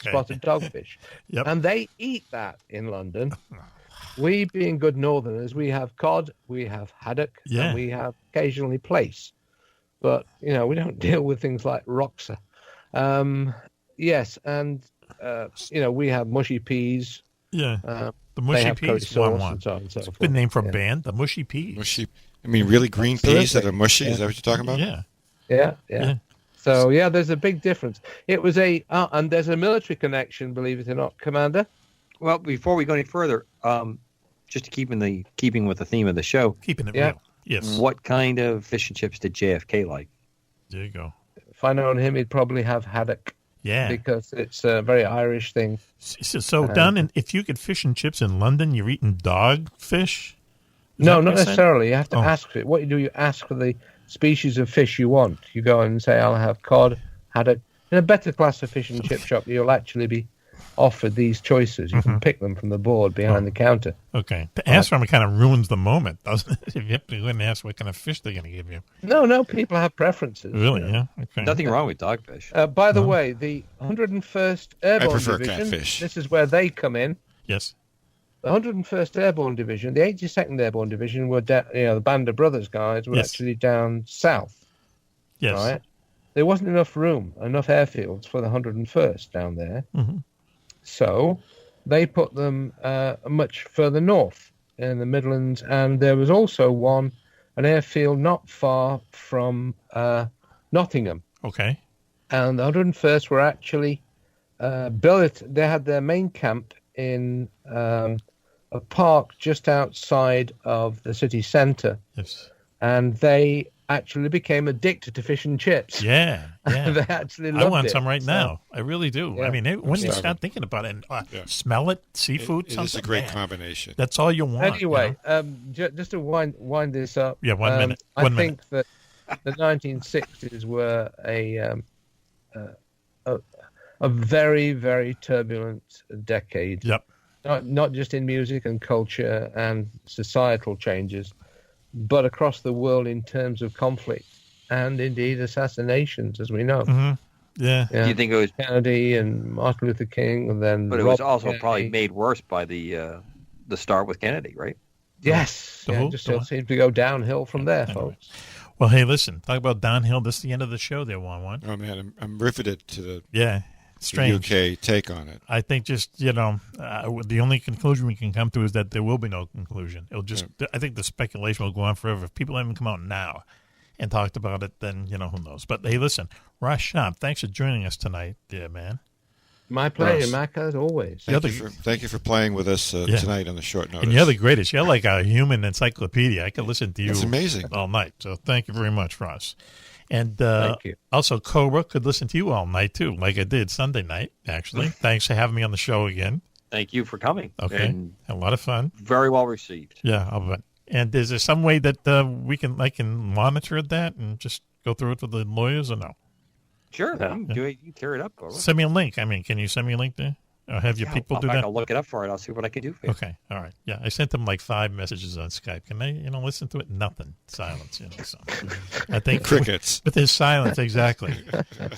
spotted dogfish. And they eat that in London. We, being good Northerners, we have cod, we have haddock, and we have occasionally plaice. But, you know, we don't deal with things like roxa. Yes, and, you know, we have mushy peas.
Yeah, the mushy peas.
And so
it's a good name for a band, the mushy peas.
Mushy, I mean, really green peas that are mushy? Is that what you're talking about?
Yeah. So, yeah, there's a big difference. It was and there's a military connection, believe it or not, Commander.
Well, before we go any further, just to keeping with the theme of the show.
Keeping it real. Yes.
What kind of fish and chips did JFK like?
There you go.
If I known him, he'd probably have haddock.
Yeah.
Because it's a very Irish thing.
So Don, if you get fish and chips in London, you're eating dog fish?
No, not necessarily. You have to ask for it. What you do, you ask for the species of fish you want. You go and say, I'll have cod, haddock. In a better class of fish and chip shop, you'll actually be offered these choices. You can pick them from the board behind the counter.
Okay. To ask for them kind of ruins the moment, doesn't it? If you have to go and ask what kind of fish they're going to give you.
No, people have preferences.
Really, yeah? Okay.
Nothing wrong with dogfish.
By the way, the 101st Airborne
I prefer
Division,
catfish.
This is where they come in.
Yes.
The 101st Airborne Division, the 82nd Airborne Division, were the Band of Brothers guys were actually down south.
Yes.
Right? There wasn't enough room, enough airfields for the 101st down there. So they put them much further north in the Midlands, and there was also an airfield not far from Nottingham.
Okay.
And the 101st were actually built. They had their main camp in a park just outside of the city centre.
Yes.
And they actually became addicted to fish and chips.
Yeah.
They actually loved it.
I want some right now. I really do.
Yeah.
I mean, when you start thinking about it, and smell it, seafood,
It is a great combination.
That's all you want.
Anyway, just to wind this up.
Yeah, 1 minute.
I think that the 1960s were a very, very turbulent decade.
Yep.
Not just in music and culture and societal changes, but across the world in terms of conflict and indeed assassinations, as we know.
Mm-hmm. Yeah.
Do you think it was
Kennedy and Martin Luther King, and then?
But it was also probably made worse by the start with Kennedy, right?
Yes. It just still seems to go downhill from there, folks.
Well, hey, listen, talk about downhill. This is the end of the show there, Juan-Juan.
Oh, man, I'm riveted to the
strange
UK take on it.
I think just, the only conclusion we can come to is that there will be no conclusion. It'll just, I think the speculation will go on forever. If people haven't come out now and talked about it, then, who knows. But, hey, listen, Ross Sharp, thanks for joining us tonight, dear man.
My pleasure, Mack, as always.
Thank you for playing with us tonight on the short notice.
And you're the greatest. You're like a human encyclopedia. I could listen to you.
It's amazing.
All night. So thank you very much, Ross. And
Thank you.
Also, Cobra could listen to you all night, too, like I did Sunday night, actually. Thanks for having me on the show again.
Thank you for coming.
Okay.
And
a lot of fun.
Very well received.
Yeah, I'll bet. And is there some way that I can monitor that and just go through it with the lawyers or no?
Sure. You can do it. You can tear it up.
Send me a link. I mean, can you send me a link there? Or have your people do that?
I'll look it up for it. I'll see what I can do for you.
Okay. All right. Yeah. I sent them like 5 messages on Skype. Can they, listen to it? Nothing. Silence. So I think
crickets.
With his silence, exactly.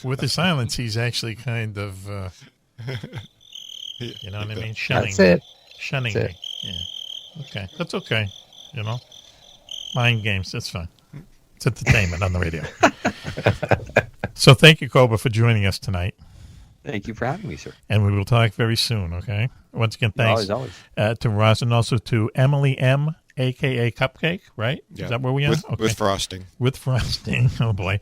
With his silence, he's actually kind of, you know what I mean? Shunning.
That's it.
Shunning
That's
me. Yeah. Okay. That's okay. Mind games. That's fine. It's entertainment on the radio. So thank you, Cobra, for joining us tonight.
Thank you for having me, sir.
And we will talk very soon, okay? Once again, thanks
always.
To Ross and also to Emily-M, a.k.a. Cupcake, right?
Yeah.
Is that where we are?
With frosting.
With frosting. Oh, boy.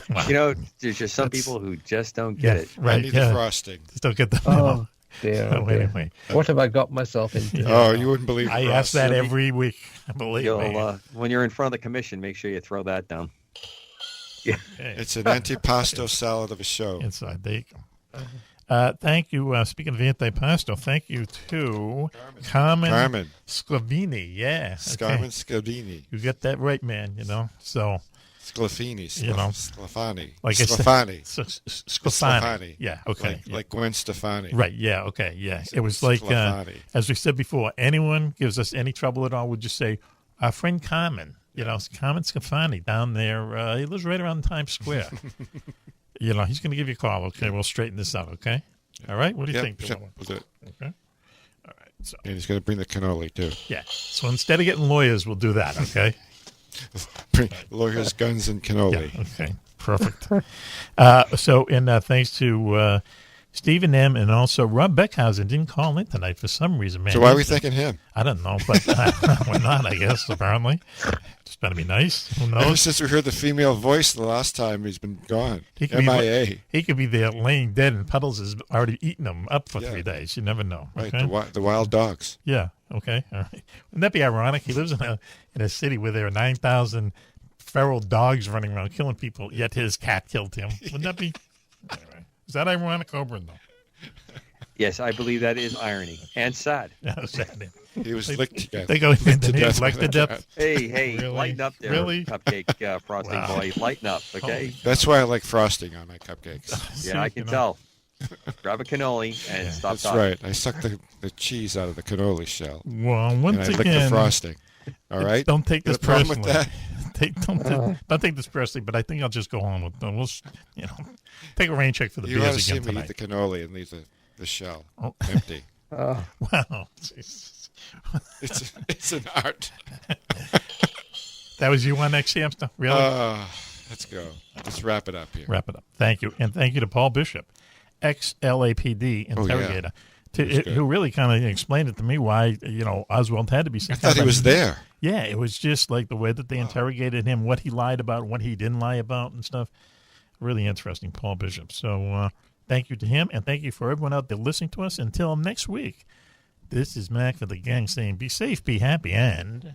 Wow. There's just some people who just don't get it.
Right.
I need the frosting.
Just don't get the
Oh, dear.
Anyway.
What have I got myself into?
Oh, you wouldn't believe it,
I
Ross.
ask that every week. Believe me.
When you're in front of the commission, make sure you throw that down.
Yeah.
It's an antipasto salad of a show.
Inside. There you go. Thank you. Speaking of antipasto, thank you to Carmen Sclavini. Yeah.
Carmen Sclavini.
You get that right, man, So
Sclafani. Sclafani.
Like
Sclafani.
Sclafani. Yeah, okay.
Like Gwen Stefani.
Right, yeah, okay, yeah. It was like, as we said before, anyone gives us any trouble at all, we'd just say, our friend Carmen, Carmen Sclafani down there, he lives right around Times Square. He's going to give you a call, okay? We'll straighten this out, okay? All right? What do you think?
Sure. We'll do it.
Okay. All right. So.
And he's going to bring the cannoli, too.
Yeah. So instead of getting lawyers, we'll do that, okay?
Lawyers, guns, and cannoli.
Yeah, okay. Perfect. Thanks to Stephen M. and also Rob Beckhausen didn't call in tonight for some reason, man.
So why are we thanking him?
I don't know, but we're not, I guess, apparently. Just better be nice. Who knows?
Ever since we heard the female voice the last time, he's been gone.
MIA. He could be there laying dead and Puddles has already eaten him up for 3 days. You never know.
Right,
okay?
the wild dogs.
Yeah, okay, all right. Wouldn't that be ironic? He lives in a city where there are 9,000 feral dogs running around killing people, yet his cat killed him. Wouldn't that be? Anyway, is that ironic, Cobra? No.
Yes, I believe that is irony and sad.
Yeah, sad.
He was licked to death.
They go licked to death.
Hey,
really?
lighten up there, cupcake frosting boy. Lighten up, okay?
That's why I like frosting on my cupcakes.
Yeah, I can tell. Grab a cannoli and stop
That's
talking.
right. I suck the cheese out of the cannoli shell.
Well, once
and I
again,
lick the frosting. All right?
Don't take this
personally.
With that? Don't take this personally, but I think I'll just go on with them. We'll, take a rain check for the
beers
again
tonight. You ought to see me eat the cannoli and leave the shell empty.
Wow.
It's an art.
That was you on Next Hamster? Really?
Let's go. Let's wrap it up here.
Wrap it up. Thank you. And thank you to Paul Bishop, ex-LAPD interrogator, who really kind of explained it to me why, Oswald had to be sent.
I thought he was there.
Yeah, it was just like the way that they interrogated him, what he lied about, what he didn't lie about and stuff. Really interesting, Paul Bishop. So thank you to him, and thank you for everyone out there listening to us. Until next week, This is Mac for the gang saying, be safe, be happy, and...